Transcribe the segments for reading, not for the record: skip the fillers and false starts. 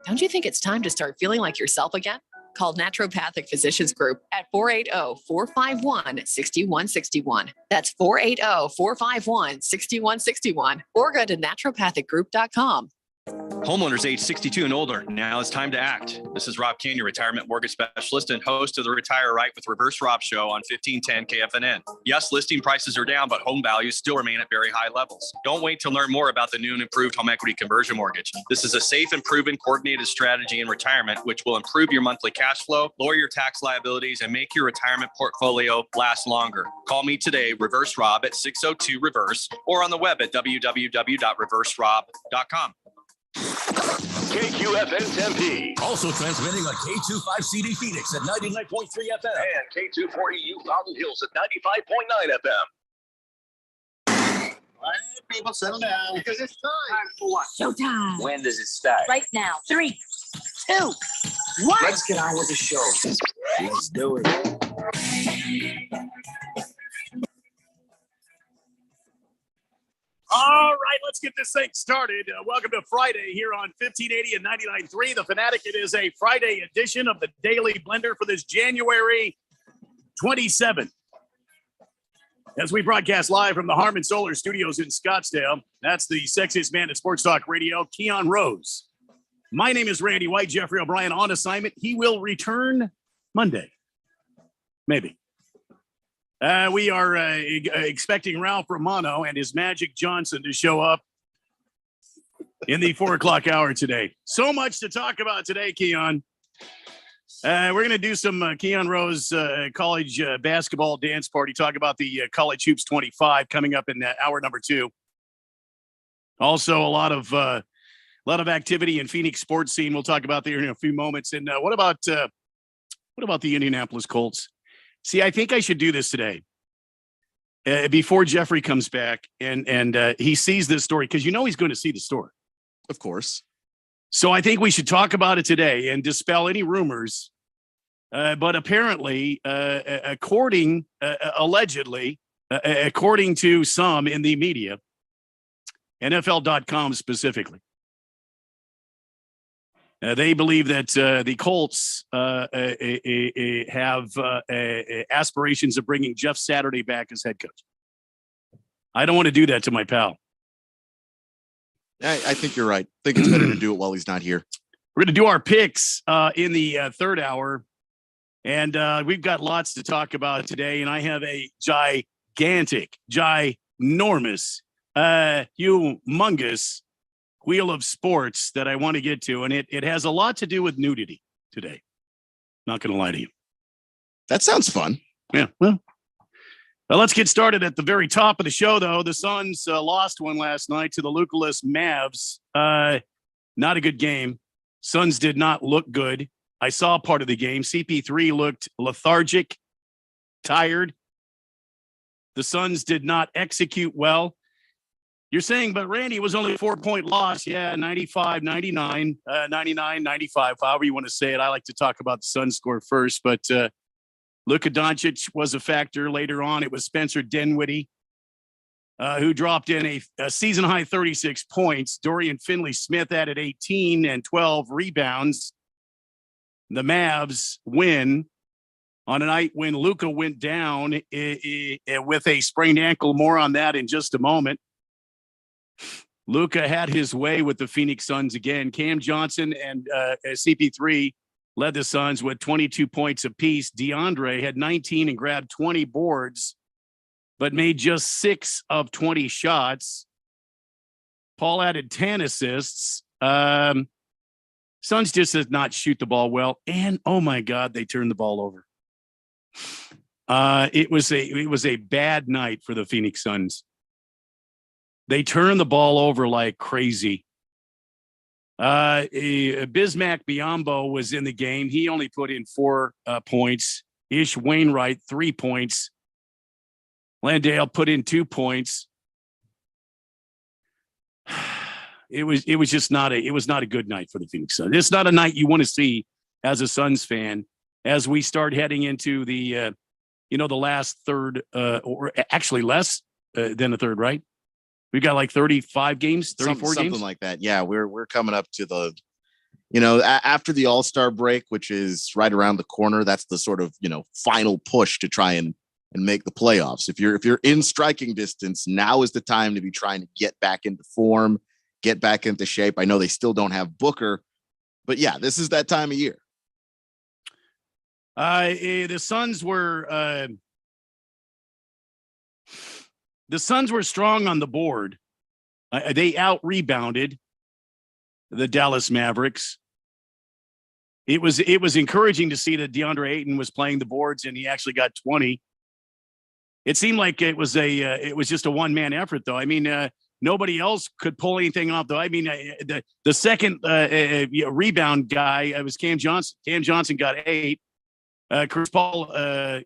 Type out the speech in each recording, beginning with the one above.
Don't you think it's time to start feeling like yourself again? Call Naturopathic Physicians Group at 480-451-6161. That's 480-451-6161. Or go to naturopathicgroup.com. Homeowners age 62 and older, now it's time to act. This is Rob King, your retirement mortgage specialist and host of the Retire Right with Reverse Rob show on 1510 KFNN. Yes, listing prices are down, but home values still remain at very high levels. Don't wait to learn more about the new and improved home equity conversion mortgage. This is a safe and proven coordinated strategy in retirement, which will improve your monthly cash flow, lower your tax liabilities, and make your retirement portfolio last longer. Call me today, Reverse Rob, at 602-REVERSE, or on the web at www.reverserob.com. KQFN Tempe. Also transmitting on K25CD Phoenix at 99.3 FM. And K240U Fountain Hills at 95.9 FM. All right, people, settle down. Because it's time. Time for what? Showtime. When does it start? Right now. 3, 2, 1. Let's get on with the show. Let's do it. All right, let's get this thing started. Welcome to Friday here on 1580 and 99.3 The Fanatic. It is a Friday edition of the Daily Blender for this January 27th. As we broadcast live from the Harmon Solar Studios in Scottsdale, that's the sexiest man at Sports Talk Radio, Keon Rose. My name is Randy White. Jeffrey O'Brien on assignment. He will return Monday. Maybe. We are expecting Ralph Romano and his Magic Johnson to show up in the 4 o'clock hour today. So much to talk about today, Keon. We're going to do some Keon Rose college basketball dance party, talk about the College Hoops 25 coming up in hour number 2. Also, a lot of activity in Phoenix sports scene. We'll talk about there in a few moments. And what about the Indianapolis Colts? See, I think I should do this today before Jeffrey comes back and he sees this story, because he's going to see the story. Of course. So I think we should talk about it today and dispel any rumors. But apparently, allegedly, according to some in the media, NFL.com specifically, they believe that the Colts have aspirations of bringing Jeff Saturday back as head coach. I don't want to do that to my pal. I think you're right. I think it's better to do it while he's not here. We're going to do our picks in the third hour, and we've got lots to talk about today, and I have a gigantic, ginormous, humongous wheel of sports that I want to get to, and it has a lot to do with nudity today. Not going to lie to you. That sounds fun. Yeah, well, let's get started at the very top of the show, though. The Suns lost one last night to the Lucaless Mavs. Not a good game. Suns did not look good. I saw part of the game. CP3 looked lethargic, tired. The Suns did not execute well. You're saying, but Randy, it was only a 4-point loss. Yeah, 95, 99, 99, 95, however you want to say it. I like to talk about the Suns score first, but Luka Doncic was a factor later on. It was Spencer Dinwiddie who dropped in a season-high 36 points. Dorian Finney-Smith added 18 and 12 rebounds. The Mavs win on a night when Luka went down with a sprained ankle. More on that in just a moment. Luka had his way with the Phoenix Suns again. Cam Johnson and CP3 led the Suns with 22 points apiece. DeAndre had 19 and grabbed 20 boards, but made just 6 of 20 shots. Paul added 10 assists. Suns just did not shoot the ball well. And, oh, my God, they turned the ball over. It was a bad night for the Phoenix Suns. They turned the ball over like crazy. Bismack Biyombo was in the game. He only put in 4 points. Ish Wainwright, 3 points. Landale put in 2 points. It was just not a good night for the Phoenix Suns. It's not a night you want to see as a Suns fan as we start heading into the last third, or actually less than a third, right? We've got like 35 games, 34 games. Something like that. Yeah, we're coming up to the After the All-Star break, which is right around the corner, that's the sort of, final push to try and make the playoffs. If you're in striking distance, now is the time to be trying to get back into form, get back into shape. I know they still don't have Booker, but yeah, this is that time of year. The Suns were strong on the board. They out-rebounded the Dallas Mavericks. It was encouraging to see that DeAndre Ayton was playing the boards and he actually got 20. It seemed like it was just a one-man effort, though. I mean, nobody else could pull anything off, though. I mean, the second rebound guy was Cam Johnson. Cam Johnson got 8. Chris Paul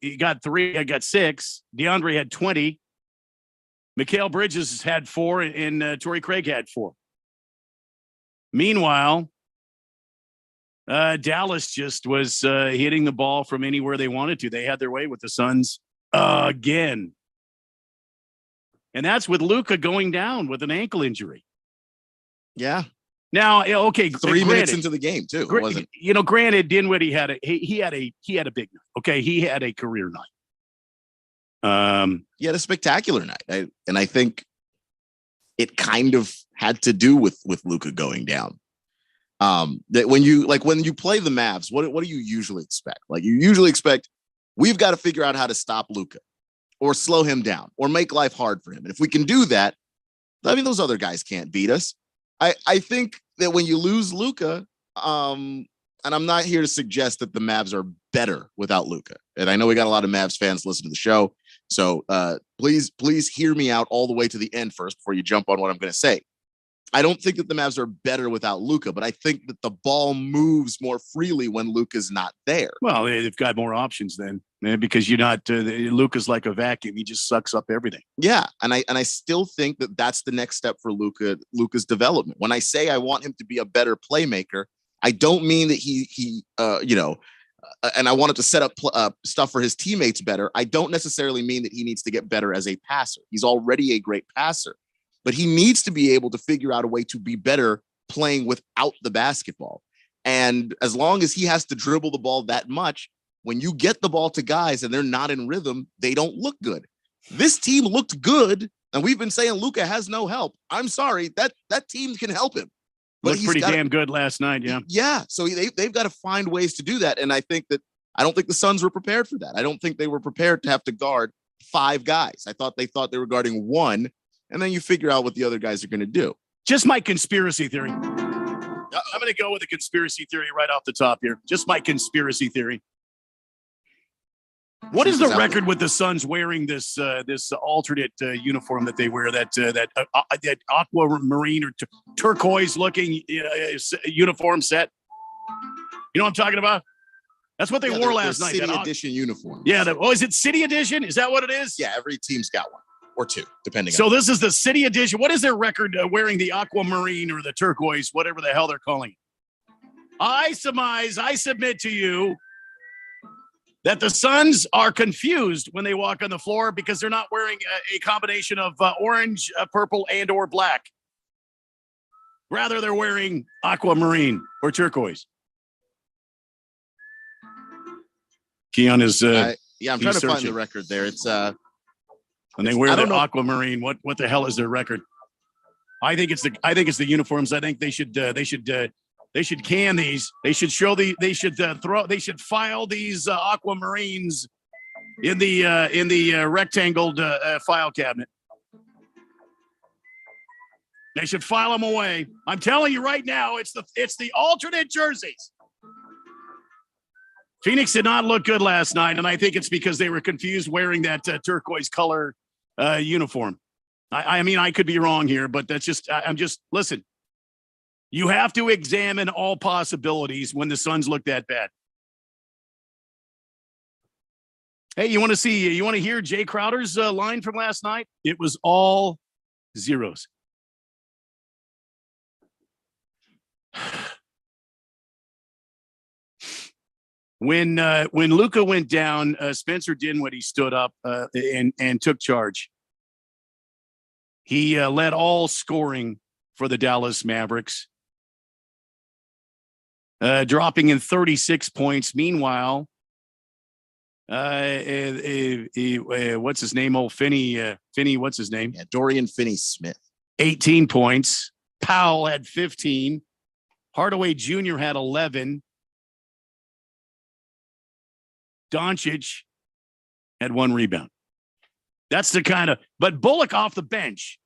he got 3. I got 6. DeAndre had 20. Mikal Bridges had 4, and Torrey Craig had 4. Meanwhile, Dallas just was hitting the ball from anywhere they wanted to. They had their way with the Suns again. And that's with Luka going down with an ankle injury. Yeah. Now, okay, 3 minutes into the game too. It wasn't. Granted, Dinwiddie had a big night. Okay, he had a career night. He had a spectacular night, and I think it kind of had to do with Luka going down. That when you play the Mavs, what do you usually expect? Like, you usually expect we've got to figure out how to stop Luka, or slow him down, or make life hard for him. And if we can do that, I mean, those other guys can't beat us. I think that when you lose Luka, and I'm not here to suggest that the Mavs are better without Luka. And I know we got a lot of Mavs fans listen to the show. So please hear me out all the way to the end first before you jump on what I'm going to say. I don't think that the Mavs are better without Luka, but I think that the ball moves more freely when Luka's not there. Well, they've got more options then, man, because you're not Luka's like a vacuum. He just sucks up everything. Yeah, and I still think that that's the next step for Luka's development. When I say I want him to be a better playmaker, I don't mean that he and I wanted to set up stuff for his teammates better. I don't necessarily mean that he needs to get better as a passer. He's already a great passer, but he needs to be able to figure out a way to be better playing without the basketball. And as long as he has to dribble the ball that much, when you get the ball to guys and they're not in rhythm, they don't look good. This team looked good, and we've been saying Luka has no help. I'm sorry, that team can help him. But looked pretty damn good last night, yeah. Yeah, so they've got to find ways to do that. And I don't think the Suns were prepared for that. I don't think they were prepared to have to guard 5 guys. They thought they were guarding 1, and then you figure out what the other guys are going to do. Just my conspiracy theory. I'm going to go with a conspiracy theory right off the top here. Just my conspiracy theory. What is the record with the Suns wearing this alternate uniform that they wear, that aquamarine or turquoise looking uniform set? You know what I'm talking about? That's what they wore last night. City Edition uniform. Yeah. Is it City Edition? Is that what it is? Yeah, every team's got one or 2, depending. So this is the City Edition. What is their record wearing the aquamarine or the turquoise, whatever the hell they're calling it? I submit to you that the Suns are confused when they walk on the floor because they're not wearing a combination of orange, purple, and or black. Rather, they're wearing aquamarine or turquoise. Keon is I'm trying to searching. find the record there. It's and they wear the aquamarine. What the hell is their record? I think it's the uniforms. I think they should can these. They should show they should file these aquamarines in the rectangled file cabinet. They should file them away. I'm telling you right now, it's the alternate jerseys. Phoenix did not look good last night, and I think it's because they were confused wearing that turquoise color uniform. I mean, I could be wrong here, but listen. You have to examine all possibilities when the Suns look that bad. Hey, you want to hear Jay Crowder's line from last night? It was all zeros. When Luka went down, Spencer Dinwiddie stood up and took charge. He led all scoring for the Dallas Mavericks. dropping in 36 points. Meanwhile, what's his name? Old Finney. Finney, what's his name? Yeah, Dorian Finney-Smith. 18 points. Powell had 15. Hardaway Jr. had 11. Doncic had 1 rebound. That's the kind of, but Bullock off the bench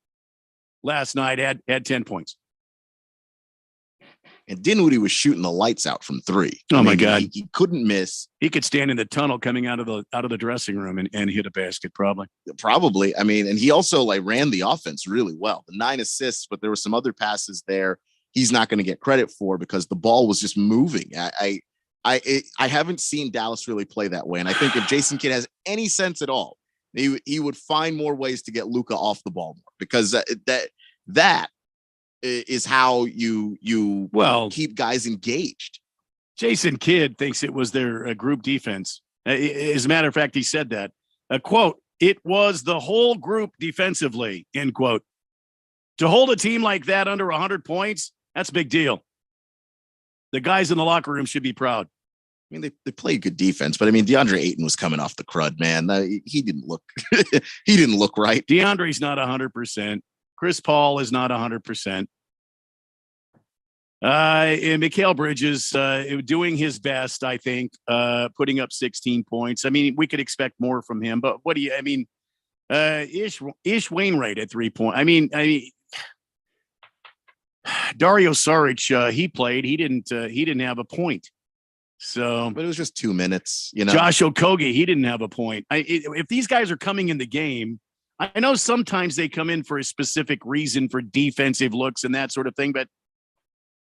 last night had 10 points. And Dinwiddie was shooting the lights out from 3. Oh, my God. He couldn't miss. He could stand in the tunnel coming out of the dressing room and hit a basket probably. Probably. I mean, and he also like ran the offense really well. The 9 assists, but there were some other passes there he's not going to get credit for because the ball was just moving. I haven't seen Dallas really play that way. And I think if Jason Kidd has any sense at all, he would find more ways to get Luka off the ball more because that is how you keep guys engaged. Jason Kidd thinks it was their group defense. As a matter of fact, he said that. Quote, "It was the whole group defensively," end quote. To hold a team like that under 100 points, that's a big deal. The guys in the locker room should be proud. I mean, they played good defense, but I mean, DeAndre Ayton was coming off the crud, man. He didn't look he didn't look right. DeAndre's not 100%. Chris Paul is not 100%. And Mikal Bridges doing his best, I think, putting up 16 points. I mean, we could expect more from him, but what do you? I mean, Ish Wainwright at 3 points. I mean, Dario Saric, he played. He didn't have a point. So, but it was just 2 minutes. You know, Josh Okogie, he didn't have a point. If these guys are coming in the game, I know sometimes they come in for a specific reason for defensive looks and that sort of thing, but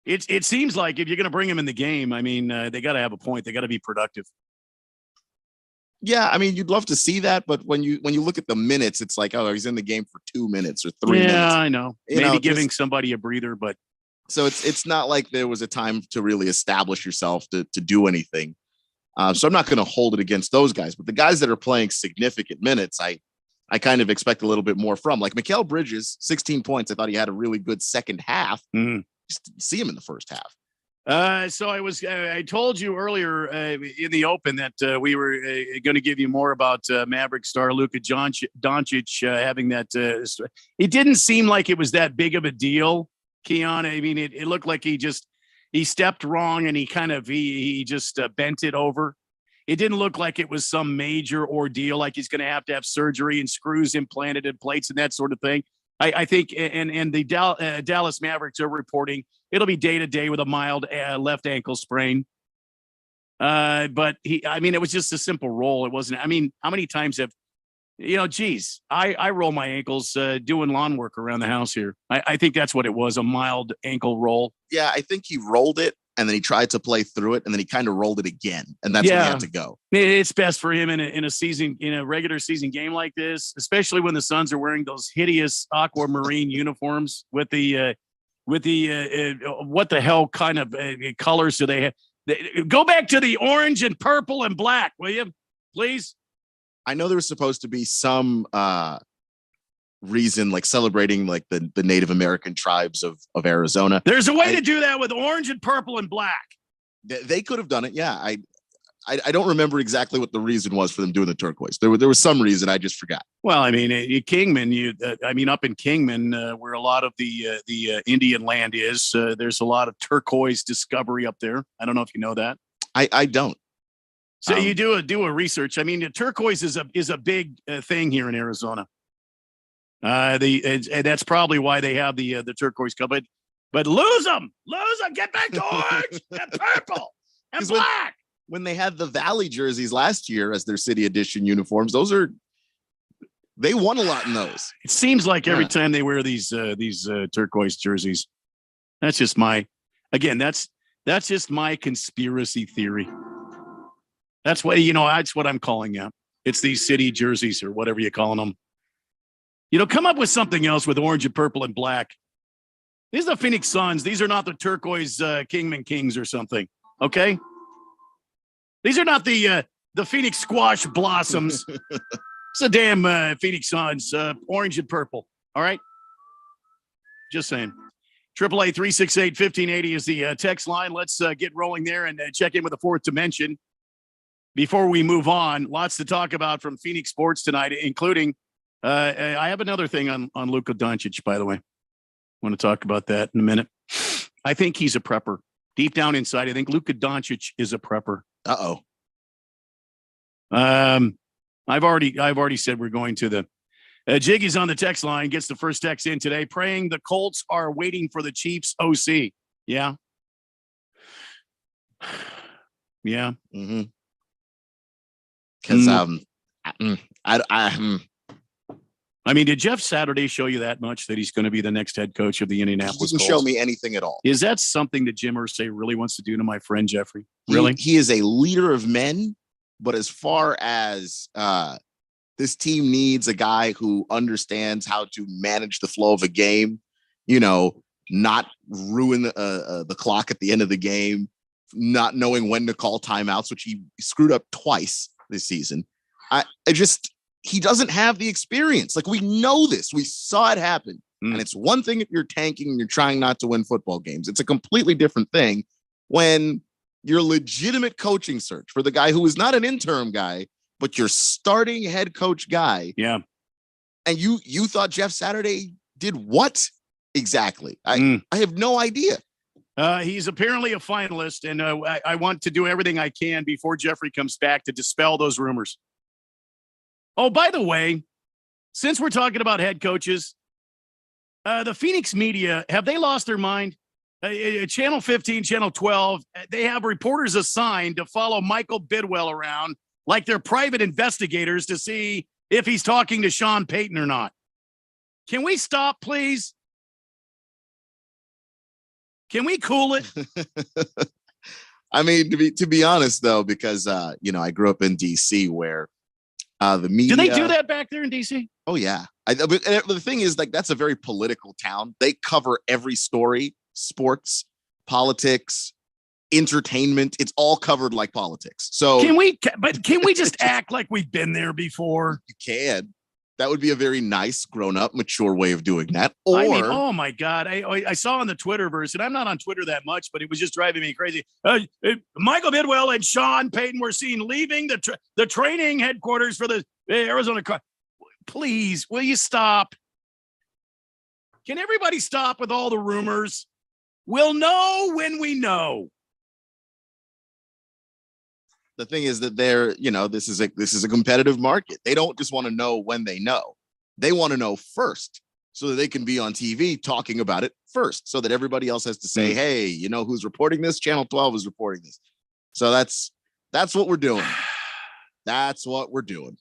it seems like if you're going to bring them in the game, I mean, they got to have a point. They got to be productive. Yeah, I mean, you'd love to see that, but when you look at the minutes, it's like, oh, he's in the game for 2 minutes or 3 minutes. Yeah, I know. Maybe giving somebody a breather, but so it's not like there was a time to really establish yourself to do anything. So I'm not going to hold it against those guys, but the guys that are playing significant minutes, I kind of expect a little bit more from. Like Mikal Bridges, 16 points. I thought he had a really good second half. Just didn't see him in the first half. So I told you earlier in the open that we were going to give you more about Maverick star Luka Doncic having that. It didn't seem like it was that big of a deal, Keon. I mean, it looked like he stepped wrong and he just bent it over. It didn't look like it was some major ordeal, like he's going to have surgery and screws implanted in plates and that sort of thing. I think, and the Dallas Mavericks are reporting it'll be day to day with a mild left ankle sprain. But it was just a simple roll. It wasn't. I mean, how many times I roll my ankles doing lawn work around the house here. I think that's what it was, a mild ankle roll. Yeah, I think he rolled it and then he tried to play through it and then he kind of rolled it again. And that's when he had to go. It's best for him in a regular season game like this, especially when the Suns are wearing those hideous aquamarine uniforms with the what the hell kind of colors do they have? Go back to the orange and purple and black, will you, please? I know there was supposed to be some reason like celebrating like the Native American tribes of Arizona. There's a way to do that with orange and purple and black. They could have done it. Yeah. I don't remember exactly what the reason was for them doing the turquoise. There was some reason. I just forgot. Well, I mean, Kingman, up in Kingman, where a lot of the Indian land is, there's a lot of turquoise discovery up there. I don't know if you know that. I don't. So you do a research. I mean, the turquoise is a big thing here in Arizona. And that's probably why they have the turquoise color. But lose them, get back to orange and purple and black. When they had the Valley jerseys last year as their city edition uniforms, they won a lot in those. It seems like every time they wear these turquoise jerseys, that's just that's just my conspiracy theory. That's what I'm calling it. It's these city jerseys or whatever you're calling them. Come up with something else with orange and purple and black. These are the Phoenix Suns. These are not the turquoise Kingman Kings or something. Okay. These are not the Phoenix Squash Blossoms. It's the damn Phoenix Suns, orange and purple. All right. Just saying. 888-368-1580 is the text line. Let's get rolling there and check in with the fourth dimension. Before we move on, lots to talk about from Phoenix sports tonight, including I have another thing on Luka Doncic, by the way. I want to talk about that in a minute. I think he's a prepper. Deep down inside, I think Luka Doncic is a prepper. Uh-oh. I've already said we're going to the Jiggy's on the text line, gets the first text in today, praying the Colts are waiting for the Chiefs OC. Yeah. Yeah. Mm-hmm. Because I mean, did Jeff Saturday show you that much that he's going to be the next head coach of the Indianapolis doesn't Colts? show me anything at all. Is that something that Jim Irsay really wants to do to my friend Jeffrey? Really? He is a leader of men, but as far as this team needs a guy who understands how to manage the flow of a game, not ruin the clock at the end of the game, not knowing when to call timeouts, which he screwed up twice this season. He doesn't have the experience. Like, we know this. We saw it happen. And it's one thing if you're tanking and you're trying not to win football games. It's a completely different thing when your legitimate coaching search for the guy who is not an interim guy, but your starting head coach guy. Yeah. And you thought Jeff Saturday did what exactly? I have no idea. He's apparently a finalist, and I want to do everything I can before Jeffrey comes back to dispel those rumors. Oh, by the way, since we're talking about head coaches, the Phoenix media, have they lost their mind? Channel 15, Channel 12, they have reporters assigned to follow Michael Bidwell around like they're private investigators to see if he's talking to Sean Payton or not. Can we stop, please? Can we cool it? I mean, to be honest, though, because, I grew up in D.C. where the media. Do they do that back there in D.C.? Oh, yeah. But the thing is, like, that's a very political town. They cover every story, sports, politics, entertainment. It's all covered like politics. So can we just act like we've been there before? You can. That would be a very nice, grown-up, mature way of doing that. Or, I mean, oh my God, I saw on the Twitterverse, and I'm not on Twitter that much, but it was just driving me crazy. Michael Bidwell and Sean Payton were seen leaving the training headquarters for the Arizona. Please, will you stop? Can everybody stop with all the rumors? We'll know when we know. the thing is that this is a competitive market. They don't just want to know when they know. They want to know first so that they can be on TV talking about it first so that everybody else has to say, hey, you know who's reporting this? Channel 12 is reporting this. So that's what we're doing. That's what we're doing.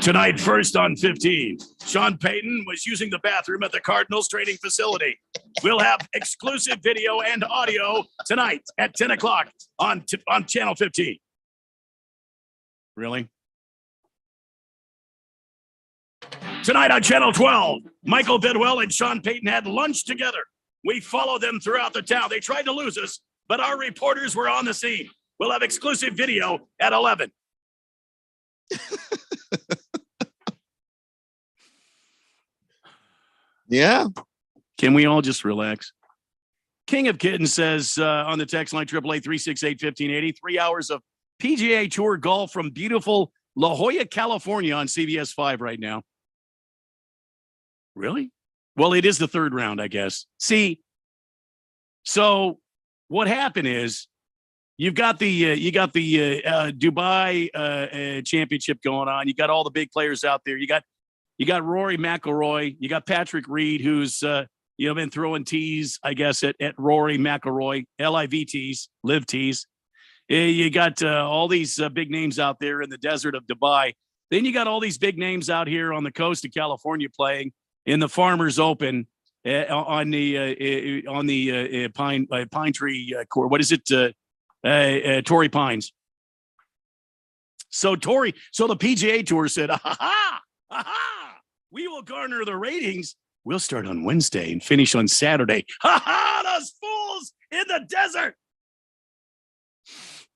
Tonight, first on 15, Sean Payton was using the bathroom at the Cardinals training facility. We'll have exclusive video and audio tonight at 10 o'clock on Channel 15. Really? Tonight on Channel 12, Michael Bidwell and Sean Payton had lunch together. We followed them throughout the town. They tried to lose us, but our reporters were on the scene. We'll have exclusive video at 11. Yeah. Can we all just relax? King of Kittens says on the text line, 888-368-1580, 3 hours of PGA Tour golf from beautiful La Jolla, California on CBS 5 right now. Really? Well, it is the third round, I guess. See, so what happened is you've got the Dubai championship going on. You got all the big players out there. You got Rory McIlroy. You got Patrick Reed, who's been throwing tees, I guess, at Rory McIlroy, live tees. You got all these big names out there in the desert of Dubai. Then you got all these big names out here on the coast of California playing in the Farmers Open on the pine tree court. What is it? Torrey Pines. So the PGA Tour said, we will garner the ratings. We'll start on Wednesday and finish on Saturday. Those fools in the desert.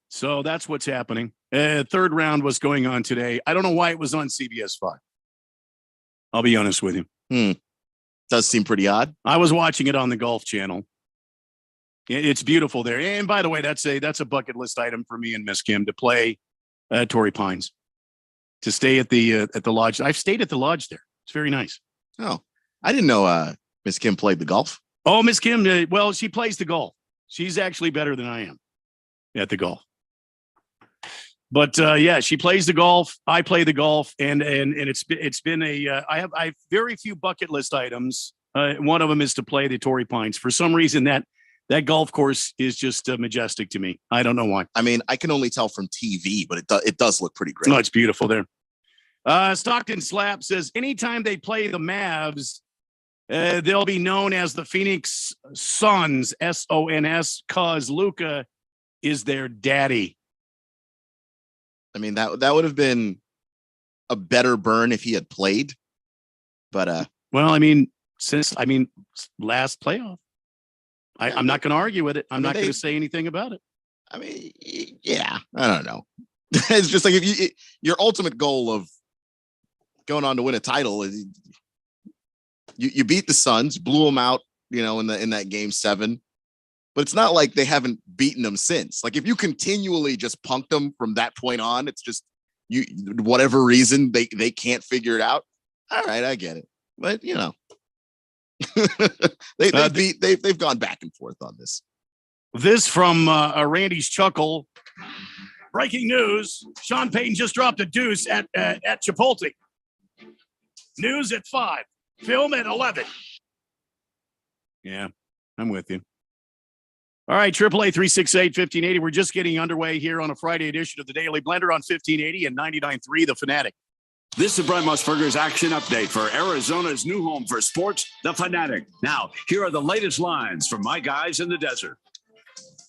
So that's what's happening. Third round was going on today. I don't know why it was on CBS 5. I'll be honest with you. Does seem pretty odd. I was watching it on the Golf Channel. It's beautiful there. And by the way, that's a bucket list item for me and Miss Kim to play Torrey Pines, to stay at the lodge. I've stayed at the lodge there. It's very nice. Oh, I didn't know Miss Kim played the golf. Oh, Miss Kim, well, she plays the golf. She's actually better than I am at the golf. But yeah, she plays the golf. I play the golf, and it's been a I have very few bucket list items. One of them is to play the Torrey Pines. For some reason, that golf course is just majestic to me. I don't know why. I mean, I can only tell from TV, but it does look pretty great. No, it's beautiful there. Stockton Slap says anytime they play the Mavs, they'll be known as the Phoenix Suns, SONS, cause Luka is their daddy. I mean, that would have been a better burn if he had played. But well, I mean, last playoff. I'm not going to argue with it. I'm not going to say anything about it. I mean, yeah, I don't know. It's just like your ultimate goal of going on to win a title is you beat the Suns, blew them out, in that game 7. But it's not like they haven't beaten them since. Like if you continually just punk them from that point on, it's just whatever reason they can't figure it out. All right, I get it. But they've gone back and forth on this. This from Randy's chuckle. Breaking news: Sean Payton just dropped a deuce at Chipotle. News at 5. Film at 11. Yeah, I'm with you. All right, 888-368-1580. We're just getting underway here on a Friday edition of the Daily Blender on 1580 and 99.3 The Fanatic. This is Brian Musburger's action update for Arizona's new home for sports, The Fanatic. Now, here are the latest lines from my guys in the desert.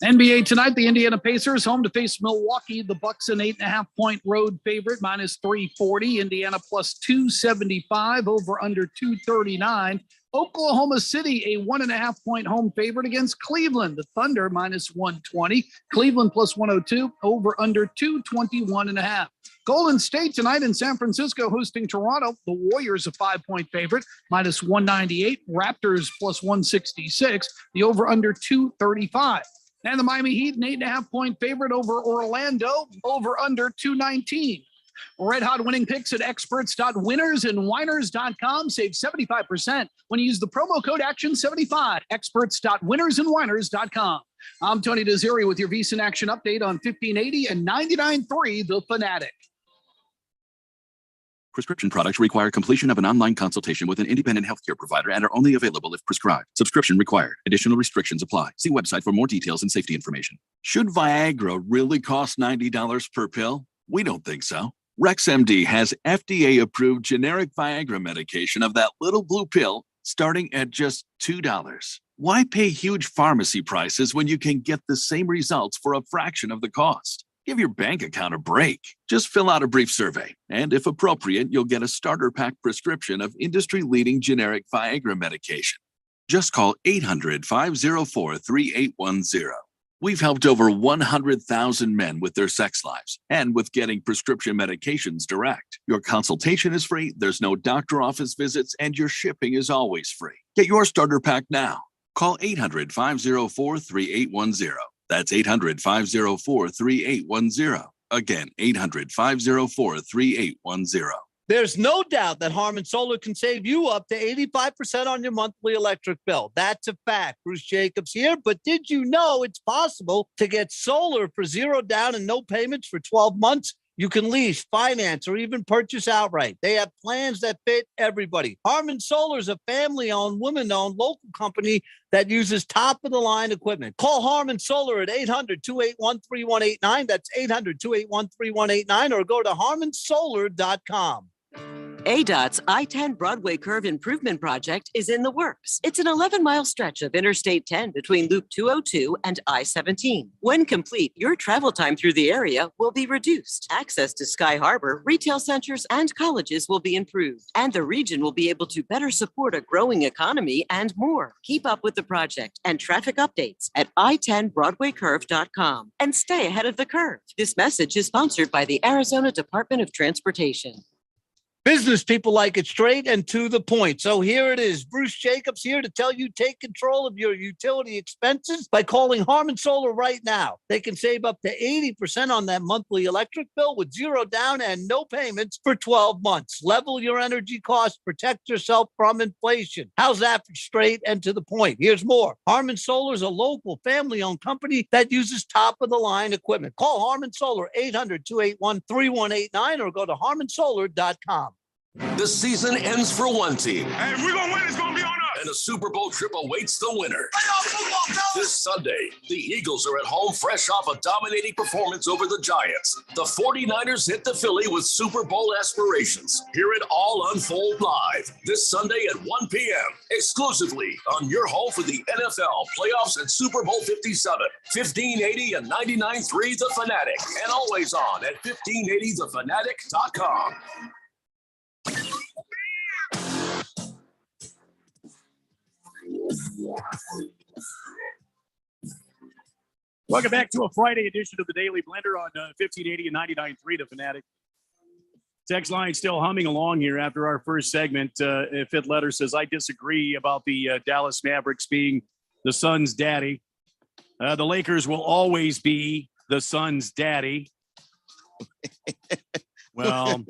NBA tonight, the Indiana Pacers home to face Milwaukee. The Bucks an 8.5-point road favorite, minus 340. Indiana plus 275, over under 239. Oklahoma City, a 1.5-point home favorite against Cleveland. The Thunder minus 120. Cleveland plus 102, over under 221.5. Golden State tonight in San Francisco hosting Toronto. The Warriors a 5-point favorite, minus 198. Raptors plus 166. The over under 235. And the Miami Heat, an 8.5-point favorite over Orlando, over under 219. Red hot winning picks at experts.winnersandwiners.com. Save 75% when you use the promo code ACTION75. Experts.winnersandwiners.com. I'm Tony Desiri with your VSiN Action Update on 1580 and 99.3 The Fanatic. Prescription products require completion of an online consultation with an independent healthcare provider and are only available if prescribed. Subscription required. Additional restrictions apply. See website for more details and safety information. Should Viagra really cost $90 per pill? We don't think so. RexMD has FDA-approved generic Viagra medication of that little blue pill starting at just $2. Why pay huge pharmacy prices when you can get the same results for a fraction of the cost? Give your bank account a break. Just fill out a brief survey, and if appropriate, you'll get a starter pack prescription of industry-leading generic Viagra medication. Just call 800-504-3810. We've helped over 100,000 men with their sex lives and with getting prescription medications direct. Your consultation is free, there's no doctor office visits, and your shipping is always free. Get your starter pack now. Call 800-504-3810. That's 800-504-3810. Again, 800-504-3810. There's no doubt that Harman Solar can save you up to 85% on your monthly electric bill. That's a fact. Bruce Jacobs here. But did you know it's possible to get solar for $0 down and no payments for 12 months? You can lease, finance, or even purchase outright. They have plans that fit everybody. Harman Solar is a family-owned, woman-owned local company that uses top-of-the-line equipment. Call Harman Solar at 800-281-3189. That's 800-281-3189, or go to harmansolar.com. ADOT's I-10 Broadway Curve Improvement Project is in the works. It's an 11-mile stretch of Interstate 10 between Loop 202 and I-17. When complete, your travel time through the area will be reduced. Access to Sky Harbor, retail centers, and colleges will be improved. And the region will be able to better support a growing economy and more. Keep up with the project and traffic updates at i10broadwaycurve.com and stay ahead of the curve. This message is sponsored by the Arizona Department of Transportation. Business people like it straight and to the point. So here it is. Bruce Jacobs here to tell you take control of your utility expenses by calling Harmon Solar right now. They can save up to 80% on that monthly electric bill with zero down and no payments for 12 months. Level your energy costs, protect yourself from inflation. How's that for straight and to the point? Here's more. Harmon Solar is a local family-owned company that uses top-of-the-line equipment. Call Harmon Solar 800-281-3189 or go to harmonsolar.com. The season ends for one team. And we're going to win. It's going to be on us. And a Super Bowl trip awaits the winner. This Sunday, the Eagles are at home fresh off a dominating performance over the Giants. The 49ers hit the Philly with Super Bowl aspirations. Hear it all unfold live this Sunday at 1 p.m. exclusively on your home for the NFL playoffs and Super Bowl 57, 1580 and 99.3 The Fanatic, and always on at 1580thefanatic.com. Welcome back to a Friday edition of the Daily Blender on 1580 and 99.3 The Fanatic. Text line still humming along here after our first segment. Fifth letter says, I disagree about the Dallas Mavericks being the Suns' daddy. The Lakers will always be the Suns' daddy. Well,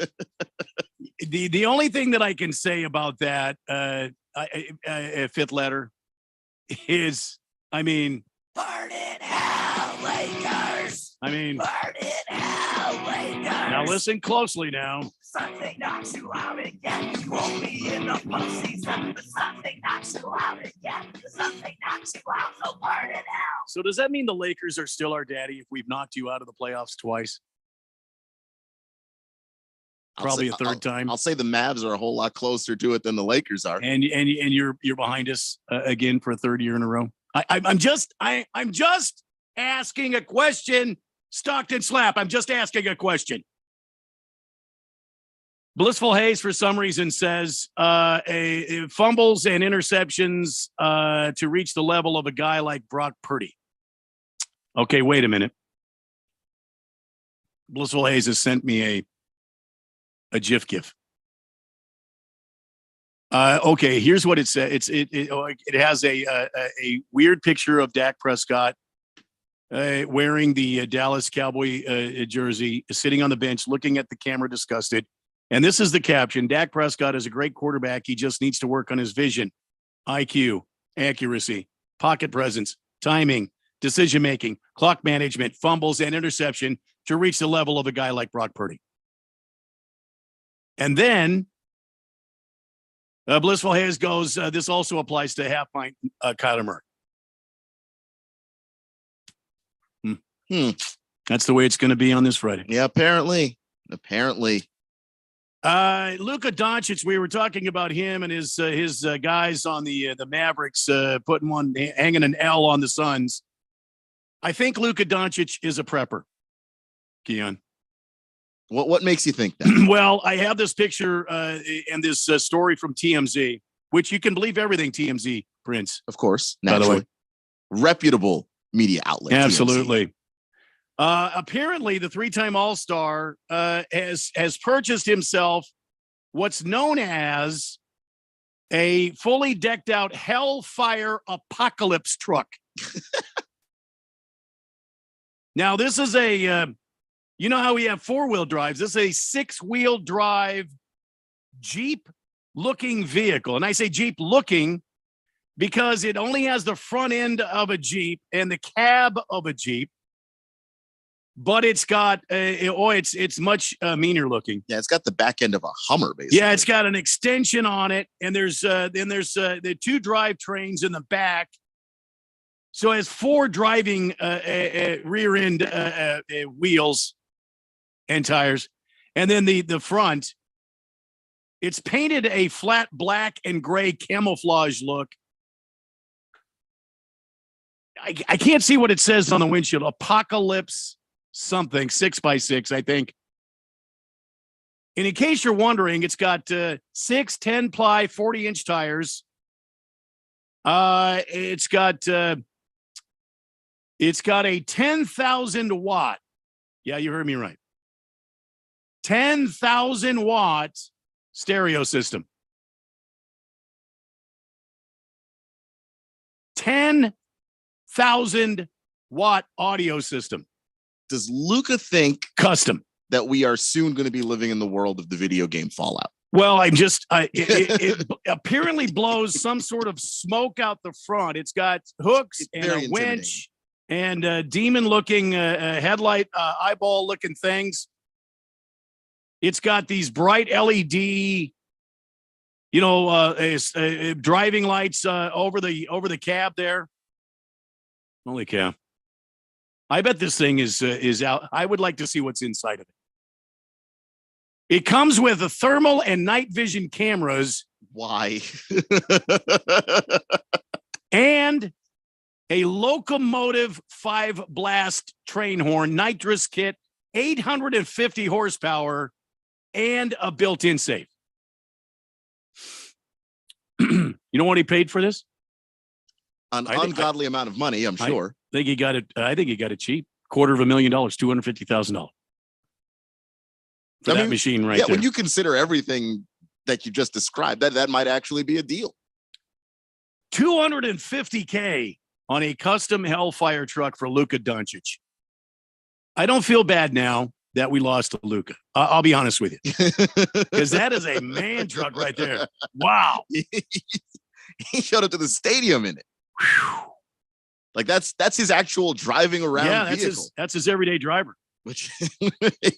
the only thing that I can say about that, fifth letter, is, I mean, Burn it hell, Lakers. I mean, Burn it hell, Lakers. now listen closely now. Something knocks you out again. You won't be in the postseason. Something knocks you out again. Something knocks you out, so burn it hell. So does that mean the Lakers are still our daddy if we've knocked you out of the playoffs twice? Probably a third time. I'll say the Mavs are a whole lot closer to it than the Lakers are. And you're behind us again for a third year in a row. I'm just asking a question. Stockton Slap. I'm just asking a question. Blissful Hayes, for some reason, says fumbles and interceptions to reach the level of a guy like Brock Purdy. Okay, wait a minute. Blissful Hayes has sent me a GIF. Okay, here's what it says. It has a weird picture of Dak Prescott wearing the Dallas Cowboy jersey, sitting on the bench, looking at the camera, disgusted. And this is the caption: Dak Prescott is a great quarterback. He just needs to work on his vision, IQ, accuracy, pocket presence, timing, decision-making, clock management, fumbles, and interception to reach the level of a guy like Brock Purdy. And then Blissful Hayes goes, this also applies to half-pint Kyler Murray. That's the way it's going to be on this Friday. Yeah, apparently. Luka Doncic, we were talking about him and his guys on the Mavericks hanging an L on the Suns. I think Luka Doncic is a prepper, Keon. What makes you think that? Well, I have this picture and this story from TMZ, which you can believe everything TMZ prints. Of course, naturally. Reputable media outlet. Absolutely. TMZ. Apparently, the three-time All-Star has purchased himself what's known as a fully decked-out Hellfire Apocalypse truck. Now, this is you know how we have four-wheel drives? This is a six-wheel drive Jeep-looking vehicle. And I say Jeep-looking because it only has the front end of a Jeep and the cab of a Jeep. But it's got it's much meaner looking. Yeah, it's got the back end of a Hummer, basically. Yeah, it's got an extension on it, and there's the two drivetrains in the back. So it has four driving rear end wheels and tires, and then the front. It's painted a flat black and gray camouflage look. I can't see what it says on the windshield. Apocalypse. Something 6x6, I think. And in case you're wondering, it's got 6 10-ply 40-inch tires. It's got a 10,000 watt. Yeah, you heard me right. 10,000 watt stereo system. 10,000 watt audio system. Does Luca think custom that we are soon going to be living in the world of the video game Fallout? Well, it apparently blows some sort of smoke out the front. It's got hooks and a winch and demon-looking headlight, eyeball-looking things. It's got these bright LED, driving lights over the cab there. Holy cow! I bet this thing is out. I would like to see what's inside of it. It comes with a thermal and night vision cameras. Why? And a locomotive 5-blast train horn, nitrous kit, 850 horsepower, and a built-in safe. You know what he paid for this? An ungodly amount of money, I'm sure. I think he got it cheap. $250,000, $250,000. For that machine right there. When you consider everything that you just described, that might actually be a deal. $250K on a custom Hellfire truck for Luka Doncic. I don't feel bad now that we lost to Luka. I'll be honest with you. Because that is a man truck right there. Wow. He showed up to the stadium in it. Like that's his actual driving around vehicle. That's his everyday driver. Which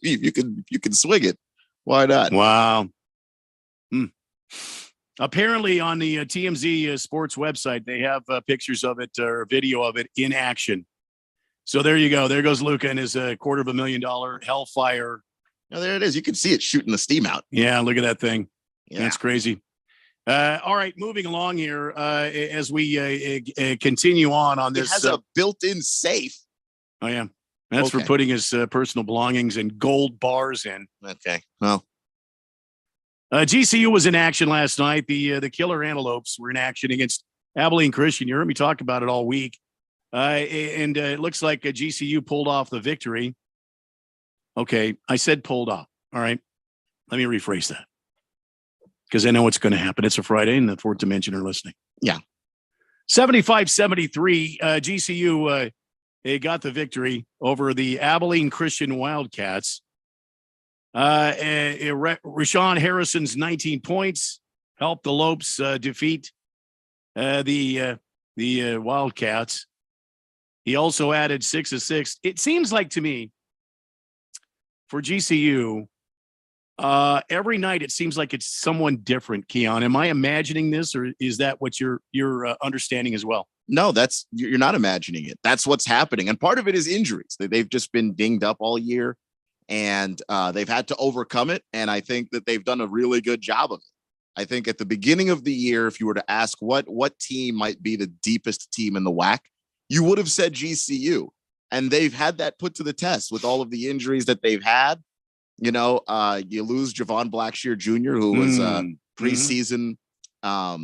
you can swing it. Why not? Wow. Apparently on the TMZ sports website, they have pictures of it or video of it in action. So there you go. There goes Luka and his $250,000 Hellfire. Oh, there it is. You can see it shooting the steam out. Yeah, look at that thing. Yeah. That's crazy. All right, moving along here as we continue on this. It has a built-in safe. Oh, yeah. That's for putting his personal belongings and gold bars in. Okay. Well, GCU was in action last night. The Killer Antelopes were in action against Abilene Christian. You heard me talk about it all week. And it looks like GCU pulled off the victory. Okay. I said pulled off. All right. Let me rephrase that because I know what's going to happen. It's a Friday and the Fourth Dimension are listening. Yeah. 75-73. GCU got the victory over the Abilene Christian Wildcats. Rashawn Harrison's 19 points helped the Lopes defeat the Wildcats. He also added 6 assists. It seems like to me for GCU, every night it seems like it's someone different. Keon, am I imagining this, or is that what you're understanding as well? No, you're not imagining it. That's what's happening, and part of it is injuries. They've just been dinged up all year, and they've had to overcome it. And I think that they've done a really good job of it. I think at the beginning of the year, if you were to ask what team might be the deepest team in the WAC, you would have said GCU, and they've had that put to the test with all of the injuries that they've had. You you lose Javon Blackshear Jr., who was preseason, a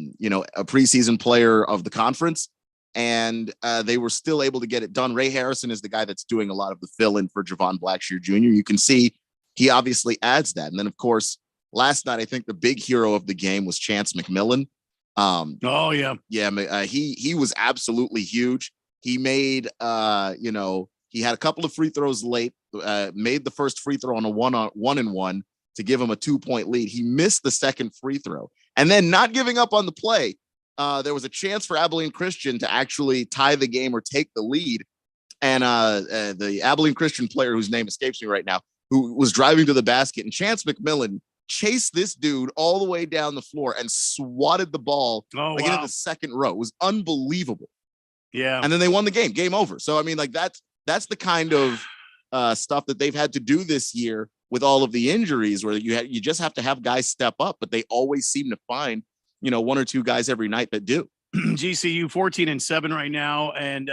preseason player of the conference, and they were still able to get it done. Ray Harrison is the guy that's doing a lot of the fill-in for Javon Blackshear Jr. You can see he obviously adds that. And then, of course, last night, I think the big hero of the game was Chance McMillan. He was absolutely huge. He made, he had a couple of free throws late, made the first free throw on a one-on-one to give him a 2-point lead. He missed the second free throw, and then not giving up on the play. There was a chance for Abilene Christian to actually tie the game or take the lead. And the Abilene Christian player, whose name escapes me right now, who was driving to the basket, and Chance McMillan chased this dude all the way down the floor and swatted the ball into the second row. It was unbelievable. Yeah. And then they won the game. Game over. So, I mean, like that's the kind of stuff that they've had to do this year with all of the injuries, where you just have to have guys step up, but they always seem to find, one or two guys every night that do. GCU 14-7 right now, and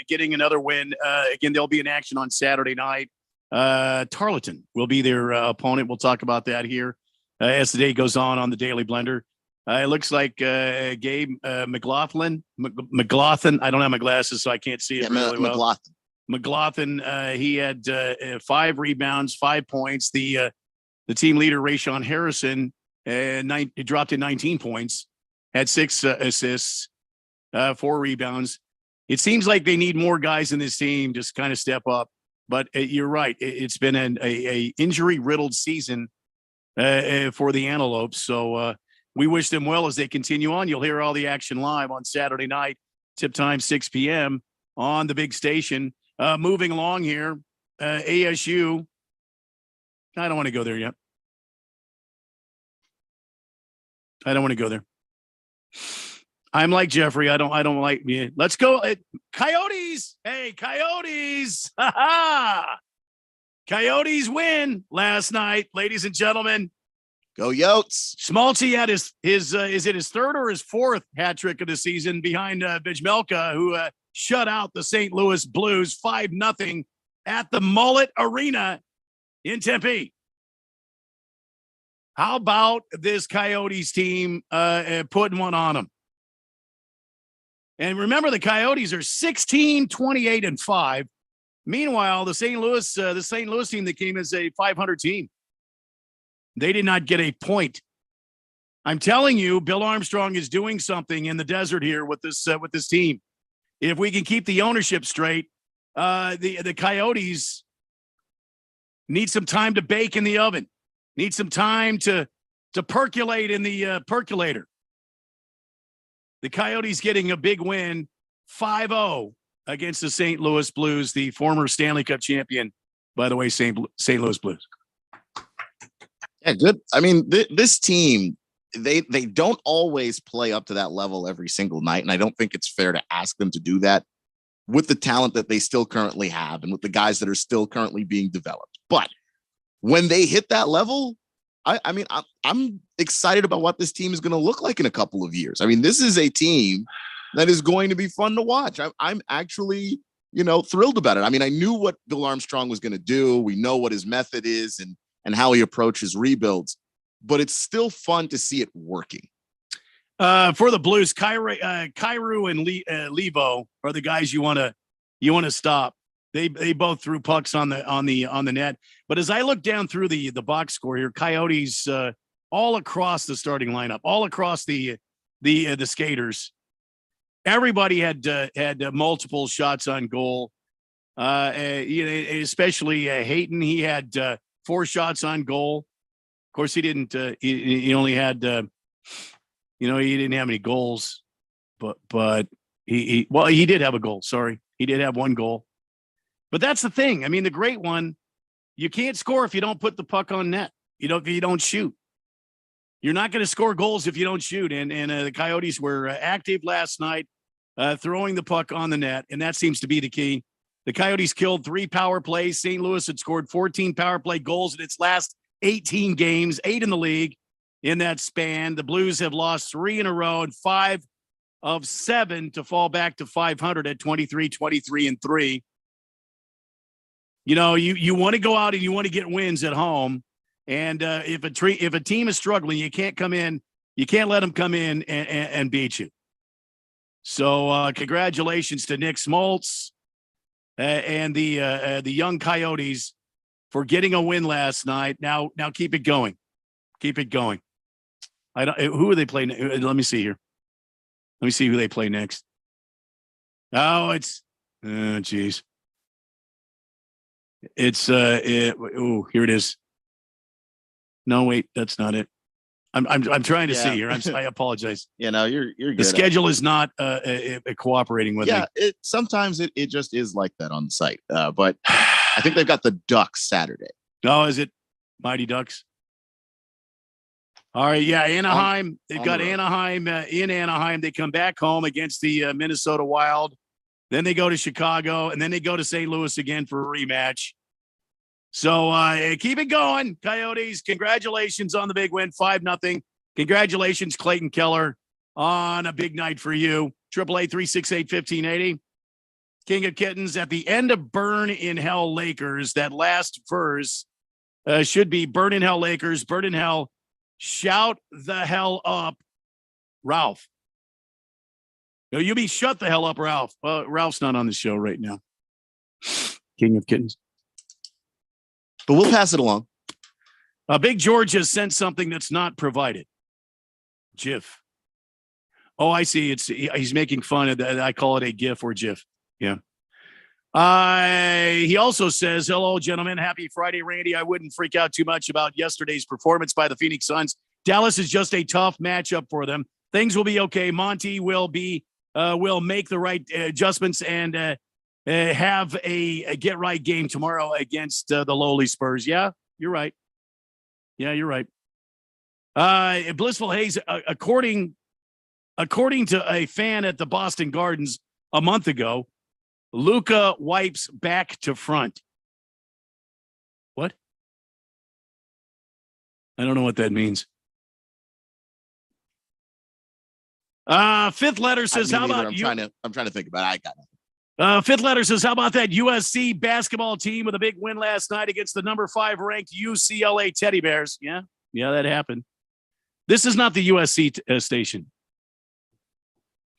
getting another win. Again, they'll be in action on Saturday night. Tarleton will be their opponent. We'll talk about that here as the day goes on the Daily Blender. It looks like Gabe McLaughlin. I don't have my glasses, so I can't see it really well. McLaughlin, he had 5 rebounds, 5 points. The team leader, Rashawn Harrison, and he dropped to 19 points, had 6 assists, 4 rebounds. It seems like they need more guys in this team just kind of step up. But you're right. It's been a injury-riddled season for the Antelopes. So we wish them well as they continue on. You'll hear all the action live on Saturday night, tip time 6 p.m. on the big station. Moving along here, ASU. I don't want to go there yet. I don't want to go there. I'm like Jeffrey. I don't like me. Let's go. Coyotes. Hey, Coyotes. Coyotes win last night, ladies and gentlemen. Go Yotes. Schmaltzy had his is it his 3rd or his 4th hat trick of the season behind Bijmelka, who shut out the St. Louis Blues 5-0 at the Mullet Arena in Tempe. How about this Coyotes team putting one on them? And remember, the Coyotes are 16, 28, and 5. Meanwhile, the St. Louis team that came as a 500 team, they did not get a point. I'm telling you, Bill Armstrong is doing something in the desert here with this team. If we can keep the ownership straight, the Coyotes need some time to bake in the oven. Need some time to percolate in the percolator. The Coyotes getting a big win, 5-0 against the St. Louis Blues, the former Stanley Cup champion, by the way, St. Louis Blues. Yeah, good. I mean, this team, they don't always play up to that level every single night, and I don't think it's fair to ask them to do that with the talent that they still currently have and with the guys that are still currently being developed. But when they hit that level, I'm excited about what this team is going to look like in a couple of years. I mean, this is a team that is going to be fun to watch. I'm actually, thrilled about it. I mean, I knew what Bill Armstrong was going to do. We know what his method is and how he approaches rebuilds, but it's still fun to see it working. For the Blues, Kyrou and Levo are the guys you want to stop. They both threw pucks on the net. But as I look down through the box score here, Coyotes all across the starting lineup, all across the skaters, everybody had multiple shots on goal. Especially Hayton, he had 4 shots on goal. Of course, he didn't. He only had he didn't have any goals, but he did have a goal. Sorry, he did have 1 goal. But that's the thing. I mean, the great one, you can't score if you don't put the puck on net. If you don't shoot. You're not going to score goals if you don't shoot. And the Coyotes were active last night, throwing the puck on the net, and that seems to be the key. The Coyotes killed 3 power plays. St. Louis had scored 14 power play goals in its last 18 games, 8 in the league in that span. The Blues have lost 3 in a row and 5 of 7 to fall back to 500 at 23, 23, and 3. You want to go out and you want to get wins at home. And if a team is struggling, you can't come in. You can't let them come in and beat you. So congratulations to Nick Schmaltz and the young Coyotes for getting a win last night. Now keep it going. Keep it going. Who are they playing? Let me see here. Let me see who they play next. Geez. It's here it is. No, wait, that's not it. I'm trying to see here. I apologize. You're good. The schedule is not cooperating with me. Sometimes it just is like that on the site. But I think they've got the Ducks Saturday. Oh, is it Mighty Ducks? All right, yeah, Anaheim. They've got Anaheim in Anaheim. They come back home against the Minnesota Wild. Then they go to Chicago, and then they go to St. Louis again for a rematch. So keep it going, Coyotes. Congratulations on the big win, 5-0. Congratulations, Clayton Keller, on a big night for you. 888-368-1580. King of Kittens, at the end of Burn in Hell Lakers, that last verse should be Burn in Hell Lakers, Burn in Hell, shout the hell up, Ralph. No, you mean shut the hell up, Ralph. Ralph's not on the show right now. King of Kittens. But we'll pass it along. Big George has sent something that's not provided. GIF. Oh, I see. He's making fun of that. I call it a GIF or GIF. Yeah. He also says, hello, gentlemen. Happy Friday, Randy. I wouldn't freak out too much about yesterday's performance by the Phoenix Suns. Dallas is just a tough matchup for them. Things will be okay. Monty will make the right adjustments and have a get-right game tomorrow against the lowly Spurs. Yeah, you're right. Yeah, you're right. Blissful Hayes, according to a fan at the Boston Gardens a month ago, Luka wipes back to front. What? I don't know what that means. Fifth letter says, how about you? I'm trying to think about it. I got nothing. Fifth letter says, how about that USC basketball team with a big win last night against the number 5 ranked UCLA Teddy Bears? Yeah, that happened. This is not the USC station.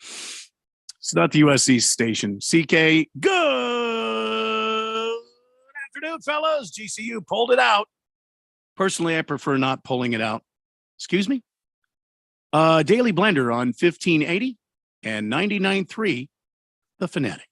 It's not the USC station. CK, good afternoon, fellas. GCU pulled it out. Personally, I prefer not pulling it out. Excuse me? Daily Blender on 1580 and 99.3, The Fanatic.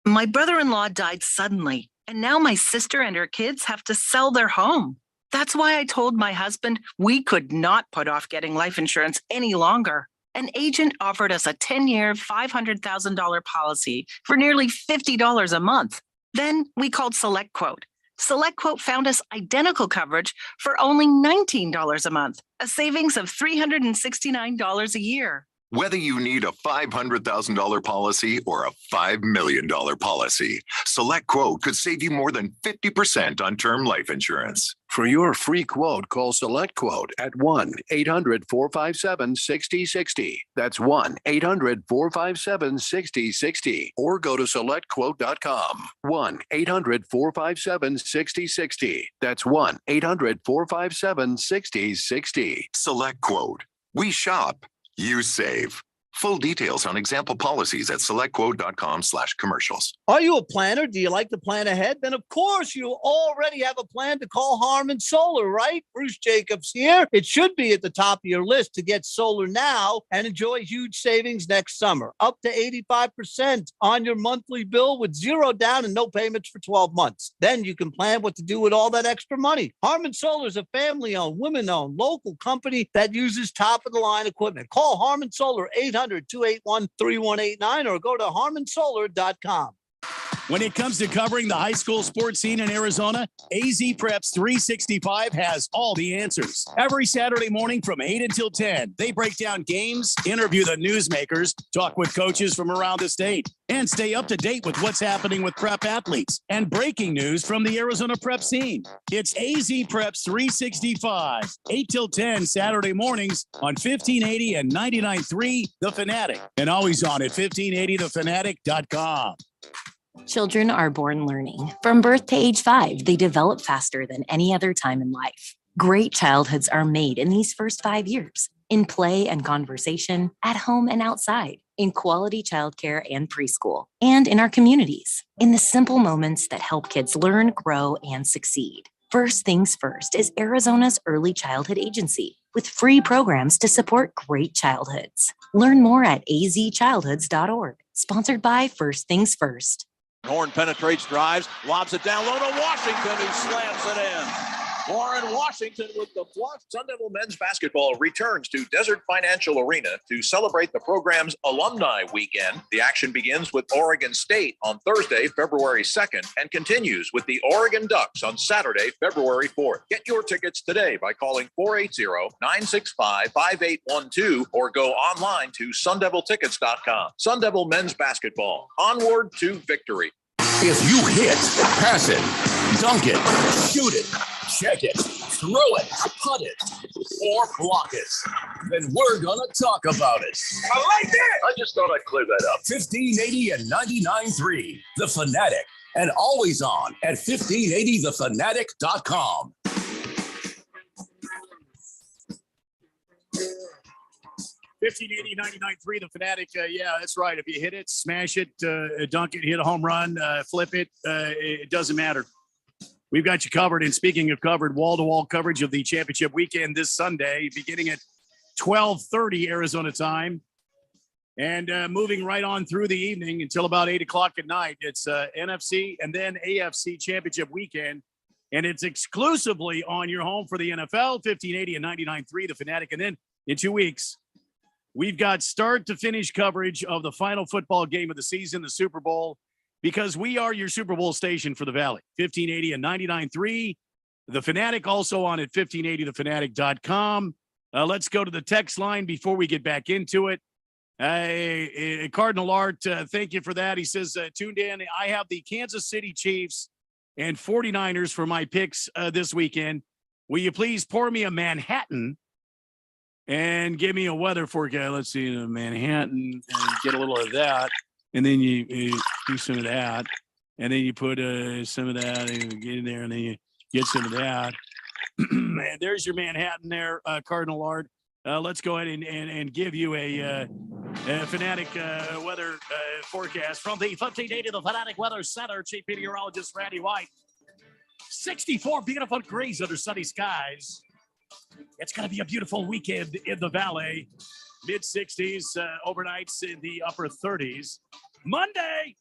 My brother-in-law died suddenly, and now my sister and her kids have to sell their home. That's why I told my husband we could not put off getting life insurance any longer. An agent offered us a 10-year, $500,000 policy for nearly $50 a month. Then we called SelectQuote. SelectQuote found us identical coverage for only $19 a month, a savings of $369 a year. Whether you need a $500,000 policy or a $5 million policy, SelectQuote could save you more than 50% on term life insurance. For your free quote, call SelectQuote at 1-800-457-6060. That's 1-800-457-6060. Or go to SelectQuote.com. 1-800-457-6060. That's 1-800-457-6060. SelectQuote. We shop. You save. Full details on example policies at selectquote.com/commercials. Are you a planner? Do you like to plan ahead? Then, of course, you already have a plan to call Harmon Solar, right? Bruce Jacobs here. It should be at the top of your list to get solar now and enjoy huge savings next summer. Up to 85% on your monthly bill with zero down and no payments for 12 months. Then you can plan what to do with all that extra money. Harmon Solar is a family-owned, women-owned, local company that uses top-of-the-line equipment. Call Harmon Solar 800-281-3189 or go to harmonsolar.com. When it comes to covering the high school sports scene in Arizona, AZ Preps 365 has all the answers. Every Saturday morning from 8 until 10, they break down games, interview the newsmakers, talk with coaches from around the state, and stay up to date with what's happening with prep athletes and breaking news from the Arizona prep scene. It's AZ Preps 365, 8 till 10 Saturday mornings on 1580 and 99.3 The Fanatic, and always on at 1580thefanatic.com. Children are born learning. From birth to age 5, they develop faster than any other time in life. Great childhoods are made in these first 5 years, in play and conversation, at home and outside, in quality childcare and preschool, and in our communities, in the simple moments that help kids learn, grow, and succeed. First Things First is Arizona's early childhood agency with free programs to support great childhoods. Learn more at azchildhoods.org. Sponsored by First Things First. Horn penetrates, drives, lobs it down low to Washington, who slams it in. Warren Washington with the flush. Sun Devil men's basketball returns to Desert Financial Arena to celebrate the program's Alumni Weekend. The action begins with Oregon State on Thursday, February 2nd, and continues with the Oregon Ducks on Saturday, February 4th. Get your tickets today by calling 480-965-5812 or go online to sundeviltickets.com. Sun Devil men's basketball, onward to victory. If you hit, pass it, dunk it, shoot it, check it, throw it, putt it, or block it, then we're going to talk about it. I like that. I just thought I'd clear that up. 1580 and 99.3, The Fanatic, and always on at 1580thefanatic.com. $15.80, $99.3, The Fanatic. Yeah, that's right. If you hit it, smash it, dunk it, hit a home run, flip it, it doesn't matter. We've got you covered. And speaking of covered, wall-to-wall coverage of the championship weekend this Sunday, beginning at 12:30 Arizona time, and moving right on through the evening until about 8 o'clock at night. It's NFC and then AFC championship weekend, and it's exclusively on your home for the NFL, 1580 and 99.3, The Fanatic. And then in 2 weeks, we've got start-to-finish coverage of the final football game of the season, the Super Bowl, because we are your Super Bowl station for the Valley, 1580 and 99.3. The Fanatic also on at 1580thefanatic.com. Let's go to the text line before we get back into it. Cardinal Art, thank you for that. He says, tuned in. I have the Kansas City Chiefs and 49ers for my picks this weekend. Will you please pour me a Manhattan and give me a weather forecast? Let's see, Manhattan, and get a little of that. And then you do some of that. And then you put some of that and get in there, and then you get some of that. And there's your Manhattan there, Cardinal Art. Let's go ahead and give you a Fanatic weather forecast from the 1580 The Fanatic Weather Center. Chief Meteorologist Randy White. 64 beautiful degrees under sunny skies. It's going to be a beautiful weekend in the Valley. Mid-60s, overnights in the upper 30s. Monday,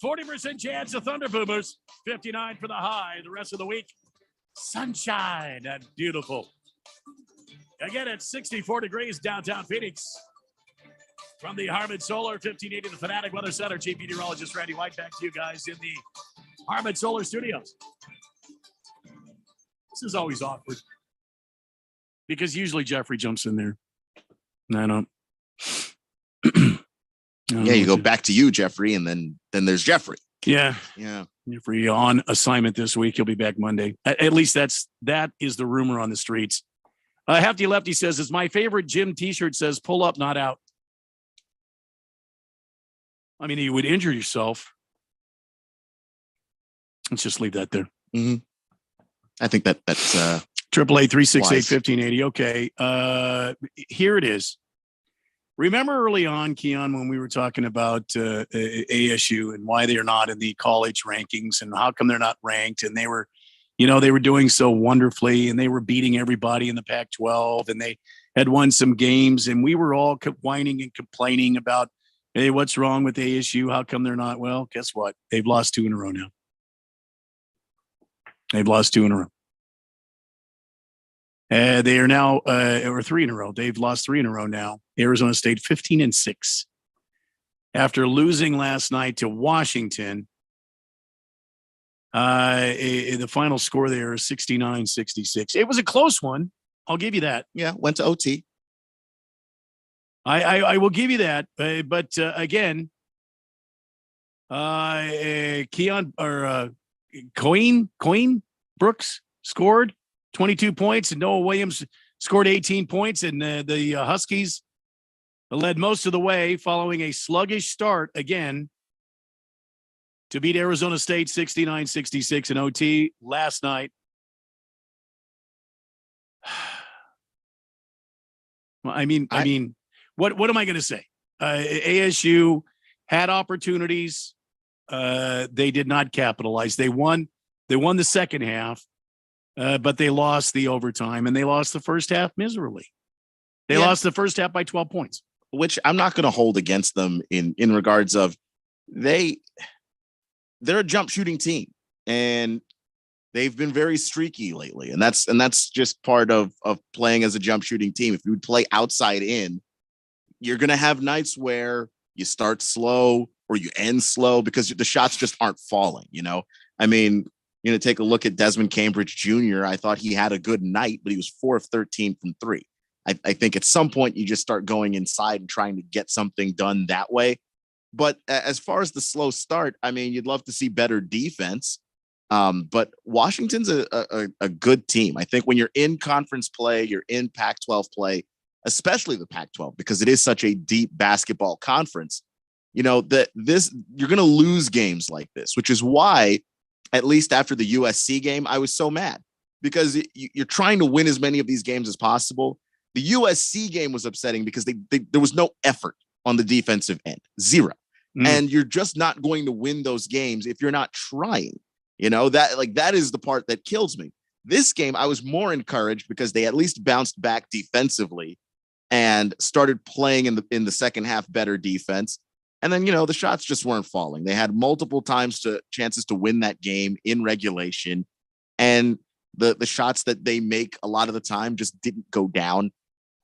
40% chance of Thunder Boomers, 59 for the high. The rest of the week, sunshine and beautiful. Again, it's 64 degrees downtown Phoenix. From the Harmon Solar 1580 The Fanatic Weather Center, Chief Meteorologist Randy White, back to you guys in the Harmon Solar Studios. This is always awkward because usually Jeffrey jumps in there. I don't. Yeah, you go back to you, Jeffrey, and then there's Jeffrey. Yeah. Jeffrey on assignment this week. He'll be back Monday. At least that is the rumor on the streets. Hefty Lefty says, it's my favorite gym t-shirt says, pull up, not out. I mean, you would injure yourself. Let's just leave that there. Mm-hmm. I think that's 888-368-1580. Okay. Here it is. Remember early on, Keon, when we were talking about ASU and why they're not in the college rankings and how come they're not ranked, and they were doing so wonderfully and they were beating everybody in the Pac-12 and they had won some games, and we were all whining and complaining about, hey, what's wrong with ASU? How come they're not? Well, guess what? They've lost 2 in a row now. They've lost 2 in a row. They are now, or 3 in a row. They've lost 3 in a row now. Arizona State 15-6. After losing last night to Washington, the final score there is 69-66. It was a close one. I'll give you that. Yeah, went to OT. I will give you that. But again, Coyne Brooks scored 22 points, and Noah Williams scored 18 points, and the Huskies led most of the way following a sluggish start again to beat Arizona State 69-66 in OT last night. Well, I mean, what am I going to say? ASU had opportunities. They did not capitalize. They won the second half. But they lost the overtime, and they lost the first half miserably. They lost the first half by 12 points. Which I'm not going to hold against them in regards of they're a jump shooting team, and they've been very streaky lately. And that's just part of playing as a jump shooting team. If you would play outside in, you're going to have nights where you start slow or you end slow because the shots just aren't falling. I mean, take a look at Desmond Cambridge Jr. I thought he had a good night, but he was 4 of 13 from 3. I think at some point you just start going inside and trying to get something done that way. But as far as the slow start, I mean, you'd love to see better defense. But Washington's a good team. I think when you're in conference play, you're in Pac-12 play, especially the Pac-12, because it is such a deep basketball conference. You're going to lose games like this, which is why, at least after the USC game, I was so mad because you're trying to win as many of these games as possible. The USC game was upsetting because there was no effort on the defensive end, 0. And you're just not going to win those games if you're not trying. That is the part that kills me. This game, I was more encouraged because they at least bounced back defensively and started playing in the second half better defense. And then, the shots just weren't falling. They had multiple chances to win that game in regulation. And the shots that they make a lot of the time just didn't go down.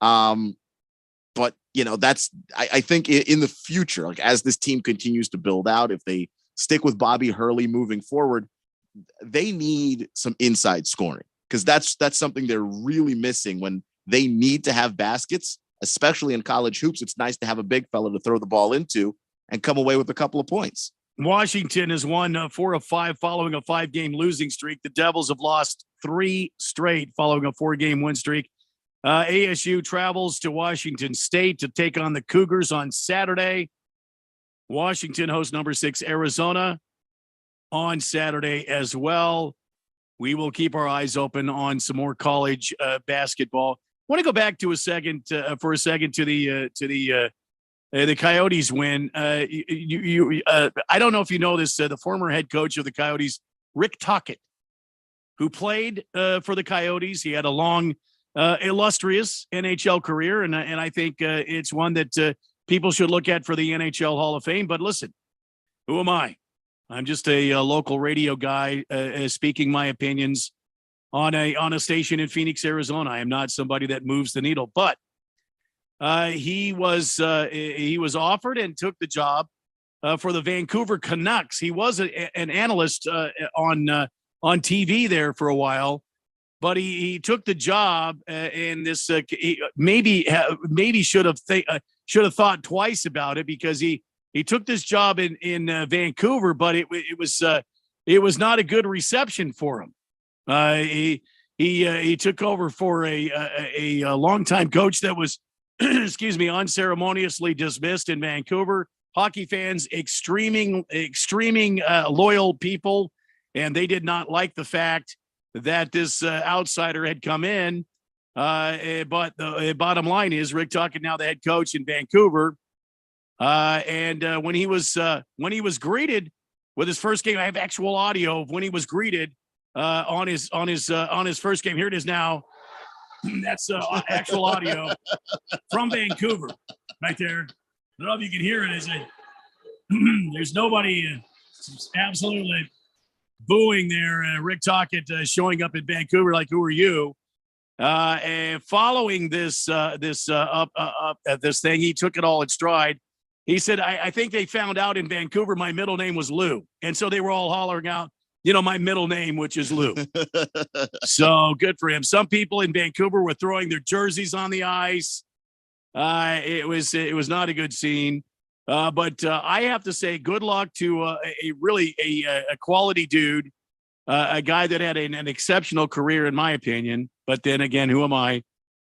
But I think in the future, like as this team continues to build out, if they stick with Bobby Hurley moving forward, they need some inside scoring, because that's something they're really missing when they need to have baskets, especially in college hoops. It's nice to have a big fella to throw the ball into and come away with a couple of points. Washington has won 4 of 5 following a 5-game losing streak. The Devils have lost 3 straight following a 4-game win streak. ASU travels to Washington State to take on the Cougars on Saturday. Washington hosts number 6 Arizona on Saturday as well. We will keep our eyes open on some more college basketball. I want to go back to for a second to the Coyotes win. I don't know if you know this. The former head coach of the Coyotes, Rick Tocchet, who played for the Coyotes. He had a long, illustrious NHL career, and I think it's one that people should look at for the NHL Hall of Fame. But listen, who am I? I'm just a local radio guy speaking my opinions on a station in Phoenix, Arizona. I am not somebody that moves the needle, but he was offered and took the job for the Vancouver Canucks. He was an analyst on TV there for a while, but he took the job, and this maybe should have thought twice about it, because he took this job in Vancouver, but it was not a good reception for him. He took over for a longtime coach that was unceremoniously dismissed in Vancouver. Hockey fans, extreming loyal people, and they did not like the fact that this outsider had come in. But the bottom line is Rick Tocchet, now the head coach in Vancouver. And when he was greeted with his first game, I have actual audio of when he was greeted on his first game. Here it is now. That's actual audio from Vancouver right there. I don't know if you can hear it. There's nobody absolutely booing there. Rick Tocchet showing up in Vancouver like, who are you? And following this thing, he took it all in stride. He said, I think they found out in Vancouver my middle name was Lou. And so they were all hollering out, my middle name, which is Lou. So good for him. Some people in Vancouver were throwing their jerseys on the ice. It was not a good scene. But I have to say good luck to a quality dude, a guy that had an exceptional career, in my opinion. But then again, who am I?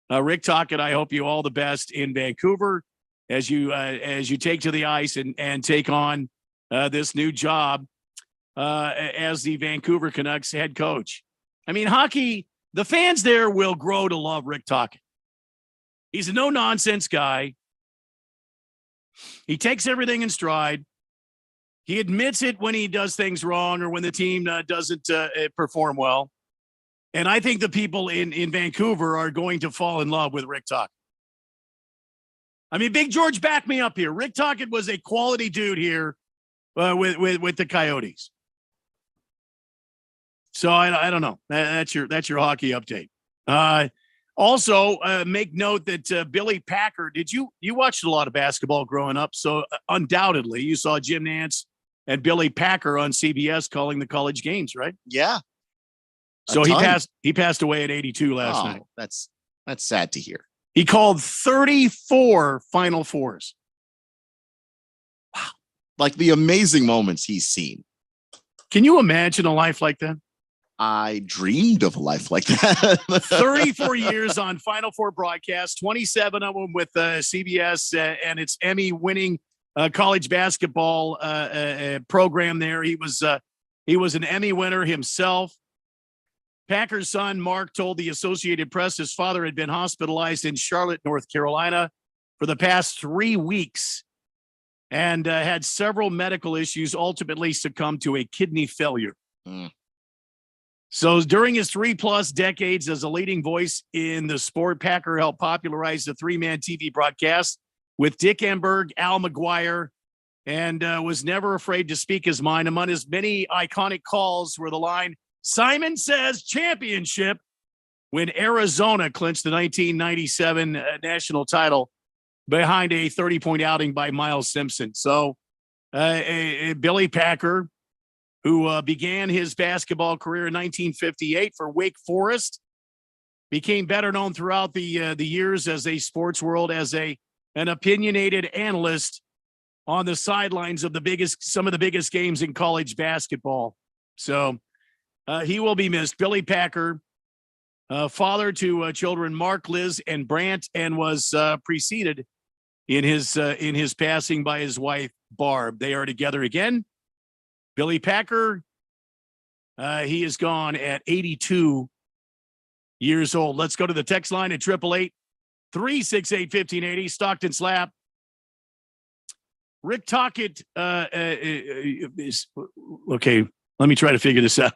Rick Tocchet, I hope you all the best in Vancouver as you take to the ice and take on this new job as the Vancouver Canucks head coach. I mean, hockey, the fans there will grow to love Rick Tocchet. He's a no-nonsense guy. He takes everything in stride. He admits it when he does things wrong or when the team doesn't perform well. And I think the people in Vancouver are going to fall in love with Rick Tocchet. I mean, Big George, back me up here. Rick Tocchet was a quality dude here with the Coyotes. So I don't know. That's your hockey update. Also, make note that Billy Packer. You watched a lot of basketball growing up? So undoubtedly, you saw Jim Nantz and Billy Packer on CBS calling the college games, right? Yeah. So he passed away at 82 last night. That's sad to hear. He called 34 Final Fours. Wow. Like the amazing moments he's seen. Can you imagine a life like that? I dreamed of a life like that. 34 years on Final Four broadcasts, 27 of them with CBS and its Emmy-winning college basketball program there. He was an Emmy winner himself. Packer's son, Mark, told the Associated Press his father had been hospitalized in Charlotte, North Carolina for the past 3 weeks and had several medical issues, ultimately succumbed to a kidney failure. So during his 3+ decades as a leading voice in the sport, Packer helped popularize the 3-man TV broadcast with Dick Enberg, Al McGuire, and was never afraid to speak his mind. Among his many iconic calls were the line, "Simon says championship," when Arizona clinched the 1997 national title behind a 30-point outing by Miles Simpson. So Billy Packer, who began his basketball career in 1958 for Wake Forest, became better known throughout the years as a sports world as an opinionated analyst on the sidelines of some of the biggest games in college basketball. So he will be missed. Billy Packer, father to children Mark, Liz, and Brant, and was preceded in his passing by his wife Barb. They are together again. Billy Packer, he is gone at 82 years old. Let's go to the text line at 888-368-1580. Stockton Slap. Rick Tocchet is okay. Let me try to figure this out.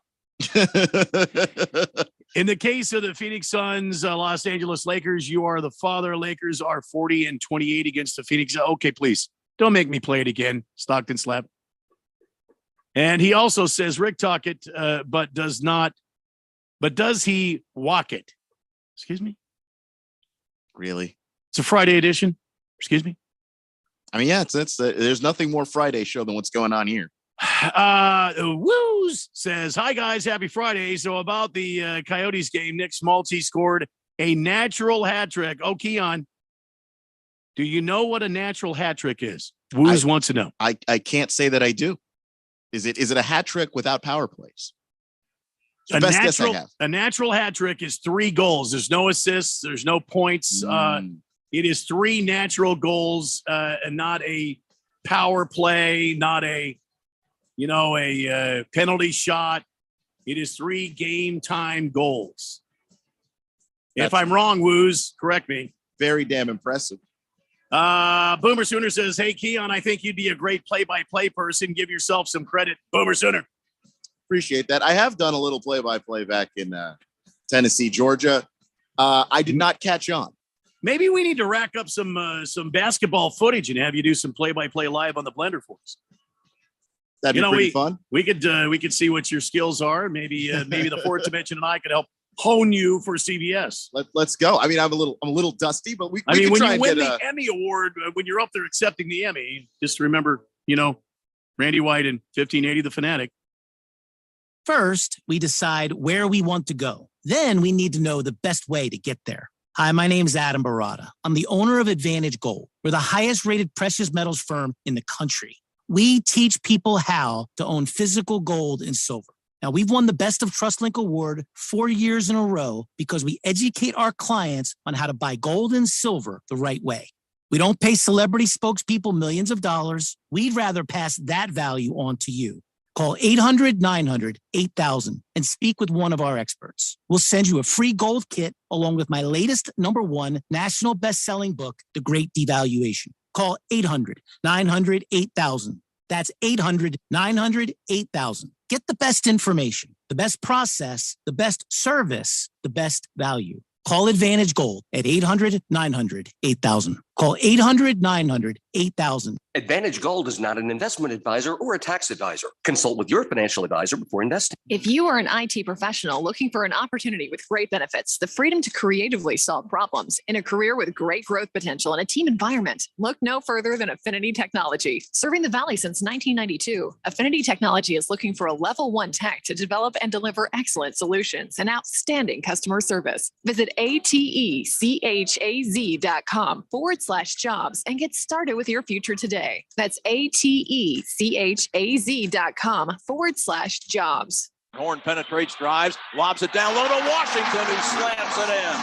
In the case of the Phoenix Suns, Los Angeles Lakers, you are the father. Lakers are 40-28 against the Phoenix. Okay, please don't make me play it again. Stockton Slap. And he also says Rick Tocchet, but does he walk it? Excuse me? Really? It's a Friday edition. Excuse me? I mean, yeah, there's nothing more Friday show than what's going on here. Woos says, "Hi guys, happy Friday." So about the Coyotes game, Nick Schmaltz scored a natural hat trick. Oh, Keon, do you know what a natural hat trick is? Woos wants to know. I can't say that I do. Is it a hat trick without power plays? A natural hat trick is 3 goals. There's no assists. There's no points. It is 3 natural goals, and not a power play, not a penalty shot. It is 3 game time goals. If I'm wrong, Woos, correct me. Very damn impressive. Boomer Sooner says, "Hey, Keon, I think you'd be a great play-by-play person. Give yourself some credit." Boomer Sooner. Appreciate that. I have done a little play-by-play back in Tennessee, Georgia. I did not catch on. Maybe we need to rack up some basketball footage and have you do some play-by-play live on the Blender for us. That'd be pretty fun. We could see what your skills are. Maybe the fourth dimension and I could help hone you for CBS. Let's go. I mean, I'm a little dusty, but we can when try you win and the Emmy Award, when you're up there accepting the Emmy, just remember, Randy White and 1580 The Fanatic. First, we decide where we want to go. Then we need to know the best way to get there. Hi, my name is Adam Barada. I'm the owner of Advantage Gold. We're the highest rated precious metals firm in the country. We teach people how to own physical gold and silver. Now, we've won the Best of TrustLink Award 4 years in a row because we educate our clients on how to buy gold and silver the right way. We don't pay celebrity spokespeople millions of dollars. We'd rather pass that value on to you. Call 800-900-8000 and speak with one of our experts. We'll send you a free gold kit along with my latest #1 national best-selling book, The Great Devaluation. Call 800-900-8000. That's 800-900-8000. Get the best information, the best process, the best service, the best value. Call Advantage Gold at 800-900-8000. Call 800-900-8000. Advantage Gold is not an investment advisor or a tax advisor. Consult with your financial advisor before investing. If you are an IT professional looking for an opportunity with great benefits, the freedom to creatively solve problems in a career with great growth potential and a team environment, look no further than Affinity Technology. Serving the Valley since 1992, Affinity Technology is looking for a level 1 tech to develop and deliver excellent solutions and outstanding customer service. Visit atechaz.com/jobs and get started with your future today. That's atechaz.com/jobs. Horn penetrates, drives, lobs it down low to Washington, who slams it in.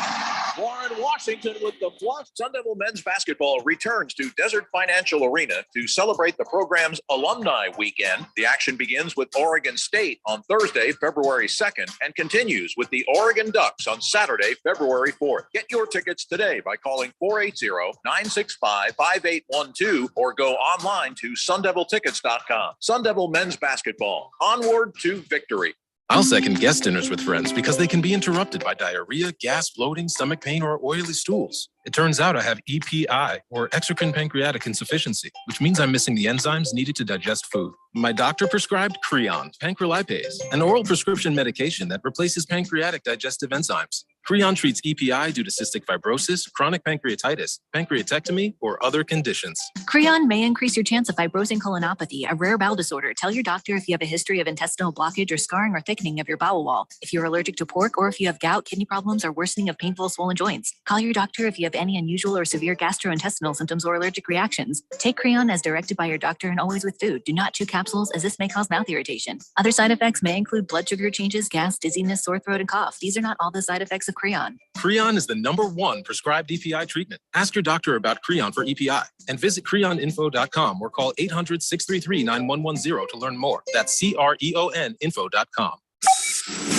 Warren Washington with the flush. Sun Devil men's basketball returns to Desert Financial Arena to celebrate the program's alumni weekend. The action begins with Oregon State on Thursday, February 2nd, and continues with the Oregon Ducks on Saturday, February 4th. Get your tickets today by calling 480-965-5812 or go online to sundeviltickets.com. Sun Devil men's basketball, onward to victory. I'll second guest dinners with friends because they can be interrupted by diarrhea, gas, bloating, stomach pain, or oily stools. It turns out I have EPI, or exocrine pancreatic insufficiency, which means I'm missing the enzymes needed to digest food. My doctor prescribed Creon, pancrelipase, an oral prescription medication that replaces pancreatic digestive enzymes. Creon treats EPI due to cystic fibrosis, chronic pancreatitis, pancreatectomy, or other conditions. Creon may increase your chance of fibrosing colonopathy, a rare bowel disorder. Tell your doctor if you have a history of intestinal blockage or scarring or thickening of your bowel wall, if you're allergic to pork, or if you have gout, kidney problems, or worsening of painful swollen joints. Call your doctor if you have any unusual or severe gastrointestinal symptoms or allergic reactions. Take Creon as directed by your doctor and always with food. Do not chew capsules, as this may cause mouth irritation. Other side effects may include blood sugar changes, gas, dizziness, sore throat, and cough. These are not all the side effects of Creon. Creon is the #1 prescribed EPI treatment. Ask your doctor about Creon for EPI and visit creoninfo.com or call 800-633-9110 to learn more. That's CREON info.com.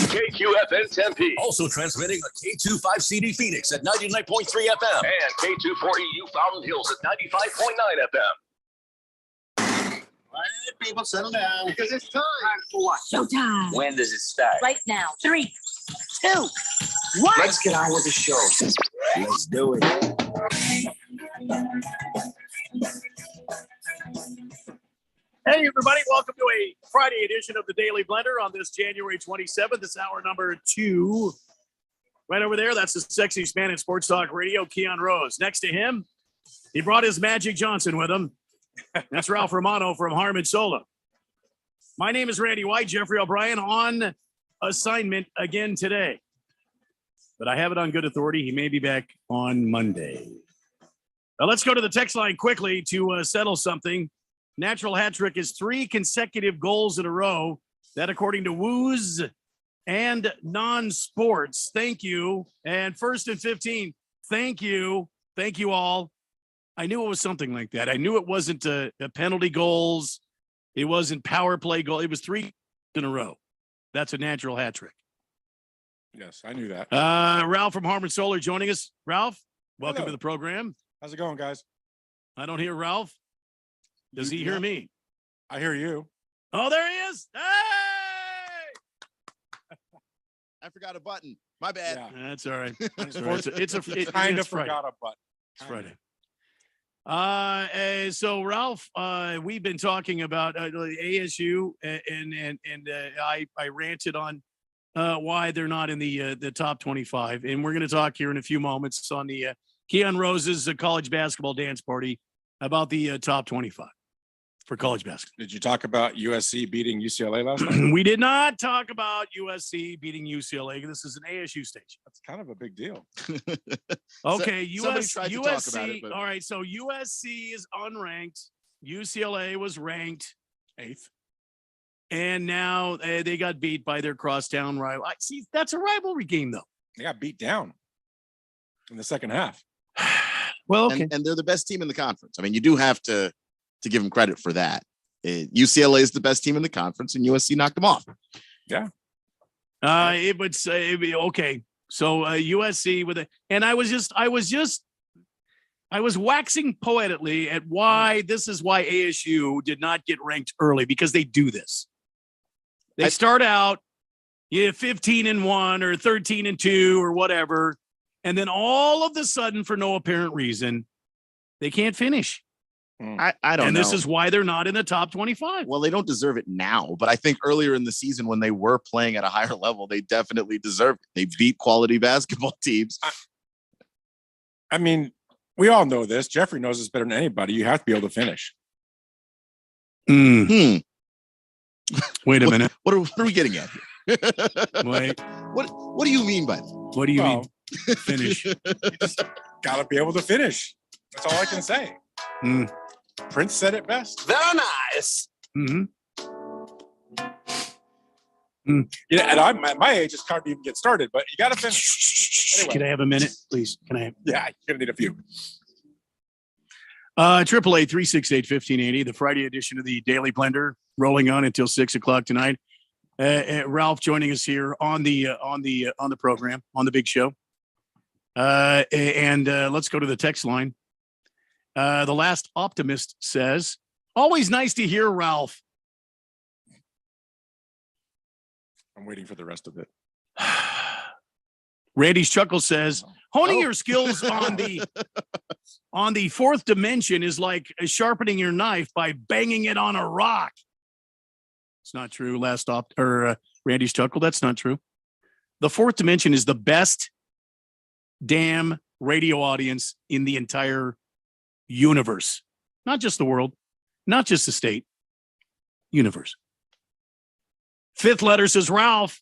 KQFN Tempe. Also transmitting on K25CD Phoenix at 99.3 FM. And K240U Fountain Hills at 95.9 FM. All right, people, settle down because it's time. For what? Showtime. When does it start? Right now. 3, 2, 1. Let's get on with the show. Let's do it. Hey, everybody. Welcome to a Friday edition of the Daily Blender on this January 27th. It's hour number 2. Right over there, that's the sexiest man in sports talk radio, Keon Rose. Next to him, he brought his Magic Johnson with him. That's Ralph Romano from Harmon Solo. My name is Randy White. Jeffrey O'Brien on assignment again today. But I have it on good authority. He may be back on Monday. Now let's go to the text line quickly to settle something. Natural hat trick is 3 consecutive goals in a row. That according to Woos and Non-Sports. Thank you. And first and 15, thank you. Thank you all. I knew it was something like that. I knew it wasn't a penalty goals. It wasn't power play goal. It was 3 in a row. That's a natural hat trick. Yes, I knew that. Ralph from Harmon Solar joining us. Ralph, welcome Hello. to the program. How's it going, guys? I don't hear Ralph. Does he hear me? I hear you. Oh, there he is. Hey! I forgot a button. My bad. Yeah. That's all right. It's Kind of Friday. forgot a button. It's Friday. So Ralph, we've been talking about ASU, and I ranted on why they're not in the top 25, and we're going to talk here in a few moments on the Keon Rose's college basketball dance party about the top 25 for college basketball. Did you talk about USC beating UCLA last night? We did not talk about USC beating UCLA. This is an ASU station. That's kind of a big deal. Okay, Somebody tried to talk about USC. it, but- All right, so USC is unranked. UCLA was ranked 8th. and now they got beat by their crosstown rival. See, that's a rivalry game, though. They got beat down in the second half. Well, okay. And they're the best team in the conference. I mean, you do have to give them credit for that. UCLA is the best team in the conference, and USC knocked them off. Yeah. It would say okay. So USC with it, and I was waxing poetically at why this is why ASU did not get ranked early, because they do this. They start out 15-1 or 13-2 or whatever, and then all of a sudden, for no apparent reason, they can't finish. I don't know. And this is why they're not in the top 25. Well, they don't deserve it now, but I think earlier in the season when they were playing at a higher level, they definitely deserved it. They beat quality basketball teams. I mean, we all know this. Jeffrey knows this better than anybody. You have to be able to finish. Wait a minute. What are we getting at here? Wait. What do you mean by that? What do you mean? Finish. You just got to be able to finish. That's all I can say. Prince said it best. Very nice. Mm-hmm. Yeah, and at my age, it's hard to even get started, but you got to finish. Anyway. Can I have a minute, please? Can I have? Yeah, you're going to need a few. 888-368-1580, the Friday edition of the Daily Blender, rolling on until 6 o'clock tonight. Ralph joining us here on the program, on the big show. And let's go to the text line. The Last Optimist says, always nice to hear Ralph. I'm waiting for the rest of it. Randy's chuckle says, honing your skills on the fourth dimension is like sharpening your knife by banging it on a rock. It's not true. Randy's chuckle. That's not true. The fourth dimension is the best damn radio audience in the entire universe. Not just the world, not just the state, universe. Fifth letter says, Ralph,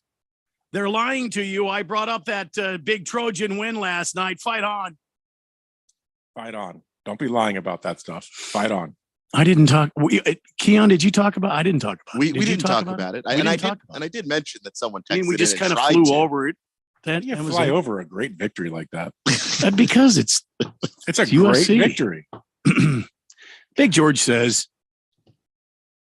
they're lying to you. I brought up that big Trojan win last night. Fight on. Fight on. Don't be lying about that stuff. Fight on. I didn't talk. Keon, did you talk about? I didn't talk about it. Did We you didn't talk about it. We didn't talk And I did mention that someone texted. I mean, we just in kind and of tried flew to. over it. You fly over a great victory like that. Because it's a USC. great victory. Big George says,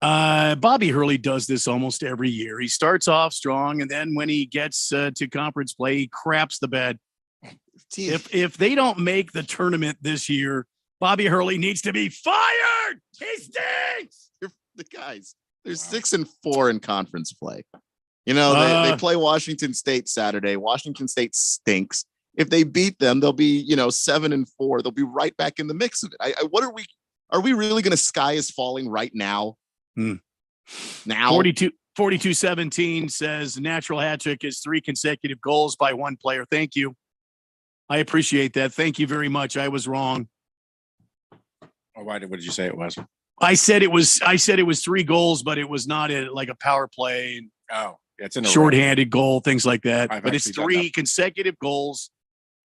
Bobby Hurley does this almost every year. He starts off strong, and then when he gets to conference play, he craps the bed. If they don't make the tournament this year, Bobby Hurley needs to be fired. He stinks. The guys, they're 6-4 in conference play. You know, they play Washington State Saturday. Washington State stinks. If they beat them, they'll be 7-4. They'll be right back in the mix of it. Are we really going to sky is falling right now? Now 42-17 says natural hat trick is 3 consecutive goals by one player. Thank you. I appreciate that. Thank you very much. I was wrong. Oh, what did you say it was? I said it was 3 goals, but it was not like a power play. Oh, it's in a shorthanded goal, things like that. I've but it's actually done 3 that. consecutive goals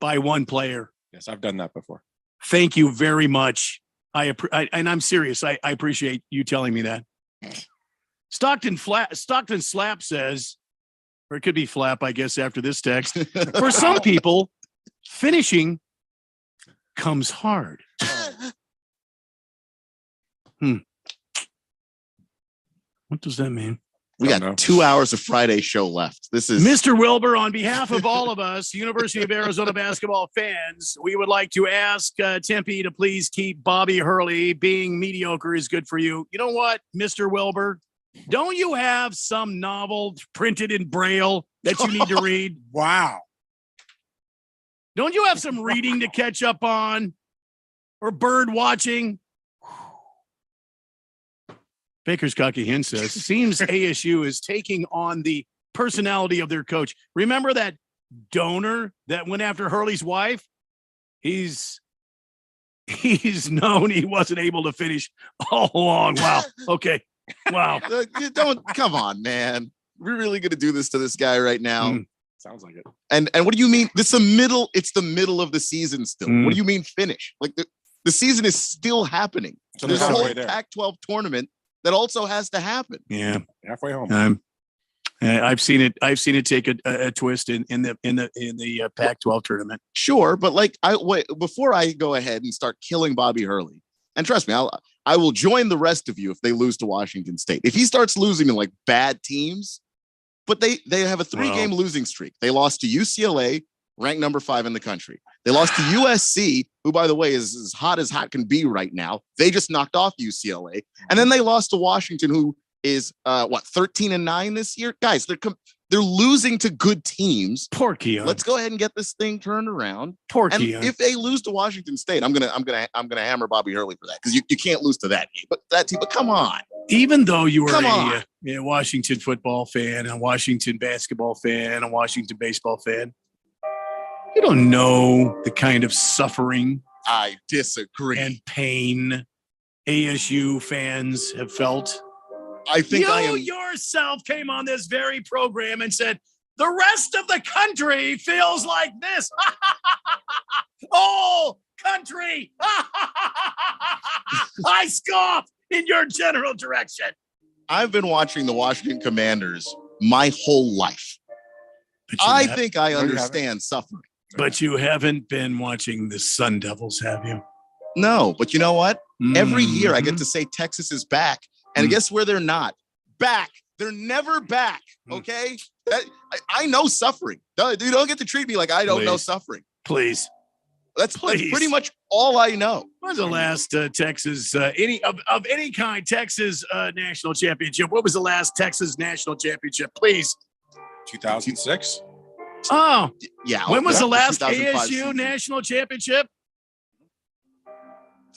by one player. Yes, I've done that before. Thank you very much. And I'm serious. I appreciate you telling me that. Stockton Slap says, or it could be Flap, I guess, after this text. For some people, finishing comes hard. What does that mean? We got 2 hours of Friday show left. This is Mr. Wilbur, on behalf of all of us, University of Arizona basketball fans, we would like to ask Tempe to please keep Bobby Hurley. Being mediocre is good for you. You know what, Mr. Wilbur? Don't you have some novel printed in Braille that you need to read? Wow. Don't you have some reading to catch up on? Or bird watching? Baker's Cocky Hen says, seems ASU is taking on the personality of their coach. Remember that donor that went after Hurley's wife? He's known he wasn't able to finish all along. Wow. Okay. Wow. Come on, man. We're really going to do this to this guy right now. Sounds like it. Mm. And what do you mean? It's the middle of the season still. What do you mean finish? Like the season is still happening. So there's a whole Pac-12 tournament that also has to happen. Yeah. Halfway home. I've seen it take a twist in the Pac-12 tournament. Sure, but before I go ahead and start killing Bobby Hurley, and trust me, I will join the rest of you if they lose to Washington State. If he starts losing to like bad teams, but they have a 3-game losing streak. They lost to UCLA, ranked number 5 in the country. They lost to USC, who, by the way, is as hot can be right now. They just knocked off UCLA. And then they lost to Washington, who is 13-9 this year. Guys, they're losing to good teams. Poor Keon. Let's go ahead and get this thing turned around. Poor and Keon. If they lose to Washington State, I'm gonna hammer Bobby Hurley for that, because you can't lose to that game. But that team, but come on. Even though you were a Washington football fan, a Washington basketball fan, a Washington baseball fan, you don't know the kind of suffering I disagree and pain ASU fans have felt. I think you yourself came on this very program and said, the rest of the country feels like this. Oh, country. I scoff in your general direction. I've been watching the Washington Commanders my whole life. I think I understand suffering. But you haven't been watching the Sun Devils, have you? No, but you know what? Every year I get to say Texas is back. And guess where they're not? Back. They're never back. Okay? I know suffering. You don't get to treat me like I don't know suffering. Please. That's pretty much all I know. When was the last Texas, any kind, Texas national championship? What was the last Texas national championship? Please. 2006. Oh, yeah. When was the last 2005 ASU season. national championship?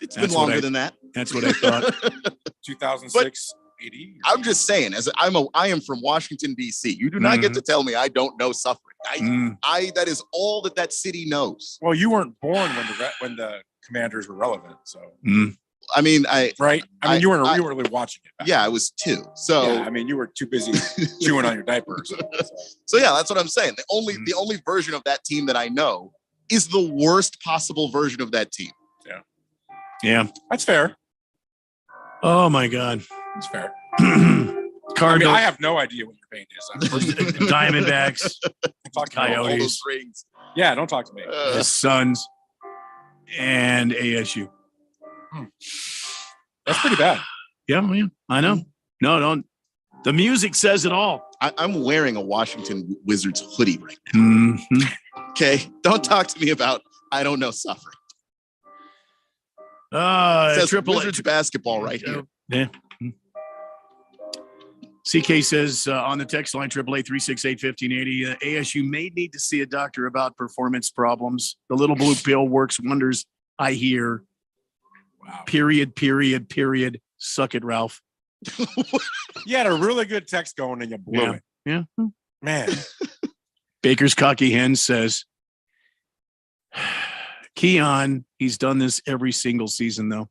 It's been longer than that. That's what I thought. 2006. 80. I'm just saying, I am from Washington D.C. You do not get to tell me I don't know suffering. That is all that city knows. Well, you weren't born when the Commanders were relevant, so. I mean, right. I mean, you weren't really watching it. Yeah, I was 2. So yeah, I mean, you were too busy chewing on your diapers. So yeah, that's what I'm saying. The only version of that team that I know is the worst possible version of that team. Yeah, that's fair. Oh my God, that's fair. Cardinals. I have no idea what your pain is. Diamondbacks, Coyotes, Yeah, don't talk to me. the Suns, and ASU. That's pretty bad. Yeah, man, I know. No, don't. The music says it all. I'm wearing a Washington Wizards hoodie right now. Okay, don't talk to me about I don't know suffering. It says Triple Wizards basketball right here. Yeah. CK says on the text line 888-368-1580, ASU may need to see a doctor about performance problems. The little blue pill works wonders, I hear. Wow. Period. Suck it, Ralph. You had a really good text going and you blew it. Yeah. Man. Baker's Cocky Hen says, Keon, he's done this every single season, though.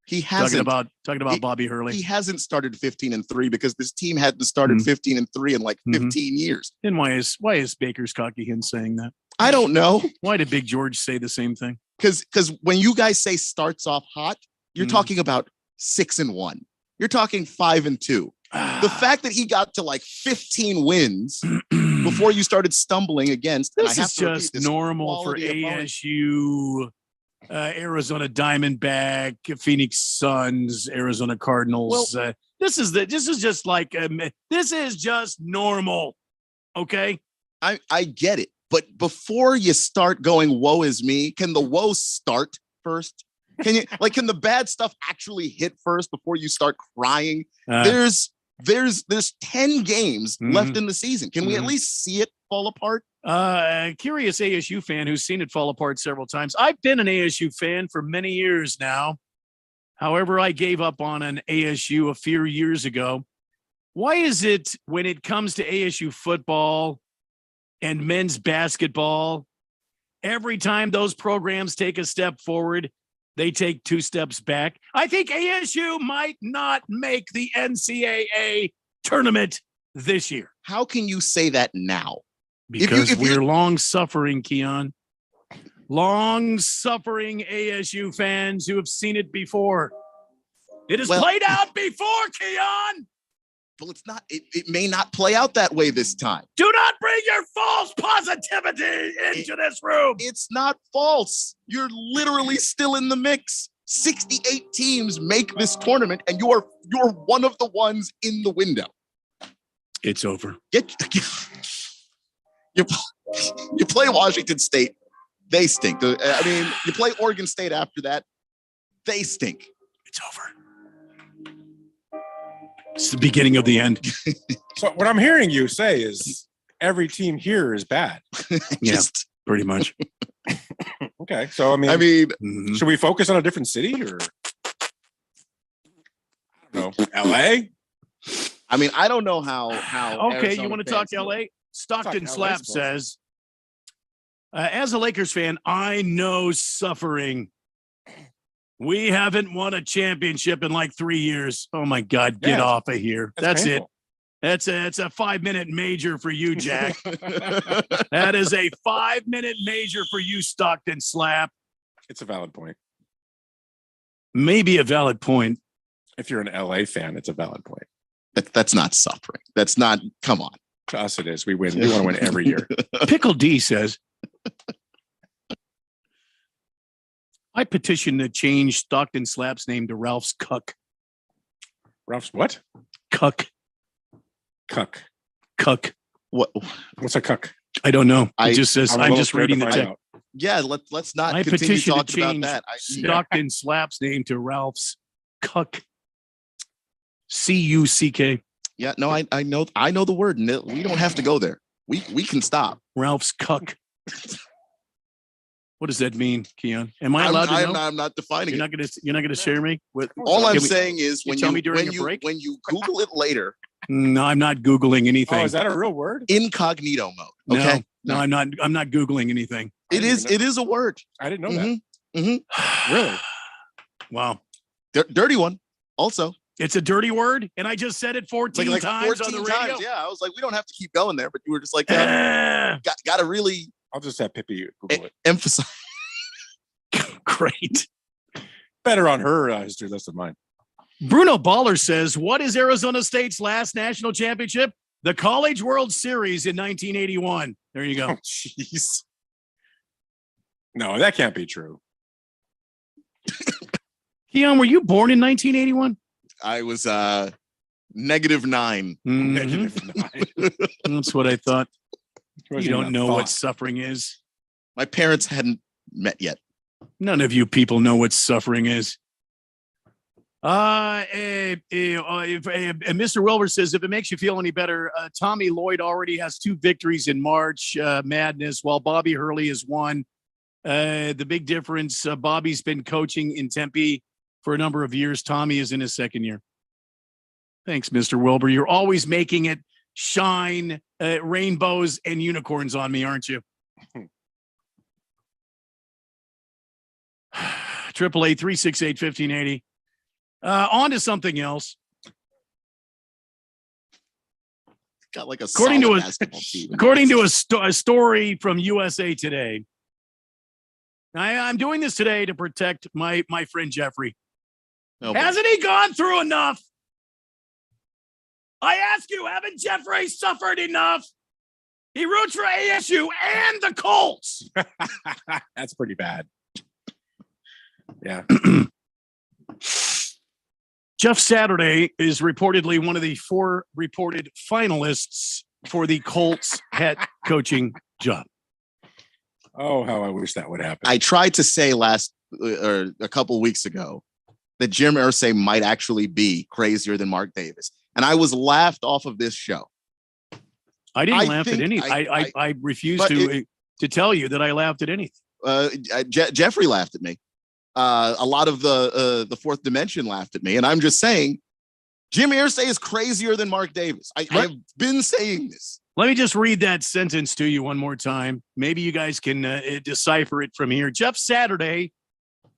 He hasn't. Talking about Bobby Hurley. He hasn't started 15-3 because this team hadn't started 15-3 in like 15 years. And why is Baker's Cocky Hen saying that? I don't know. Why did Big George say the same thing? Because when you guys say starts off hot, you're talking about 6-1. You're talking 5-2. The fact that he got to like 15 wins before you started stumbling against this is just normal for ASU, Arizona Diamondback, Phoenix Suns, Arizona Cardinals. Well, this is just normal. Okay, I get it, but before you start going, woe is me, can the woe start first? Can the bad stuff actually hit first before you start crying? There's 10 games left in the season. Can we at least see it fall apart? Curious ASU fan who's seen it fall apart several times. I've been an ASU fan for many years now. However, I gave up on an ASU a few years ago. Why is it when it comes to ASU football and men's basketball, every time those programs take a step forward, they take 2 steps back? I think ASU might not make the NCAA tournament this year. How can you say that now? Because we're long-suffering, Keon. Long-suffering ASU fans who have seen it before. It has played out before, Keon. Well, it's not. It may not play out that way this time. Do not bring your false positivity into this room. It's not false. You're literally still in the mix. 68 teams make this tournament, and you're one of the ones in the window. It's over. You play Washington State, they stink. I mean, you play Oregon State after that, they stink. It's over. It's the beginning of the end. So what I'm hearing you say is every team here is bad. Just pretty much. Okay. So, I mean, should we focus on a different city or I don't know, LA? I mean, I don't know how Okay, Arizona, you want to talk LA? Stockton Slap says, as a Lakers fan, I know suffering. We haven't won a championship in like 3 years. Oh my God, get off of here. That's painful. It. That's a 5-minute major for you, Jack. That is a 5-minute major for you, Stockton Slap. It's a valid point. Maybe a valid point. If you're an LA fan, it's a valid point. That's not suffering. That's not, come on. To us it is. We win. We want to win every year. Pickle D says, I petition to change Stockton Slap's name to Ralph's Cuck. Ralph's what? Cuck. Cuck. Cuck. What's a cuck? I don't know. It just says, I'm just reading the text. Yeah, let's not I continue petition to talking change about that. Stockton Slap's name to Ralph's Cuck. C-U-C-K. Yeah, no, I know the word. We don't have to go there. We can stop. Ralph's cuck. What does that mean, Keon? Am I allowed to know? I'm not defining you're it. Not gonna share me with. All I'm saying is when tell you me during a break? when you Google it later. No, I'm not Googling anything. Oh, is that a real word? Incognito mode. Okay. No, I'm not. I'm not Googling anything. It is a word. I didn't know that. Mm-hmm. Really? Wow. Dirty one. Also, it's a dirty word, and I just said it 14 like times 14 on the radio. times. Yeah, I was like, we don't have to keep going there, but you were just like, got to really. I'll just have Pippi Google it. Emphasize. Great. Better on her history list than mine. Bruno Baller says, what is Arizona State's last national championship? The College World Series in 1981. There you go. Jeez. No, that can't be true. Keon, were you born in 1981? I was -9. -9. That's what I thought. You don't know what suffering is. My parents hadn't met yet. None of you people know what suffering is. Mr. Wilbur says, if it makes you feel any better, Tommy Lloyd already has 2 victories in March Madness, while Bobby Hurley has won. The big difference, Bobby's been coaching in Tempe for a number of years. Tommy is in his 2nd year. Thanks, Mr. Wilbur. You're always making it shine rainbows and unicorns on me, aren't you? 888-368-1580. On to something else. Got like a according to basketball team. According to a story from USA Today. I'm doing this today to protect my friend Jeffrey. Hasn't he gone through enough? I ask you, haven't Jeffrey suffered enough? He roots for ASU and the Colts. That's pretty bad. Yeah. Jeff Saturday is reportedly one of the 4 reported finalists for the Colts head coaching job. Oh, how I wish that would happen. I tried to say a couple weeks ago that Jim Irsay might actually be crazier than Mark Davis. And I was laughed off of this show. I didn't laugh at anything. I refuse to tell you that I laughed at anything. Jeffrey laughed at me. A lot of the Fourth Dimension laughed at me. And I'm just saying, Jim Irsay is crazier than Mark Davis. I've been saying this. Let me just read that sentence to you one more time. Maybe you guys can decipher it from here. Jeff Saturday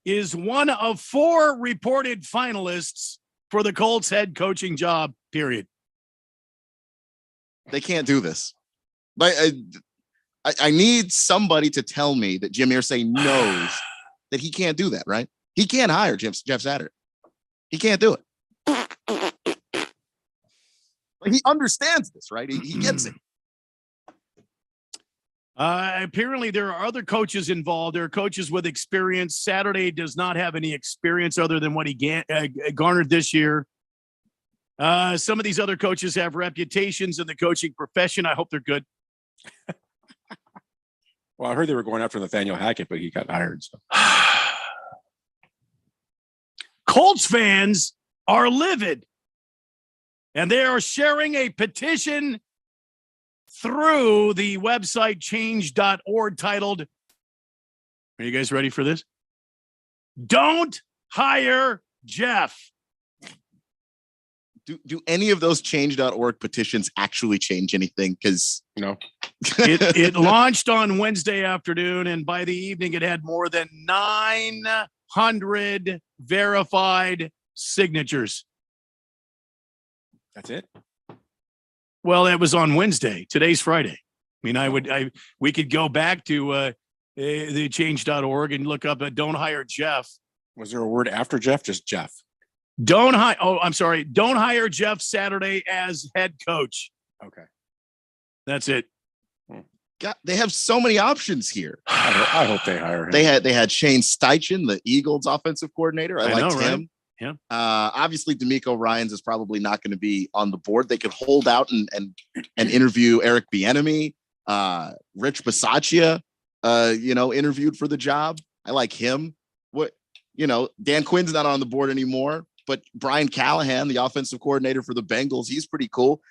is one of 4 reported finalists for the Colts head coaching job, period. They can't do this. I need somebody to tell me that Jim Irsay knows that he can't do that, right? He can't hire Jeff Saturday. He can't do it. He understands this, right? He gets it. Apparently, there are other coaches involved. There are coaches with experience. Saturday does not have any experience other than what he garnered this year. Some of these other coaches have reputations in the coaching profession. I hope they're good. Well, I heard they were going after Nathaniel Hackett, but he got hired. So. Colts fans are livid, and they are sharing a petition through the website change.org titled, are you guys ready for this? Don't hire Jeff. Do any of those change.org petitions actually change anything? Because it launched on Wednesday afternoon, and by the evening it had more than 900 verified signatures. That's it? Well, that was on Wednesday. Today's Friday. I mean, we could go back to the change.org and look up Don't Hire Jeff. Was there a word after Jeff? Just Jeff. Don't hire Jeff Saturday as head coach. Okay. That's it. God, they have so many options here. I hope they hire him. They had Shane Steichen, the Eagles offensive coordinator. I liked him. Right? Yeah. Obviously, D'Amico Ryans is probably not going to be on the board. They could hold out and interview Eric Bieniemy. Rich Bisaccia, interviewed for the job. I like him. Dan Quinn's not on the board anymore. but Brian Callahan, the offensive coordinator for the Bengals, he's pretty cool.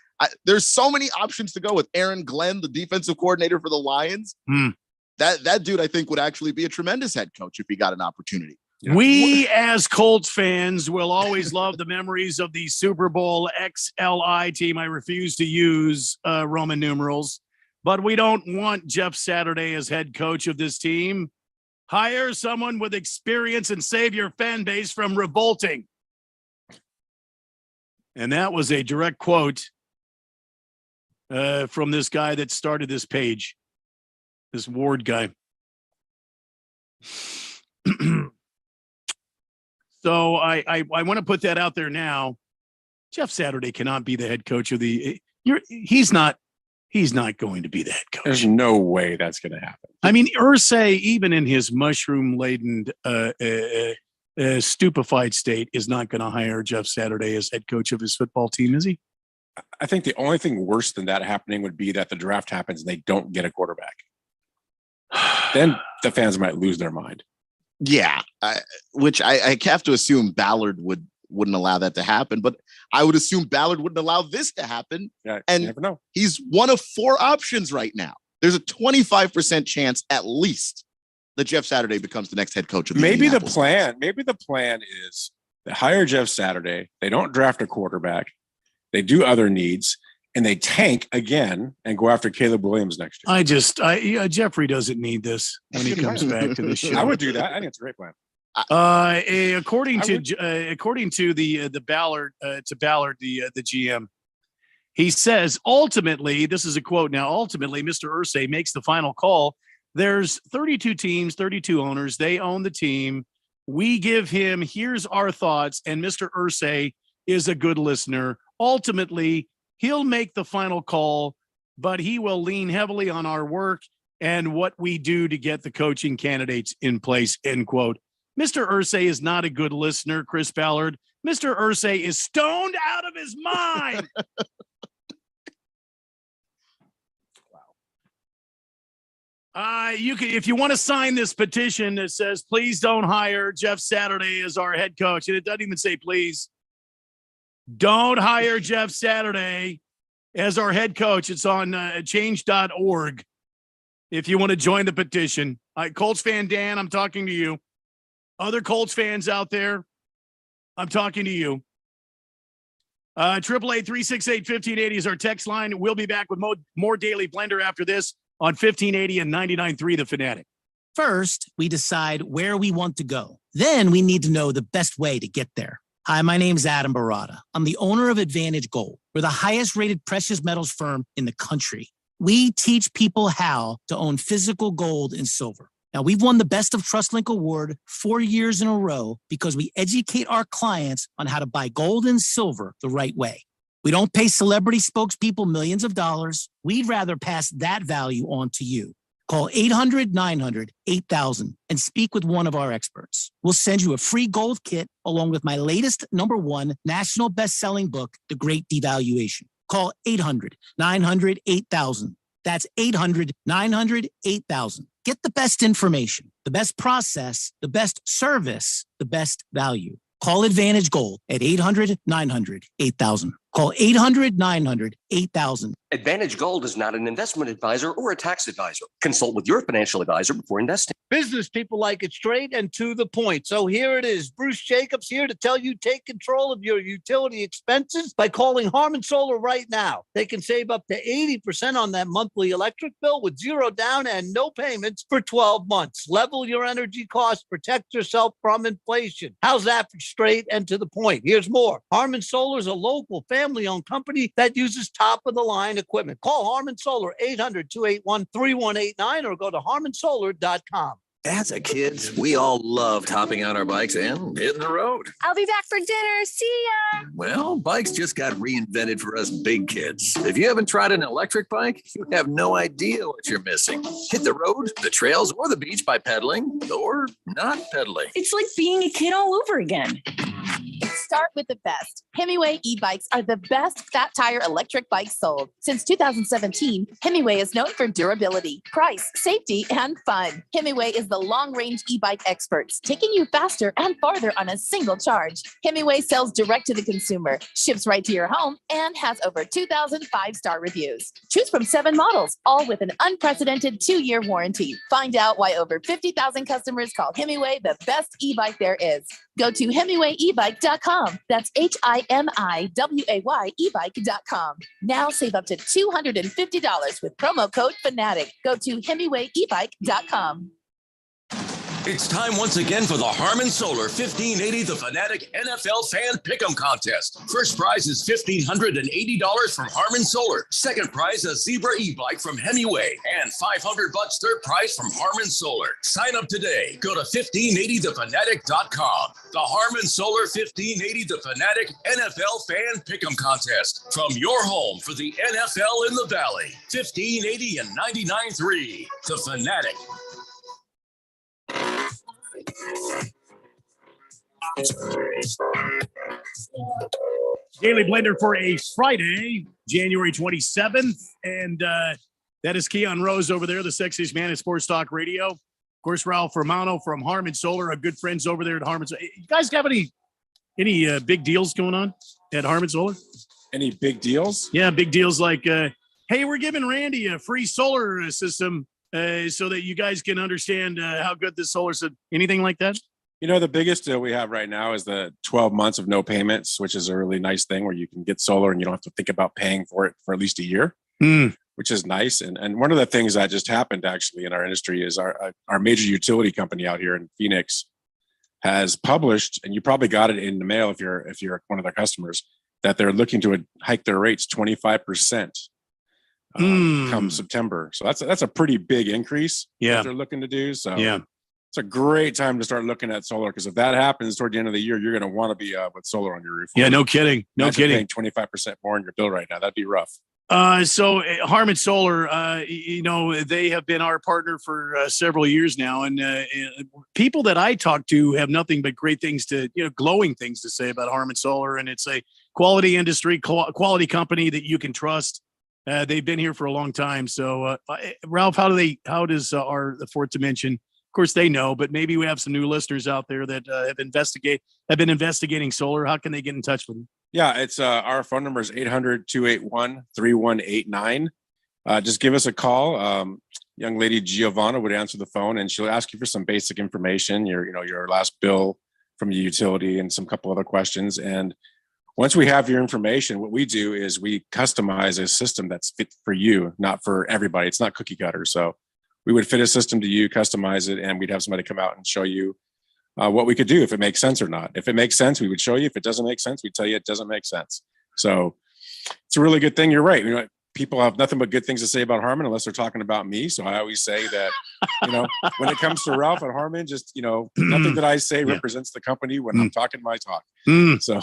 There's so many options to go with. Aaron Glenn, the defensive coordinator for the Lions. That dude, I think, would actually be a tremendous head coach if he got an opportunity. We, as Colts fans, will always love the memories of the Super Bowl XLI team. I refuse to use Roman numerals, but we don't want Jeff Saturday as head coach of this team. Hire someone with experience and save your fan base from revolting. And that was a direct quote from this guy that started this page, this Ward guy. So I want to put that out there now. Jeff Saturday cannot be the head coach of the. He's not going to be the head coach. There's no way that's going to happen. I mean, Irsay, even in his mushroom-laden, stupefied state, is not going to hire Jeff Saturday as head coach of his football team, is he? I think the only thing worse than that happening would be that the draft happens and they don't get a quarterback. Then the fans might lose their mind. Yeah, which I have to assume Ballard wouldn't allow that to happen, but I would assume Ballard wouldn't allow this to happen. Yeah, and you never know. He's one of 4 options right now. There's a 25% chance at least that Jeff Saturday becomes the next head coach of the Maybe the Indianapolis plan is they hire Jeff Saturday, they don't draft a quarterback, they do other needs, and they tank again and go after Caleb Williams next year. Jeffrey doesn't need this when he comes back to this show. I would do that. I think it's a great plan. According to the Ballard, the GM, he says ultimately, this is a quote now, ultimately Mr. Irsay makes the final call. There's 32 teams, 32 owners. They own the team. We give him, here's our thoughts. And Mr. Irsay is a good listener. Ultimately, he'll make the final call, but he will lean heavily on our work and what we do to get the coaching candidates in place, end quote. Mr. Irsay is not a good listener, Chris Ballard. Mr. Irsay is stoned out of his mind. You can, if you want to sign this petition that says, please don't hire Jeff Saturday as our head coach. And it doesn't even say, please don't hire Jeff Saturday as our head coach. It's on change.org. If you want to join the petition, Colts fan Dan, I'm talking to you. Other Colts fans out there, I'm talking to you. 888-368-1580 is our text line. We'll be back with more Daily Blender after this on 1580 and 99.3 The Fanatic. First, we decide where we want to go. Then we need to know the best way to get there. Hi, my name's Adam Barata. I'm the owner of Advantage Gold. We're the highest rated precious metals firm in the country. We teach people how to own physical gold and silver. Now, we've won the Best of TrustLink Award 4 years in a row because we educate our clients on how to buy gold and silver the right way. We don't pay celebrity spokespeople millions of dollars. We'd rather pass that value on to you. Call 800-900-8000 and speak with one of our experts. We'll send you a free gold kit along with my latest #1 national best-selling book, The Great Devaluation. Call 800-900-8000. That's 800-900-8000. Get the best information, the best process, the best service, the best value. Call Advantage Gold at 800-900-8000. Call 800-900-8000. Advantage Gold is not an investment advisor or a tax advisor. Consult with your financial advisor before investing. Business people like it straight and to the point. So here it is. Bruce Jacobs here to tell you take control of your utility expenses by calling Harmon Solar right now. They can save up to 80% on that monthly electric bill with zero down and no payments for 12 months. Level your energy costs. Protect yourself from inflation. How's that for straight and to the point? Here's more. Harmon Solar is a local family-owned company that uses top-of-the-line equipment. Call Harmon Solar 800-281-3189 or go to harmonsolar.com. As a kids, we all loved hopping on our bikes and hitting the road. I'll be back for dinner. See ya. Well, bikes just got reinvented for us big kids. If you haven't tried an electric bike, you have no idea what you're missing. Hit the road, the trails, or the beach by pedaling or not pedaling. It's like being a kid all over again. Start with the best. Hemingway e-bikes are the best fat tire electric bikes sold. Since 2017, Hemingway is known for durability, price, safety, and fun. Hemingway is the long-range e-bike experts, taking you faster and farther on a single charge. Hemingway sells direct to the consumer, ships right to your home, and has over 2,000 5-star reviews. Choose from 7 models, all with an unprecedented 2-year warranty. Find out why over 50,000 customers call Hemingway the best e-bike there is. Go to HemingwayEbike.com. That's HIMIWAY ebike.com. Now save up to $250 with promo code FANATIC. Go to HemingwayEbike.com. It's time once again for the Harman Solar 1580 The Fanatic NFL Fan Pick'em Contest. First prize is $1,580 from Harman Solar. Second prize, a Zebra e-bike from Hemingway. And $500 third prize from Harman Solar. Sign up today. Go to 1580thefanatic.com. The Harman Solar 1580 The Fanatic NFL Fan Pick'em Contest. From your home for the NFL in the Valley. 1580 and 99.3. The Fanatic. Daily Blender for a Friday, January 27th. And that is Keon Rose over there, the sexiest man at Sports Talk Radio. Of course, Ralph Romano from Harman Solar, our good friends over there at Harman Solar. You guys have any big deals going on at Harman Solar? Any big deals? Yeah, big deals like, hey, we're giving Randy a free solar system so that you guys can understand how good this solar is. Anything like that? You know, the biggest deal we have right now is the 12 months of no payments, which is a really nice thing where you can get solar and you don't have to think about paying for it for at least a year, which is nice. And one of the things that just happened actually in our industry is our major utility company out here in Phoenix has published, and you probably got it in the mail if you're one of their customers, that they're looking to hike their rates 25% come September. So that's a pretty big increase that they're looking to do. So it's a great time to start looking at solar, because if that happens toward the end of the year, you're going to want to be with solar on your roof. Yeah, no kidding. No kidding. Paying 25% more on your bill right now. That'd be rough. So Harman Solar, they have been our partner for several years now, and people that I talk to have nothing but great things glowing things to say about Harman Solar, and it's a quality industry, quality company that you can trust. They've been here for a long time. So Ralph, how does the Fourth Dimension? Of course, they know, but maybe we have some new listeners out there that have been investigating solar. How can they get in touch with them? Yeah, it's our phone number is 800-281-3189. Just give us a call. Young lady Giovanna would answer the phone, and she'll ask you for some basic information, your last bill from your utility, and some couple other questions. And once we have your information, what we do is we customize a system that's fit for you, not for everybody. It's not cookie cutter. So we would fit a system to you, customize it, and we'd have somebody come out and show you what we could do, if it makes sense or not. If it makes sense, we would show you. If it doesn't make sense, we'd tell you it doesn't make sense. So it's a really good thing. You're right. People have nothing but good things to say about Harman unless they're talking about me. So I always say that, when it comes to Ralph and Harman, just, nothing that I say represents the company when I'm talking my talk. So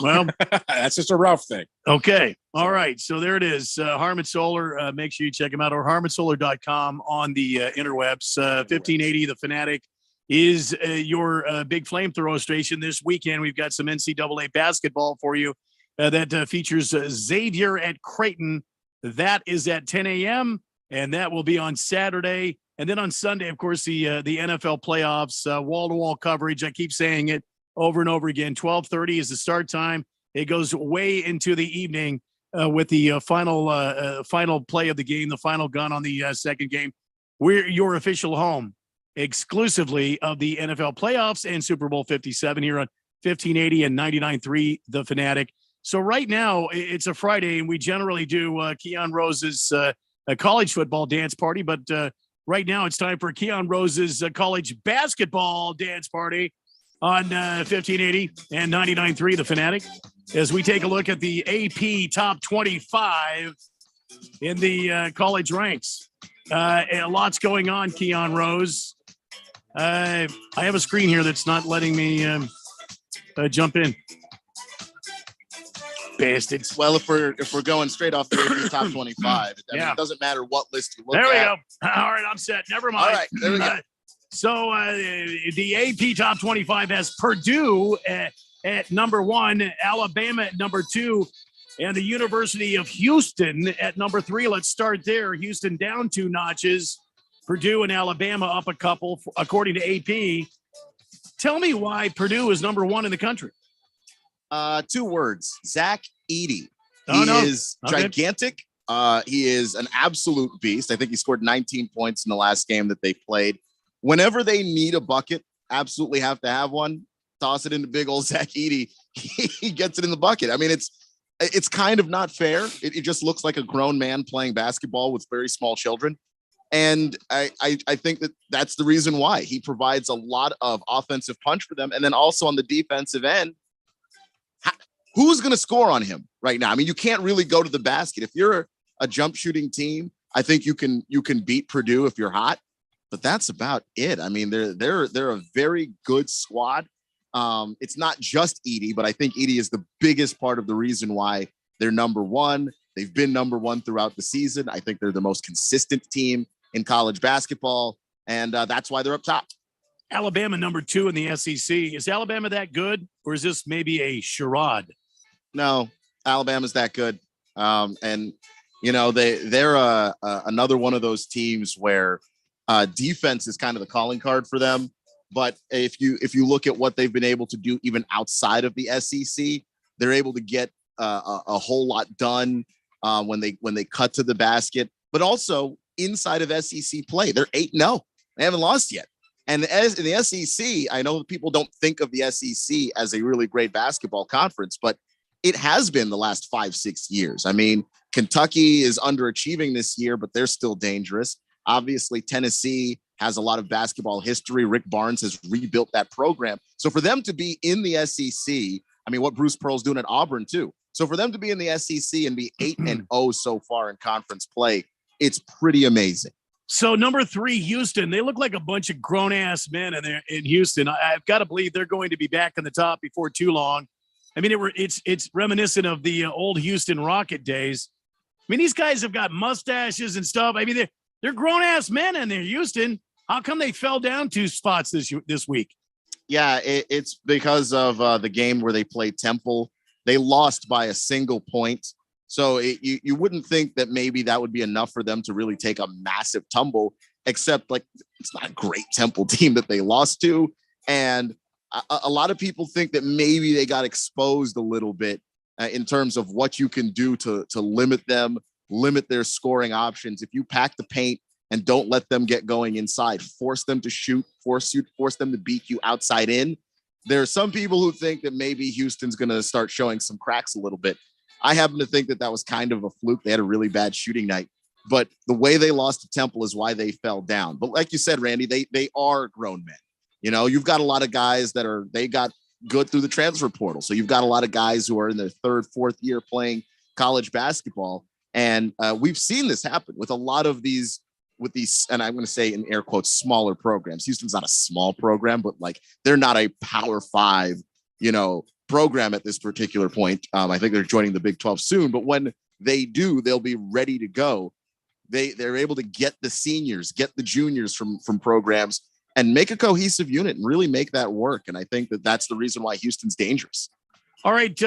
that's just a Ralph thing. Okay. All right. So there it is. Harman Solar. Make sure you check them out, or harmansolar.com on the interwebs. 1580 The Fanatic is your big flamethrower station this weekend. We've got some NCAA basketball for you that features Xavier at Creighton. That is at 10 a.m. and that will be on Saturday. And then on Sunday, of course, the NFL playoffs, wall-to-wall coverage. I keep saying it over and over again. 12:30 is the start time. It goes way into the evening with the final play of the game, the final gun on the second game. We're your official home exclusively of the NFL playoffs and Super Bowl 57 here on 1580 and 99.3 The Fanatic. So right now it's a Friday, and we generally do Keon Rose's college football dance party. But right now it's time for Keon Rose's college basketball dance party on 1580 and 99.3 The Fanatic, as we take a look at the AP Top 25 in the college ranks. A lot's going on, Keon Rose. I have a screen here that's not letting me jump in. Bastards. Well, if we're going straight off the AP Top 25, it doesn't matter what list you look at. There we go. All right, I'm set. Never mind. All right, there we go. So the AP Top 25 has Purdue at number 1, Alabama at number 2, and the University of Houston at number 3. Let's start there. Houston down 2 notches. Purdue and Alabama up a couple, according to AP. Tell me why Purdue is number 1 in the country. 2 words. Zach Edey. Oh, He no. is Okay. gigantic. He is an absolute beast. I think he scored 19 points in the last game that they played. Whenever they need a bucket, absolutely have to have one. Toss it into big old Zach Edey. He gets it in the bucket. I mean, it's kind of not fair. It just looks like a grown man playing basketball with very small children. And I think that's the reason why he provides a lot of offensive punch for them. And then also on the defensive end, who's going to score on him right now? I mean, you can't really go to the basket. If you're a jump shooting team, I think you can beat Purdue if you're hot, but that's about it. I mean, they're a very good squad. It's not just Edey, but I think Edey is the biggest part of the reason why they're number 1. They've been number 1 throughout the season. I think they're the most consistent team in college basketball, and that's why they're up top. Alabama number 2 in the SEC. Is Alabama that good, or is this maybe a charade? No, Alabama's that good. And you know, they're another one of those teams where defense is kind of the calling card for them. But if you look at what they've been able to do even outside of the SEC, they're able to get a whole lot done when they cut to the basket. But also inside of SEC play, they're 8-0. They haven't lost yet. And as in the SEC, I know people don't think of the SEC as a really great basketball conference, but it has been the last 5-6 years. I mean, Kentucky is underachieving this year, but they're still dangerous. Obviously, Tennessee has a lot of basketball history. Rick Barnes has rebuilt that program. So for them to be in the SEC, I mean, what Bruce Pearl's doing at Auburn too. So for them to be in the SEC and be 8-0 so far in conference play, it's pretty amazing. So number 3, Houston, they look like a bunch of grown-ass men in Houston. I've got to believe they're going to be back in the top before too long. I mean, it's reminiscent of the old Houston Rocket days. I mean, these guys have got mustaches and stuff. I mean, they're grown-ass men in there, Houston. How come they fell down 2 spots this week? Yeah, it's because of the game where they played Temple. They lost by a single point. So you wouldn't think that maybe that would be enough for them to really take a massive tumble, except like it's not a great Temple team that they lost to. And a lot of people think that maybe they got exposed a little bit in terms of what you can do to limit them, limit their scoring options. If you pack the paint and don't let them get going inside, force them to shoot, force them to beat you outside in. There are some people who think that maybe Houston's going to start showing some cracks a little bit. I happen to think that was kind of a fluke. They had a really bad shooting night, but the way they lost to Temple is why they fell down. But like you said, Randy, they are grown men. You know, you've got a lot of guys they got good through the transfer portal. So you've got a lot of guys who are in their 3rd, 4th year playing college basketball. And we've seen this happen with a lot of these, and I'm going to say in air quotes, smaller programs. Houston's not a small program, but like they're not a Power 5, program at this particular point. I think they're joining the Big 12 soon, but when they do, they'll be ready to go. They're able to get the seniors, get the juniors from programs and make a cohesive unit and really make that work. And I think that's the reason why Houston's dangerous. All right.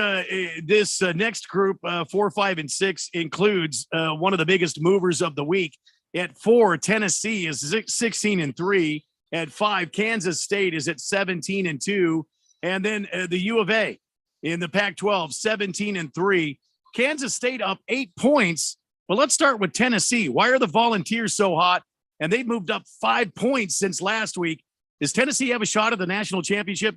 This next group, 4, 5, and 6 includes one of the biggest movers of the week. At 4, Tennessee is 16-3. At 5, Kansas State is at 17-2. And then the U of A in the Pac-12, 17-3. Kansas State up 8 points. Well, let's start with Tennessee. Why are the Volunteers so hot? And they've moved up 5 points since last week. Does Tennessee have a shot at the national championship?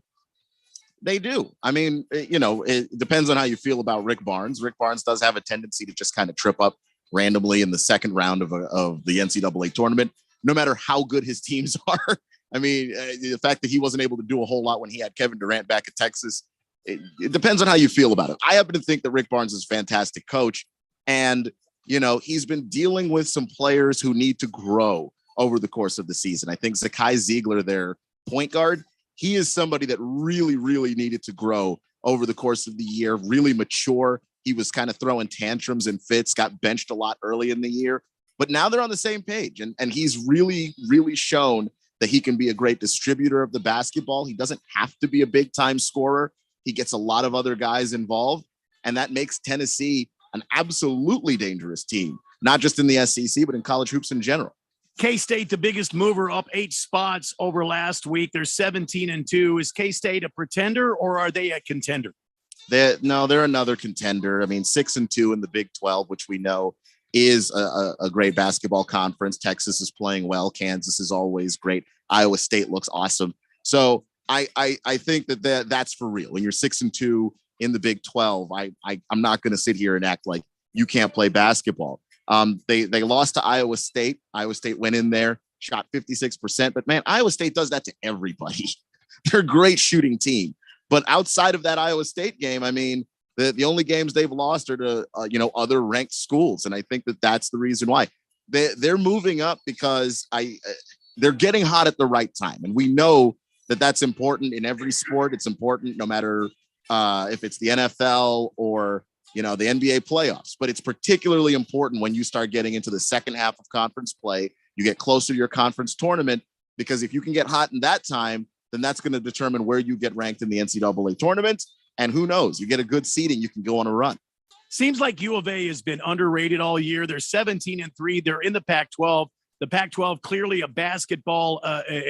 They do. I mean, it depends on how you feel about Rick Barnes. Rick Barnes does have a tendency to just kind of trip up randomly in the second round of the NCAA tournament, no matter how good his teams are. I mean, the fact that he wasn't able to do a whole lot when he had Kevin Durant back at Texas, it depends on how you feel about it. I happen to think that Rick Barnes is a fantastic coach. And, he's been dealing with some players who need to grow over the course of the season. I think Zakai Ziegler, their point guard, he is somebody that really, really needed to grow over the course of the year, really mature. He was kind of throwing tantrums and fits, got benched a lot early in the year. But now they're on the same page. And he's really, really shown that he can be a great distributor of the basketball. He doesn't have to be a big time scorer, He gets a lot of other guys involved, and that makes Tennessee an absolutely dangerous team, not just in the SEC, but in college hoops in general. K-State, the biggest mover, up 8 spots over last week. They're 17-2. Is K-State a pretender or are they a contender? They're another contender. I mean, 6-2 in the Big 12, which we know is a great basketball conference. Texas is playing well. Kansas is always great. Iowa State looks awesome. So I think that's for real. When you're 6-2 in the Big 12, I'm not going to sit here and act like you can't play basketball. They lost to Iowa State. Iowa State went in there, shot 56%. But man, Iowa State does that to everybody. They're a great shooting team. But outside of that Iowa State game, I mean, the only games they've lost are to other ranked schools, and I think that's the reason why they're moving up, because they're getting hot at the right time, and we know that that's important in every sport. It's important no matter if it's the NFL or the NBA playoffs, but it's particularly important when you start getting into the second half of conference play. You get closer to your conference tournament, because if you can get hot in that time, then that's going to determine where you get ranked in the NCAA tournament. And who knows, you get a good seeding, you can go on a run. Seems like U of A has been underrated all year. They're 17-3. They're in the Pac-12. The Pac-12 clearly a basketball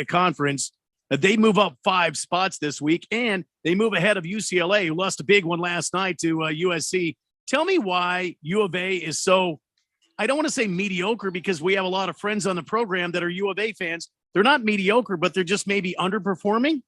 conference. They move up 5 spots this week, and they move ahead of UCLA, who lost a big one last night to USC. Tell me why U of A is so, I don't want to say mediocre, because we have a lot of friends on the program that are U of A fans. They're not mediocre, but they're just maybe underperforming.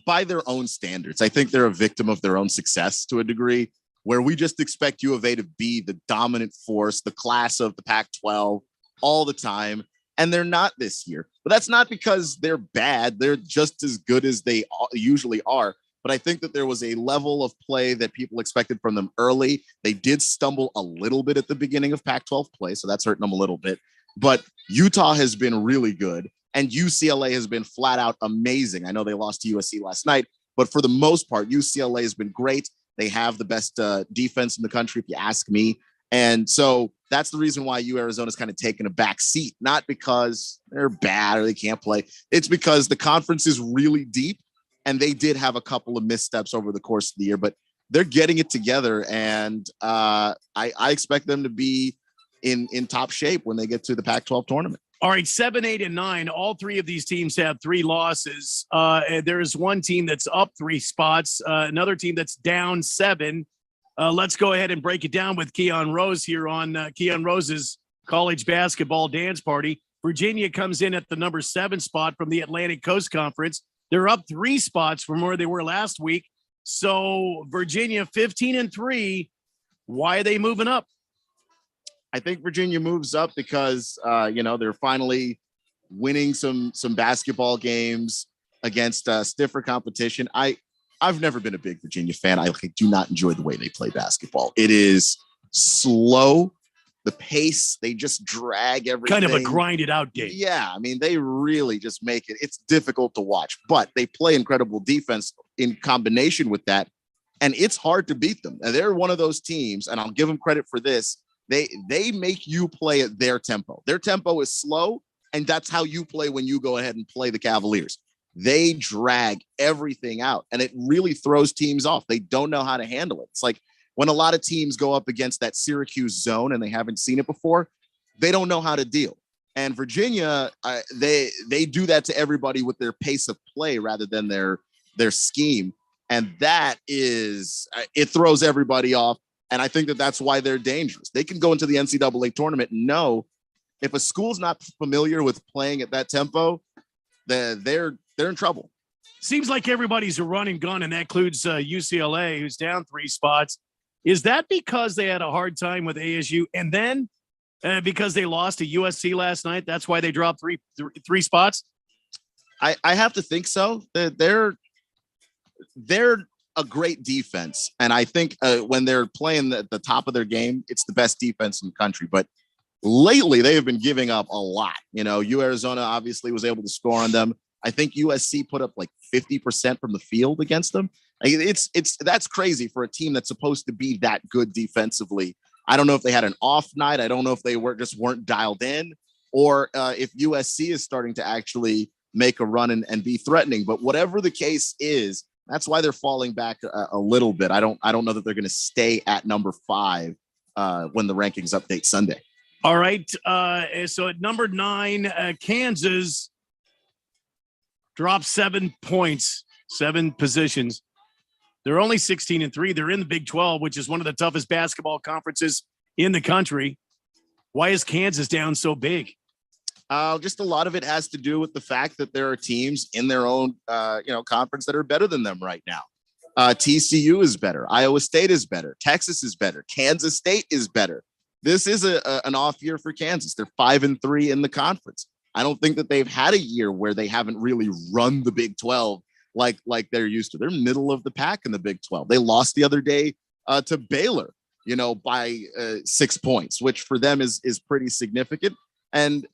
By their own standards. I think they're a victim of their own success to a degree, where we just expect U of A to be the dominant force, the class of the Pac-12 all the time. And they're not this year. But that's not because they're bad. They're just as good as they usually are. But I think that there was a level of play that people expected from them early. They did stumble a little bit at the beginning of Pac-12 play, so that's hurting them a little bit. But Utah has been really good. And UCLA has been flat out amazing. I know they lost to USC last night, but for the most part, UCLA has been great. They have the best defense in the country, if you ask me. And so that's the reason why Arizona's kind of taken a back seat, not because they're bad or they can't play. It's because the conference is really deep, and they did have a couple of missteps over the course of the year, but they're getting it together. And I expect them to be in top shape when they get to the Pac-12 tournament. All right, 7, 8, and 9. All 3 of these teams have 3 losses. There is one team that's up 3 spots, another team that's down 7. Let's go ahead and break it down with Keon Rose here on Keon Rose's college basketball dance party. Virginia comes in at the number 7 spot from the Atlantic Coast Conference. They're up 3 spots from where they were last week. So Virginia 15-3. Why are they moving up? I think Virginia moves up because, they're finally winning some basketball games against stiffer competition. I've never been a big Virginia fan. I do not enjoy the way they play basketball. It is slow. The pace, they just drag everything. Kind of a grinded out game. Yeah, I mean, they really just make it. It's difficult to watch, but they play incredible defense in combination with that, and it's hard to beat them. And they're one of those teams, and I'll give them credit for this. They make you play at their tempo. Their tempo is slow, and that's how you play when you go ahead and play the Cavaliers. They drag everything out, and it really throws teams off. They don't know how to handle it. It's like when a lot of teams go up against that Syracuse zone and they haven't seen it before, they don't know how to deal. And Virginia, they do that to everybody with their pace of play rather than their scheme. And that is, it throws everybody off. And I think that that's why they're dangerous. They can go into the NCAA tournament and know if a school's not familiar with playing at that tempo, they're in trouble. Seems like everybody's a run and gun, and that includes UCLA, who's down 3 spots. Is that because they had a hard time with ASU, and then because they lost to USC last night, that's why they dropped three spots? I have to think so. They're a great defense, and I think when they're playing at the top of their game, it's the best defense in the country. But lately, they have been giving up a lot. Arizona obviously was able to score on them. I think USC put up like 50% from the field against them. That's crazy for a team that's supposed to be that good defensively. I don't know if they had an off night. I don't know if they weren't dialed in, or if USC is starting to actually make a run and be threatening. But whatever the case is, That's why they're falling back a little bit. I don't know that they're going to stay at number 5 when the rankings update Sunday. All right. So at number 9, Kansas dropped 7 points, 7 positions. They're only 16-3. They're in the Big 12, which is one of the toughest basketball conferences in the country. Why is Kansas down so big? Just a lot of it has to do with the fact that there are teams in their own, conference that are better than them right now. TCU is better. Iowa State is better. Texas is better. Kansas State is better. This is an off year for Kansas. They're 5-3 in the conference. I don't think that they've had a year where they haven't really run the Big 12 like they're used to. They're middle of the pack in the Big 12. They lost the other day to Baylor, by 6 points, which for them is pretty significant. And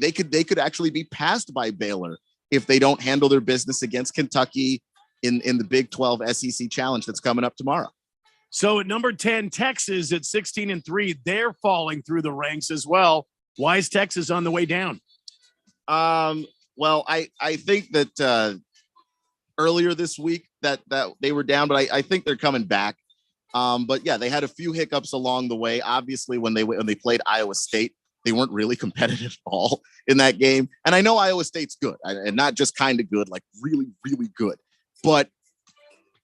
they could actually be passed by Baylor if they don't handle their business against Kentucky in the Big 12 SEC Challenge that's coming up tomorrow. So at number 10, Texas at 16-3, they're falling through the ranks as well. Why is Texas on the way down? Well, I think that earlier this week that they were down, but I think they're coming back. But yeah, they had a few hiccups along the way. Obviously, when they played Iowa State, they weren't really competitive at all in that game. And I know Iowa State's good, and not just kind of good, like really, really good. But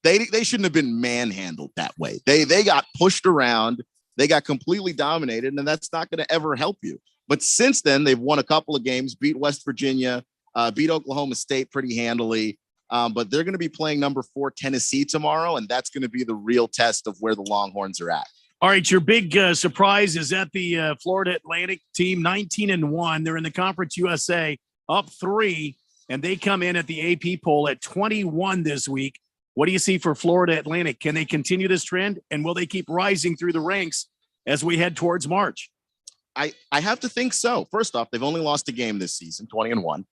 they shouldn't have been manhandled that way. They got pushed around. They got completely dominated, and that's not going to ever help you. But since then, they've won a couple of games, beat West Virginia, beat Oklahoma State pretty handily. But they're going to be playing number 4 Tennessee tomorrow, and that's going to be the real test of where the Longhorns are at. All right, your big surprise is at the Florida Atlantic team, 19-1. They're in the Conference USA, up 3, and they come in at the AP poll at 21 this week. What do you see for Florida Atlantic? Can they continue this trend, and will they keep rising through the ranks as we head towards March? I have to think so. First off, they've only lost a game this season, 20-1.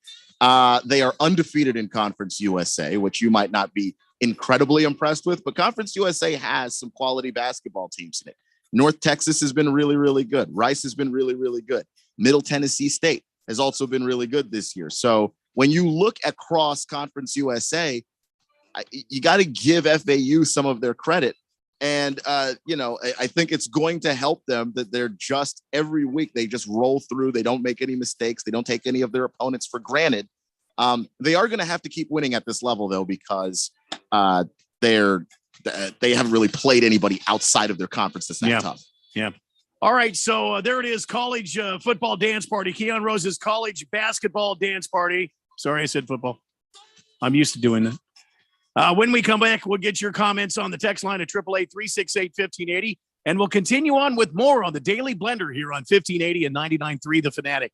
They are undefeated in Conference USA, which you might not be incredibly impressed with, but Conference USA has some quality basketball teams in it. North Texas has been really, really good. Rice has been really, really good. Middle Tennessee State has also been really good this year. So when you look across Conference USA, you got to give FAU some of their credit. And, I think it's going to help them that they're just every week, they just roll through. They don't make any mistakes. They don't take any of their opponents for granted. They are going to have to keep winning at this level, though, because they haven't really played anybody outside of their conference that's that tough. Yeah. All right. So there it is. College football dance party. Keon Rose's college basketball dance party. Sorry, I said football. I'm used to doing that. When we come back, we'll get your comments on the text line at 888-368-1580, and we'll continue on with more on the Daily Blender here on 1580 and 99.3 The Fanatic.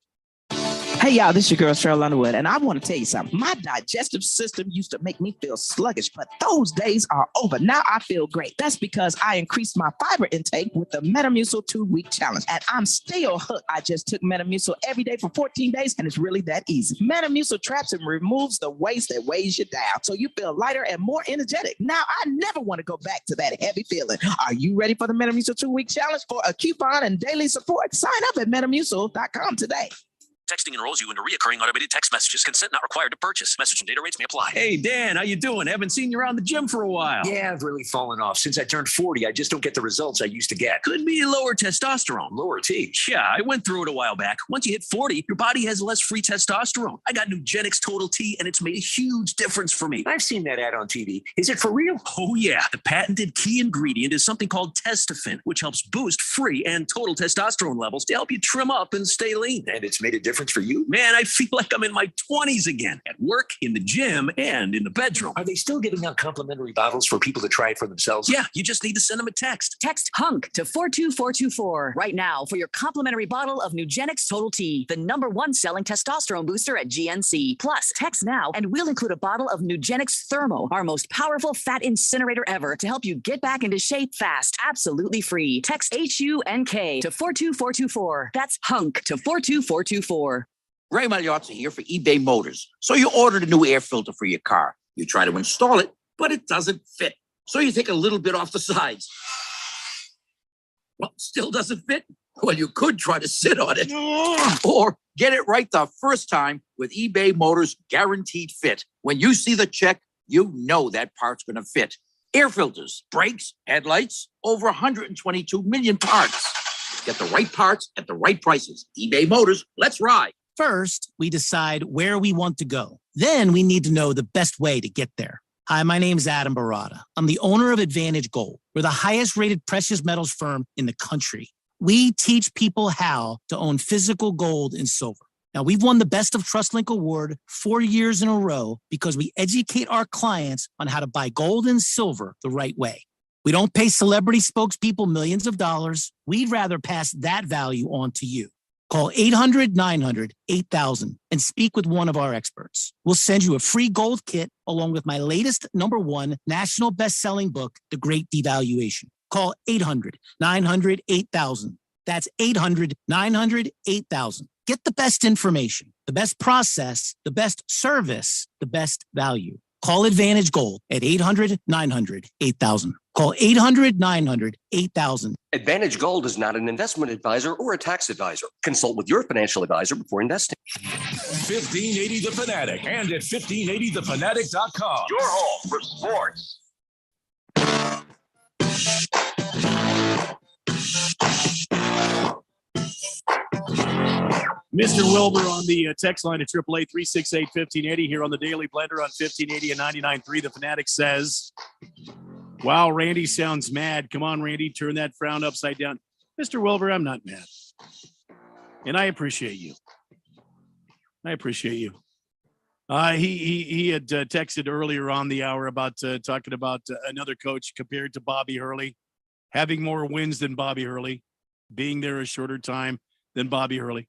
Hey, y'all, this is your girl, Cheryl Underwood, and I want to tell you something. My digestive system used to make me feel sluggish, but those days are over. Now I feel great. That's because I increased my fiber intake with the Metamucil 2-week challenge, and I'm still hooked. I just took Metamucil every day for 14 days, and it's really that easy. Metamucil traps and removes the waste that weighs you down, so you feel lighter and more energetic. Now I never want to go back to that heavy feeling. Are you ready for the Metamucil 2-week challenge? For a coupon and daily support, sign up at Metamucil.com today. Texting enrolls you into recurring automated text messages. Consent not required to purchase. Message and data rates may apply. Hey, Dan, how you doing? Haven't seen you around the gym for a while. Yeah, I've really fallen off. Since I turned 40, I just don't get the results I used to get. Could be lower testosterone. Lower T. Yeah, I went through it a while back. Once you hit 40, your body has less free testosterone. I got Nugenix Total T, and it's made a huge difference for me. I've seen that ad on TV. Is it for real? Oh, yeah. The patented key ingredient is something called Testofen, which helps boost free and total testosterone levels to help you trim up and stay lean. And it's made a difference for you? Man, I feel like I'm in my 20s again, at work, in the gym, and in the bedroom. Are they still giving out complimentary bottles for people to try it for themselves? Yeah, you just need to send them a text. Text HUNK to 42424 right now for your complimentary bottle of Nugenix Total T, the #1 selling testosterone booster at GNC. Plus, text now and we'll include a bottle of Nugenix Thermo, our most powerful fat incinerator ever, to help you get back into shape fast, absolutely free. Text HUNK to 42424. That's HUNK to 42424. Ray Magliozzi here for eBay Motors. So you ordered a new air filter for your car. You try to install it, but it doesn't fit. So you take a little bit off the sides. Well, still doesn't fit? Well, you could try to sit on it. Or get it right the first time with eBay Motors Guaranteed Fit. When you see the check, you know that part's going to fit. Air filters, brakes, headlights, over 122 million parts. Get the right parts at the right prices. eBay Motors, let's ride. First, we decide where we want to go. Then we need to know the best way to get there. Hi, my name's Adam Barata. I'm the owner of Advantage Gold. We're the highest rated precious metals firm in the country. We teach people how to own physical gold and silver. Now, we've won the Best of TrustLink Award 4 years in a row because we educate our clients on how to buy gold and silver the right way. We don't pay celebrity spokespeople millions of dollars. We'd rather pass that value on to you. Call 800-900-8000 and speak with one of our experts. We'll send you a free gold kit along with my latest #1 national best-selling book, The Great Devaluation. Call 800-900-8000. That's 800-900-8000. Get the best information, the best process, the best service, the best value. Call Advantage Gold at 800-900-8000. Call 800-900-8000. Advantage Gold is not an investment advisor or a tax advisor. Consult with your financial advisor before investing. 1580 The Fanatic and at 1580thefanatic.com. Your home for sports. Mr. Wilbur on the text line at 888-368-1580 here on the Daily Blender on 1580 and 99.3. The Fanatic says, wow, Randy sounds mad. Come on, Randy, turn that frown upside down. Mr. Wilbur, I'm not mad. And I appreciate you. I appreciate you. He had texted earlier on the hour about talking about another coach compared to Bobby Hurley, having more wins than Bobby Hurley, being there a shorter time than Bobby Hurley.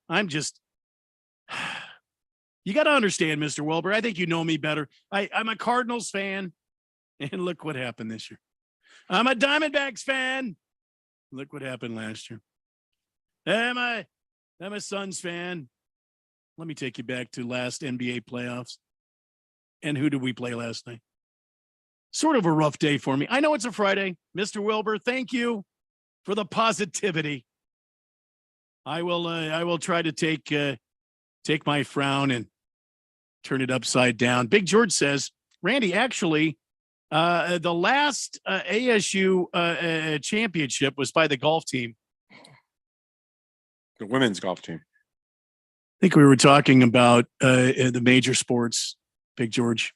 You got to understand, Mr. Wilbur. I think you know me better. I'm a Cardinals fan, and look what happened this year. I'm a Diamondbacks fan. Look what happened last year. I'm a Suns fan. Let me take you back to last NBA playoffs. And who did we play last night? Sort of a rough day for me. I know it's a Friday. Mr. Wilbur, thank you for the positivity. I will try to take my frown and turn it upside down. Big George says, Randy, actually, the last ASU championship was by the golf team. The women's golf team. I think we were talking about the major sports, Big George.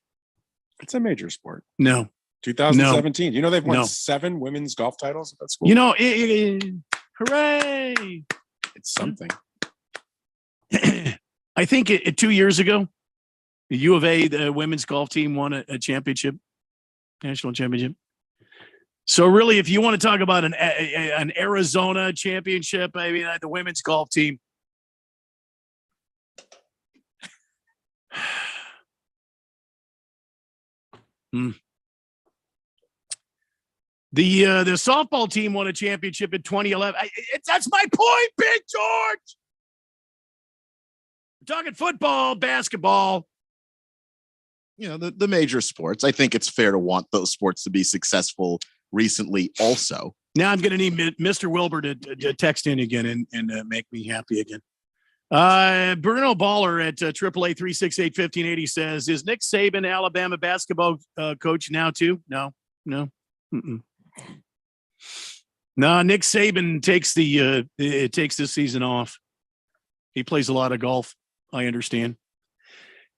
It's a major sport. No. 2017. No. You know they've won No. 7 women's golf titles at that school? You know, hooray. It's something. I think 2 years ago, the U of A, the women's golf team won a championship, national championship. So really, if you want to talk about an Arizona championship, I mean, the women's golf team. The softball team won a championship in 2011. That's my point, Big George. We're talking football, basketball. You know, the major sports. I think it's fair to want those sports to be successful recently also. Now I'm going to need Mr. Wilbur to text in again and make me happy again. Bruno Baller at 888-368-1580 says, is Nick Saban Alabama basketball coach now too? No. Mm-mm. No, Nick Saban takes this season off. He plays a lot of golf. I understand.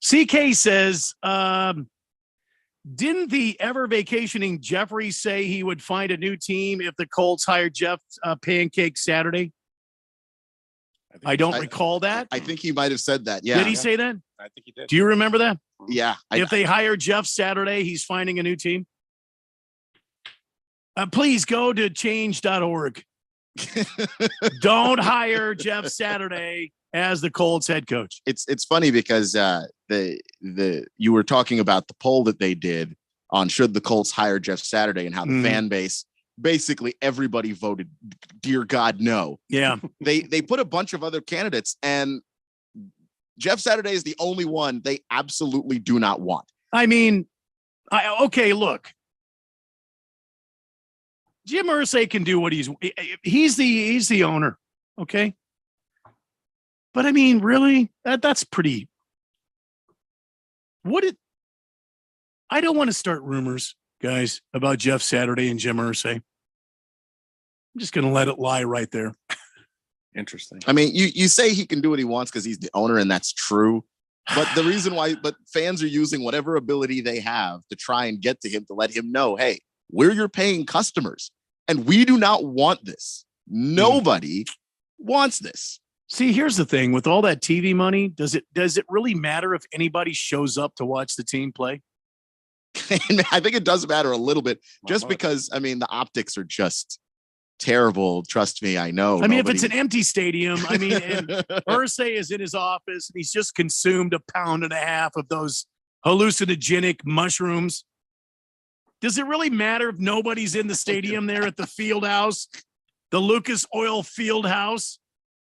CK says, didn't the ever vacationing Jeffrey say he would find a new team if the Colts hired Jeff Pancake Saturday? I don't recall that. I think he might have said that. Yeah. Did he say that? I think he did. Do you remember that? Yeah. If they hire Jeff Saturday, he's finding a new team. Please go to change.org. Don't hire Jeff Saturday as the Colts head coach. It's funny because you were talking about the poll that they did on should the Colts hire Jeff Saturday and how the fan base, basically everybody voted, dear God, no. Yeah. They put a bunch of other candidates and Jeff Saturday is the only one they absolutely do not want. I mean, okay, look. Jim Irsay can do what he's the owner. Okay. But I mean, really, that's pretty. I don't want to start rumors, guys, about Jeff Saturday and Jim Irsay. I'm just going to let it lie right there. Interesting. I mean, you say he can do what he wants because he's the owner, and that's true. But the reason why, fans are using whatever ability they have to try and get to him to let him know, hey, we're your paying customers, and we do not want this. Nobody wants this. See, here's the thing: with all that TV money, does it really matter if anybody shows up to watch the team play? I think it does matter a little bit, just because I mean the optics are just terrible. Trust me, I know. I mean, if it's an empty stadium, I mean, and Irsay is in his office and he's just consumed 1.5 pounds of those hallucinogenic mushrooms. Does it really matter if nobody's in the stadium there at the field house, the Lucas Oil Field House?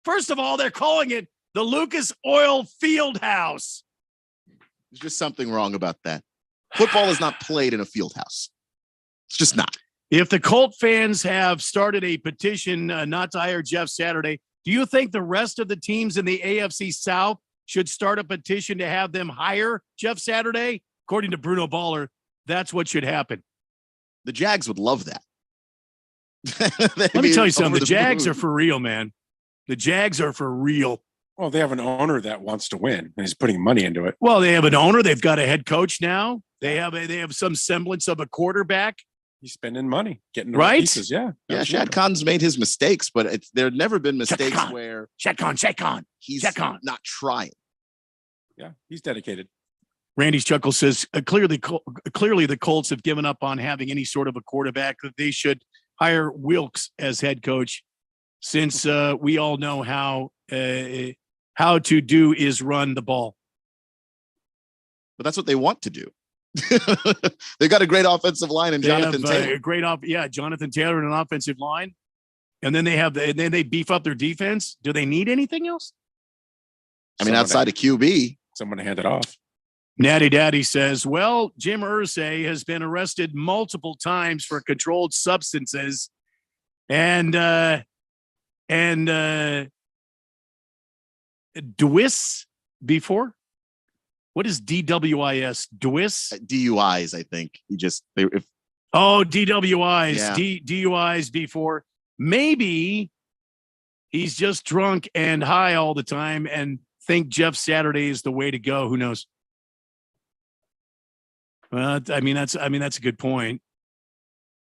First of all, they're calling it the Lucas Oil Field House. There's just something wrong about that. Football is not played in a field house. It's just not. If the Colt fans have started a petition not to hire Jeff Saturday, do you think the rest of the teams in the AFC South should start a petition to have them hire Jeff Saturday? According to Bruno Baller, that's what should happen. The Jags would love that. Let me tell you something. The Jags are for real, man. The Jags are for real. Well, they have an owner that wants to win, and he's putting money into it. Well, they have an owner. They've got a head coach now. They have some semblance of a quarterback. He's spending money, getting the right pieces. Yeah, yeah. absolutely. Shad Khan's made his mistakes, but there have never been mistakes where Shad Khan. He's not trying. Yeah, he's dedicated. Randy's Chuckle says clearly the Colts have given up on having any sort of a quarterback. That they should hire Wilkes as head coach, since we all know how to do is run the ball. But that's what they want to do. They got a great offensive line and Jonathan Taylor. Jonathan Taylor and an offensive line, and then they beef up their defense. Do they need anything else? I mean, outside of QB, someone to hand it off. Natty Daddy says, well, Jim Irsay has been arrested multiple times for controlled substances and DWIS before. What is DWIS? DWIS? DUIs, I think. DWIs. Yeah. DUIs before. Maybe he's just drunk and high all the time and think Jeff Saturday is the way to go. Who knows? Well, I mean, that's a good point.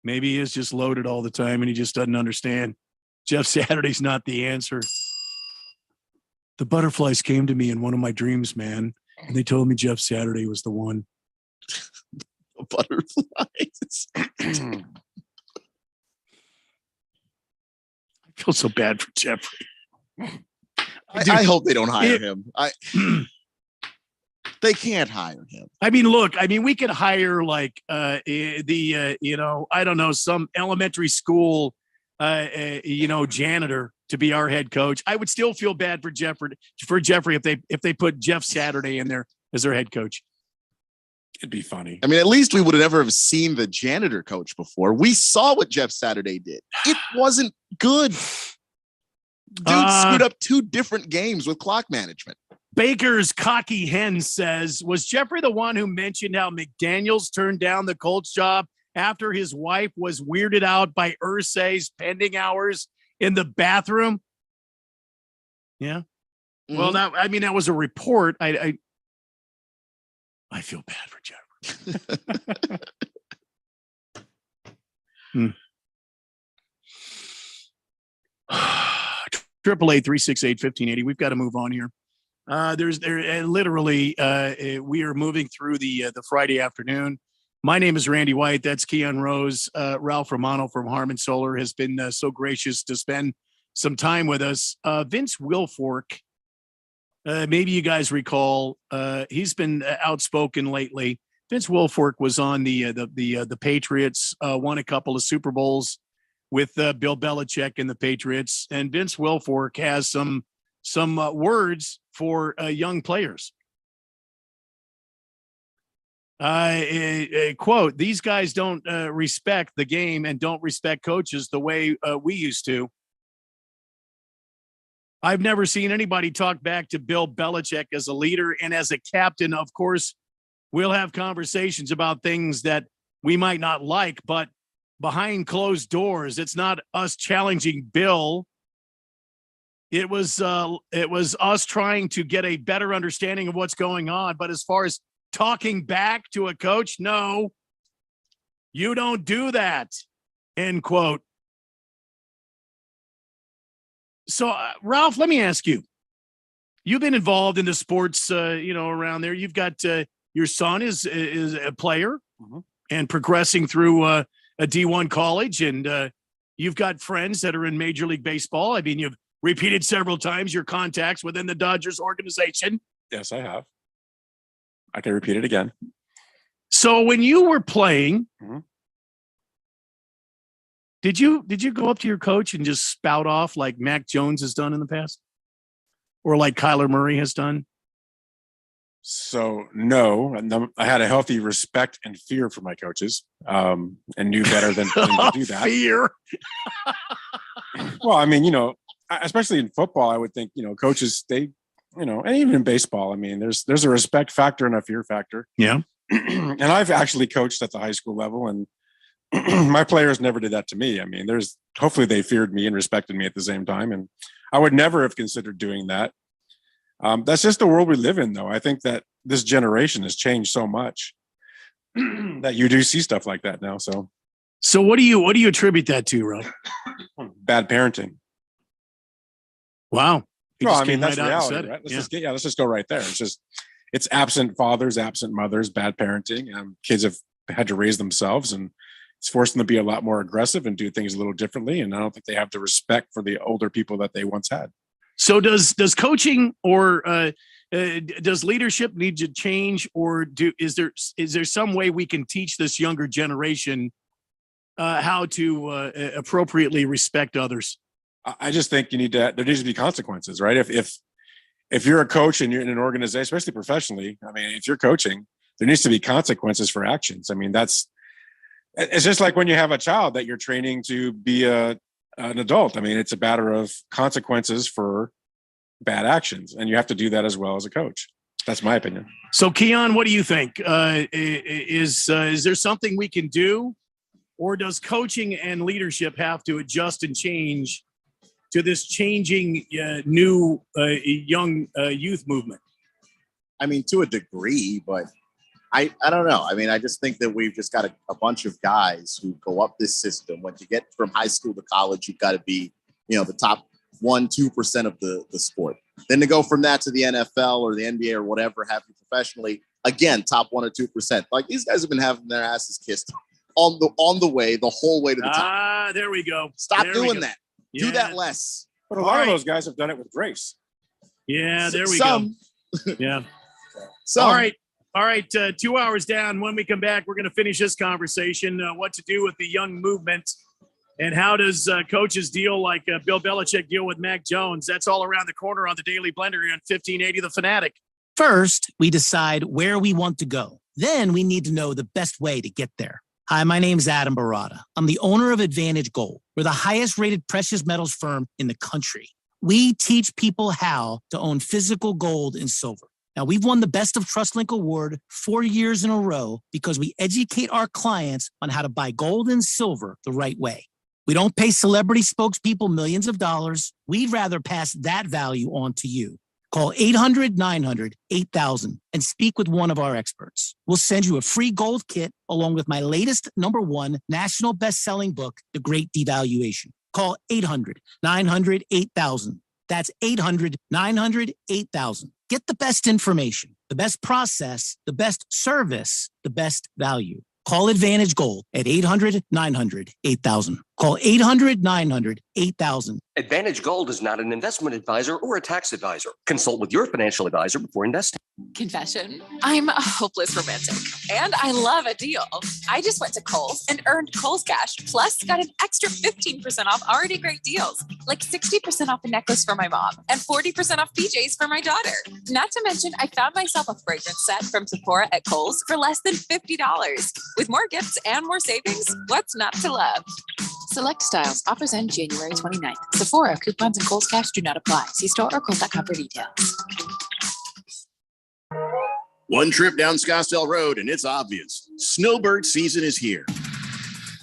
Maybe he is just loaded all the time and he just doesn't understand. Jeff Saturday's not the answer. The butterflies came to me in one of my dreams, man. And they told me Jeff Saturday was the one. The butterflies. I feel so bad for Jeffrey. I hope they don't hire him. They can't hire him. I mean, look, we could hire like I don't know, some elementary school, janitor to be our head coach. I would still feel bad for Jeffrey if they put Jeff Saturday in there as their head coach. It'd be funny. I mean, at least we would have never have seen the janitor coach before. We saw what Jeff Saturday did. It wasn't good. Dude screwed up 2 different games with clock management. Baker's cocky hen says, was Jeffrey the one who mentioned how McDaniels turned down the Colts job after his wife was weirded out by Irsay's pending hours in the bathroom? Yeah. Mm-hmm. Well, that was a report. I feel bad for Jeffrey. 888-368-1580. We've got to move on here. We are moving through the Friday afternoon. My name is Randy White. That's Keon Rose. Ralph Romano from Harmon Solar has been so gracious to spend some time with us. Vince Wilfork, maybe you guys recall, he's been outspoken lately. Vince Wilfork was on the Patriots, won a couple of Super Bowls with Bill Belichick and the Patriots. And Vince Wilfork has some words for young players. Quote, these guys don't respect the game and don't respect coaches the way we used to. I've never seen anybody talk back to Bill Belichick as a leader and as a captain. Of course, we'll have conversations about things that we might not like, but behind closed doors, it's not us challenging Bill. It was us trying to get a better understanding of what's going on. But as far as talking back to a coach, no, you don't do that, end quote. So, Ralph, let me ask you. You've been involved in the sports, around there. You've got your son is a player and progressing through a D1 college, and you've got friends that are in Major League Baseball. I mean, you've repeated several times your contacts within the Dodgers organization. Yes, I have. I can repeat it again. So when you were playing, did you go up to your coach and just spout off like Mac Jones has done in the past? Or like Kyler Murray has done? So no, I had a healthy respect and fear for my coaches, and knew better than to do that. Fear. Well, I mean, especially in football, I would think, coaches, they, and even in baseball, I mean, there's a respect factor and a fear factor. Yeah. And I've actually coached at the high school level, and my players never did that to me. I mean, hopefully they feared me and respected me at the same time. And I would never have considered doing that. That's just the world we live in, though. I think that this generation has changed so much that you do see stuff like that now. So what do you attribute that to, Rob? Bad parenting. Wow. Well, I mean, that's reality, right? Let's just go right there. It's absent fathers, absent mothers, bad parenting. Kids have had to raise themselves, and it's forced them to be a lot more aggressive and do things a little differently. And I don't think they have the respect for the older people that they once had. So does coaching or does leadership need to change, or is there some way we can teach this younger generation how to appropriately respect others? I just think there needs to be consequences, right? If you're a coach and you're in an organization, especially professionally, I mean, if you're coaching, there needs to be consequences for actions. I mean, it's just like when you have a child that you're training to be an adult. I mean, it's a matter of consequences for bad actions, and you have to do that as well as a coach. That's my opinion. So, Keon, what do you think? Is there something we can do, or does coaching and leadership have to adjust and change to this changing new young youth movement? I mean, to a degree, but I don't know. I mean, I just think that we've just got a bunch of guys who go up this system. When you get from high school to college, you've got to be, the top 1-2% of the sport. Then to go from that to the NFL or the NBA or whatever, have you professionally, again, top 1 or 2%. Like, these guys have been having their asses kissed on the way, the whole way to the top. There we go. Stop doing that. Yeah. Do that less. But a lot of those guys have done it with grace. Yeah, there we go. Yeah. All right. 2 hours down. When we come back, we're going to finish this conversation. What to do with the young movement, and how does coaches deal like Bill Belichick deal with Mac Jones? That's all around the corner on the Daily Blender here on 1580 The Fanatic. First, we decide where we want to go. Then we need to know the best way to get there. Hi, my name's Adam Barada. I'm the owner of Advantage Gold. We're the highest rated precious metals firm in the country. We teach people how to own physical gold and silver. Now, we've won the Best of TrustLink Award 4 years in a row because we educate our clients on how to buy gold and silver the right way. We don't pay celebrity spokespeople millions of dollars. We'd rather pass that value on to you. Call 800-900-8000 and speak with one of our experts. We'll send you a free gold kit along with my latest #1 national best-selling book, The Great Devaluation. Call 800-900-8000. That's 800-900-8000. Get the best information, the best process, the best service, the best value. Call Advantage Gold at 800-900-8000. Call 800-900-8000. Advantage Gold is not an investment advisor or a tax advisor. Consult with your financial advisor before investing. Confession, I'm a hopeless romantic, and I love a deal. I just went to Kohl's and earned Kohl's Cash, plus got an extra 15% off already great deals, like 60% off a necklace for my mom and 40% off PJs for my daughter. Not to mention, I found myself a fragrance set from Sephora at Kohl's for less than $50. With more gifts and more savings, what's not to love? Select styles. Offers end January 29th. Sephora, coupons, and Kohl's Cash do not apply. See store or Kohl's.com for details. One trip down Scottsdale Road and it's obvious. Snowbird season is here.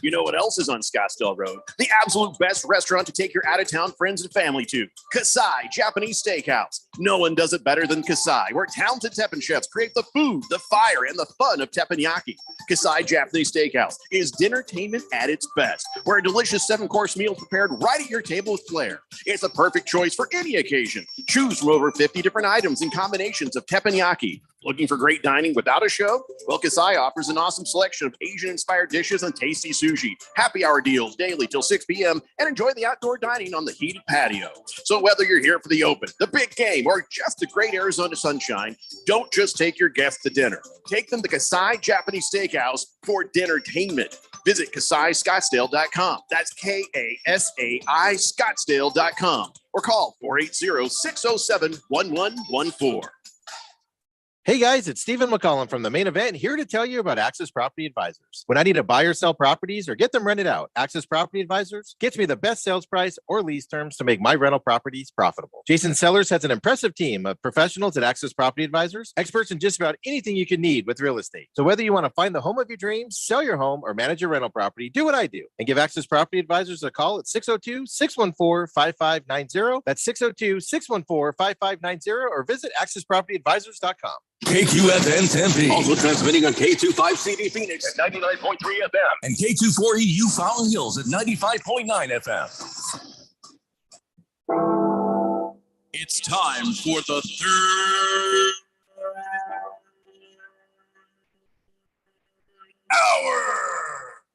You know what else is on Scottsdale Road? The absolute best restaurant to take your out-of-town friends and family to. Kasai Japanese Steakhouse. No one does it better than Kasai, where talented teppanyaki chefs create the food, the fire, and the fun of teppanyaki. Kasai Japanese Steakhouse is dinnertainment at its best, where a delicious 7-course meal is prepared right at your table with flair. It's a perfect choice for any occasion. Choose from over 50 different items and combinations of teppanyaki. Looking for great dining without a show? Well, Kasai offers an awesome selection of Asian-inspired dishes and tasty sushi. Happy hour deals daily till 6 p.m. and enjoy the outdoor dining on the heated patio. So whether you're here for the open, the big game, or just the great Arizona sunshine, don't just take your guests to dinner. Take them to Kasai Japanese Steakhouse for dinnertainment. Visit KasaiScottsdale.com. That's KASAI Scottsdale.com. Or call 480-607-1114. Hey guys, it's Stephen McCollum from The Main Event, here to tell you about Access Property Advisors. When I need to buy or sell properties or get them rented out, Access Property Advisors gets me the best sales price or lease terms to make my rental properties profitable. Jason Sellers has an impressive team of professionals at Access Property Advisors, experts in just about anything you can need with real estate. So whether you want to find the home of your dreams, sell your home, or manage your rental property, do what I do and give Access Property Advisors a call at 602-614-5590. That's 602-614-5590 or visit accesspropertyadvisors.com. KQFN Tempe. Also transmitting on K25CD Phoenix at 99.3 FM. And K24EU Fountain Hills at 95.9 FM. It's time for the third hour.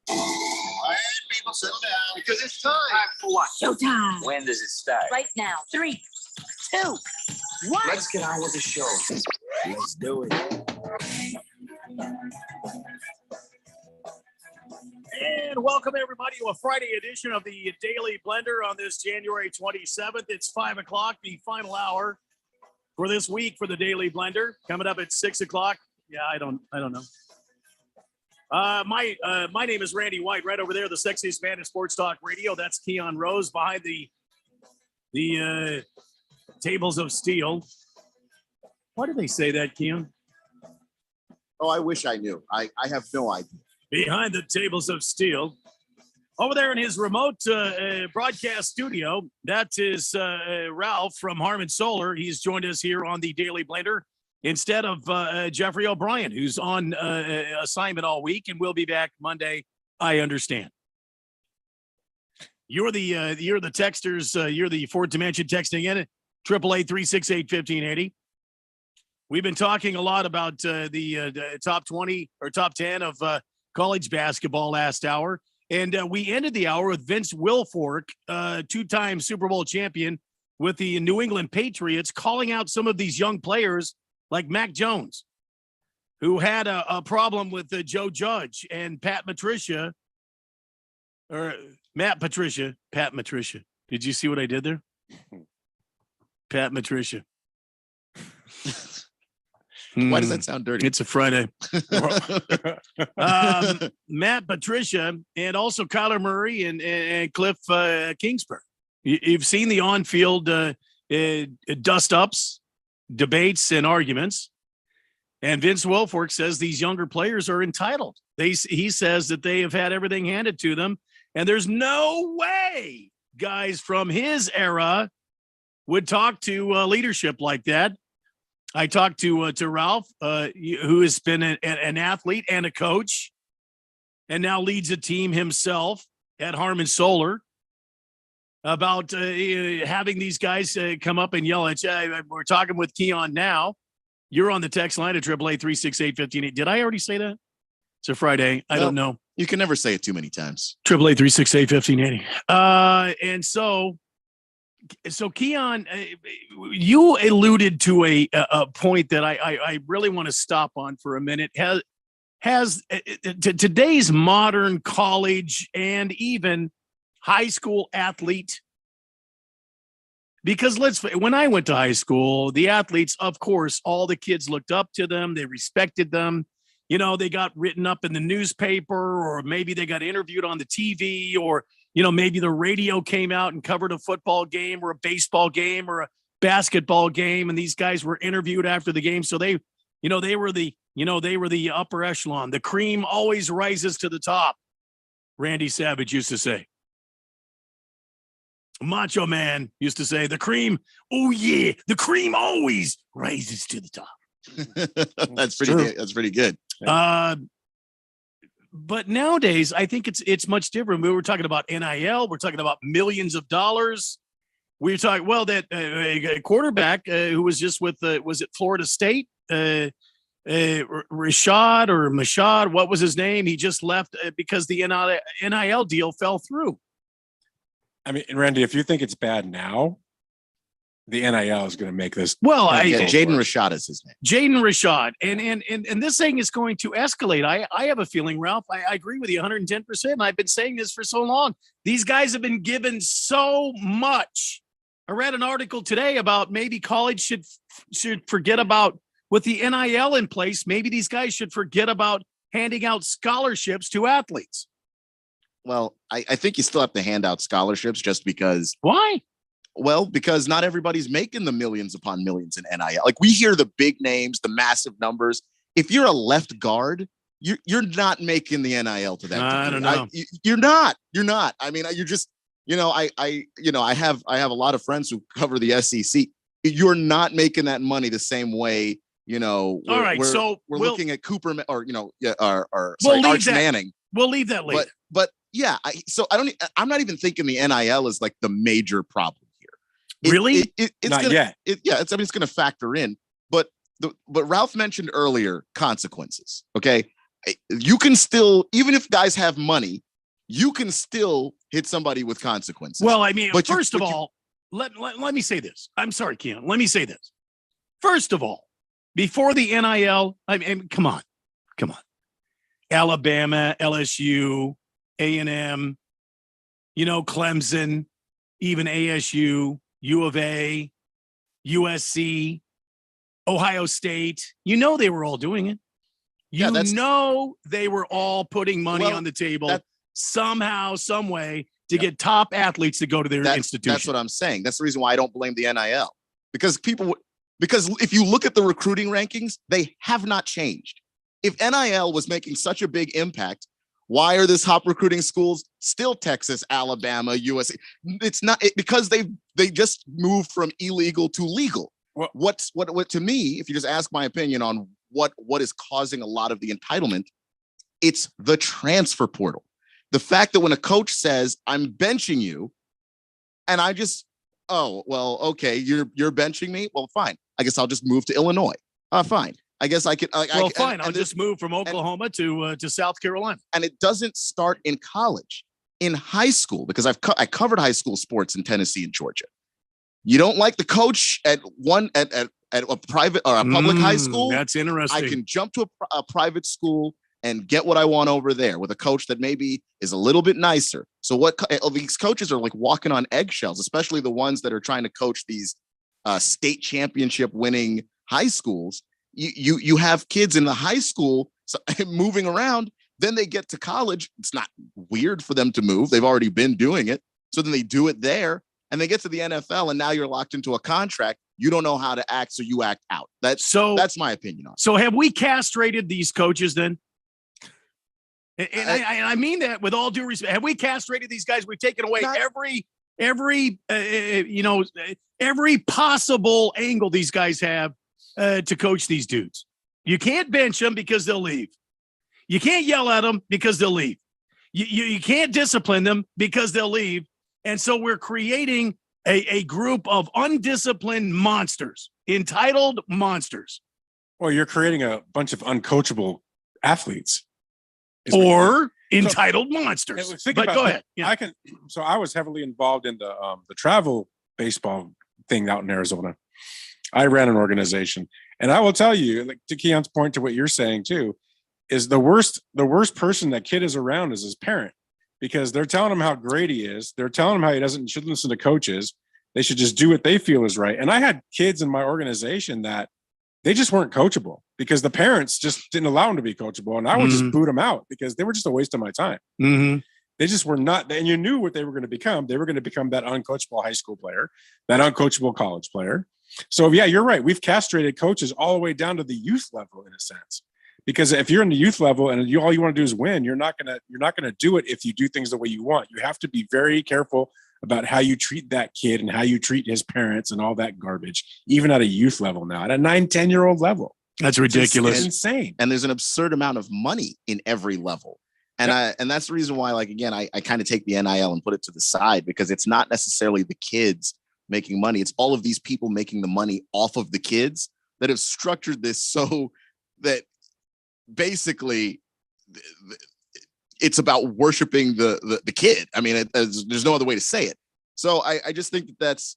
All right, people, settle down because it's time. For what? Showtime. When does it start? Right now. 3, 2, 1. Let's get on with the show. Let's do it. And welcome everybody to a Friday edition of the Daily Blender on this January 27th. It's 5 o'clock, the final hour for this week for the Daily Blender. Coming up at 6 o'clock. Yeah, I don't know. My name is Randy White. Right over there, the sexiest man in sports talk radio. That's Keon Rose behind the tables of steel. Why do they say that, Keon? Oh, I wish I knew. I have no idea. Behind the tables of steel. Over there in his remote broadcast studio, that is Ralph from Harmon Solar. He's joined us here on the Daily Blender instead of Jeffrey O'Brien, who's on assignment all week and will be back Monday. I understand. You're the texters. You're the Fourth Dimension texting in it. 888-368-1580. We've been talking a lot about the top 20 or top 10 of college basketball last hour. And we ended the hour with Vince Wilfork, two-time Super Bowl champion with the New England Patriots, calling out some of these young players like Mac Jones, who had a problem with Joe Judge and Pat Patricia. Did you see what I did there? Pat Patricia. Why does that sound dirty? It's a Friday. Matt Patricia and also Kyler Murray and Cliff Kingsbury. You've seen the on-field dust-ups, debates, and arguments. And Vince Wilfork says these younger players are entitled. He says that they have had everything handed to them. And there's no way guys from his era would talk to leadership like that. I talked to Ralph, who has been an athlete and a coach, and now leads a team himself at Harmon Solar, about having these guys come up and yell at you. We're talking with Keon now. You're on the text line at 888-368-1580. Did I already say that? It's a Friday. I don't know. You can never say it too many times. 888-368-1580. And so Keon, you alluded to a point that I really want to stop on for a minute. Has today's modern college and even high school athlete, because when I went to high school, the athletes, of course, all the kids looked up to them. They respected them. You know, they got written up in the newspaper, or maybe they got interviewed on the TV, or maybe the radio came out and covered a football game or a baseball game or a basketball game, and these guys were interviewed after the game. So they They were the upper echelon. The cream always rises to the top. Randy Savage used to say. Macho Man used to say, the cream, oh yeah, the cream always rises to the top. That's pretty good. That's pretty good. But nowadays, I think it's much different. We were talking about NIL. We're talking about millions of dollars. We were talking, that a quarterback who was just with, was it Florida State? Rashad or Mashad, what was his name? He just left because the NIL deal fell through. I mean, Randy, if you think it's bad now, the NIL is going to make this. Well, Jaden Rashad is his name. Jaden Rashad. And this thing is going to escalate. I have a feeling, Ralph, I agree with you 110%. I've been saying this for so long. These guys have been given so much. I read an article today about maybe college should forget about, with the NIL in place, maybe these guys should forget about handing out scholarships to athletes. Well, I think you still have to hand out scholarships just because. Why? Well, because not everybody's making the millions upon millions in NIL. Like, we hear the big names, the massive numbers. If you're a left guard, you're not making the NIL to that. I don't know. You're not. I mean, you're just, I have a lot of friends who cover the SEC. You're not making that money the same way. All right. So we're looking at Cooper or we'll Arch Manning. We'll leave that later. But yeah, I'm not even thinking the NIL is like the major problem here. Really? It's not yet. It's going to factor in. But Ralph mentioned earlier consequences. Okay, you can still, even if guys have money, you can still hit somebody with consequences. Well, I mean, first of all, let me say this. I'm sorry, Keon. Let me say this. First of all, before the NIL, I mean, come on. Alabama, LSU, A&M, Clemson, even ASU, U of A, USC, Ohio State. They were all doing it. They were all putting money on the table somehow, some way to get top athletes to go to their institution. That's what I'm saying. That's the reason why I don't blame the NIL. Because if you look at the recruiting rankings, they have not changed. If NIL was making such a big impact, why are the top recruiting schools still Texas, Alabama, USC? It's not because they just moved from illegal to legal. What to me, if you just ask my opinion on what is causing a lot of the entitlement, it's the transfer portal. The fact that when a coach says, I'm benching you, and I just, oh, well, okay, you're benching me? Well, fine. I guess I'll just move to Illinois. Fine. I guess I could. Fine. I'll just move from Oklahoma to South Carolina. And it doesn't start in college, in high school, because I covered high school sports in Tennessee and Georgia. You don't like the coach at a private or a public high school? That's interesting. I can jump to a private school and get what I want over there with a coach that maybe is a little bit nicer. So these coaches are like walking on eggshells, especially the ones that are trying to coach these state championship winning high schools. You have kids in the high school moving around, then they get to college. It's not weird for them to move. They've already been doing it. So then they do it there and they get to the NFL and now you're locked into a contract. You don't know how to act, so you act out. That's my opinion on it. So have we castrated these coaches then? And I mean that with all due respect. Have we castrated these guys? We've taken away every possible angle these guys have to coach these dudes. You can't bench them because they'll leave. You can't yell at them because they'll leave. You can't discipline them because they'll leave. And so we're creating a group of undisciplined monsters, entitled monsters. Well, you're creating a bunch of uncoachable athletes. Or entitled monsters. But go ahead. Yeah. So I was heavily involved in the travel baseball thing out in Arizona. I ran an organization, and I will tell you, like to Keon's point to what you're saying too, is the worst person that kid is around is his parent, because they're telling him how great he is. They're telling him how he shouldn't listen to coaches. They should just do what they feel is right. And I had kids in my organization that they just weren't coachable because the parents just didn't allow them to be coachable. And I would just boot them out because they were just a waste of my time. Mm-hmm. They just were not, and you knew what they were going to become. They were going to become that uncoachable high school player, that uncoachable college player. So yeah, you're right. We've castrated coaches all the way down to the youth level in a sense. Because if you're in the youth level and all you want to do is win, you're not gonna do it if you do things the way you want. You have to be very careful about how you treat that kid and how you treat his parents and all that garbage, even at a youth level now, at a 9-10-year-old level. That's ridiculous. It's insane. And there's an absurd amount of money in every level. And and that's the reason why, like, again, I kind of take the NIL and put it to the side, because it's not necessarily the kids making money. It's all of these people making the money off of the kids that have structured this so that basically it's about worshiping the kid. I mean, there's no other way to say it. So I just think that's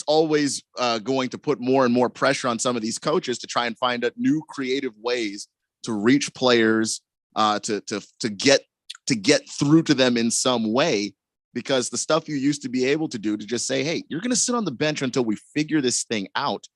always going to put more and more pressure on some of these coaches to try and find new creative ways to reach players, to get through to them in some way, because the stuff you used to be able to do to just say, hey, you're going to sit on the bench until we figure this thing out.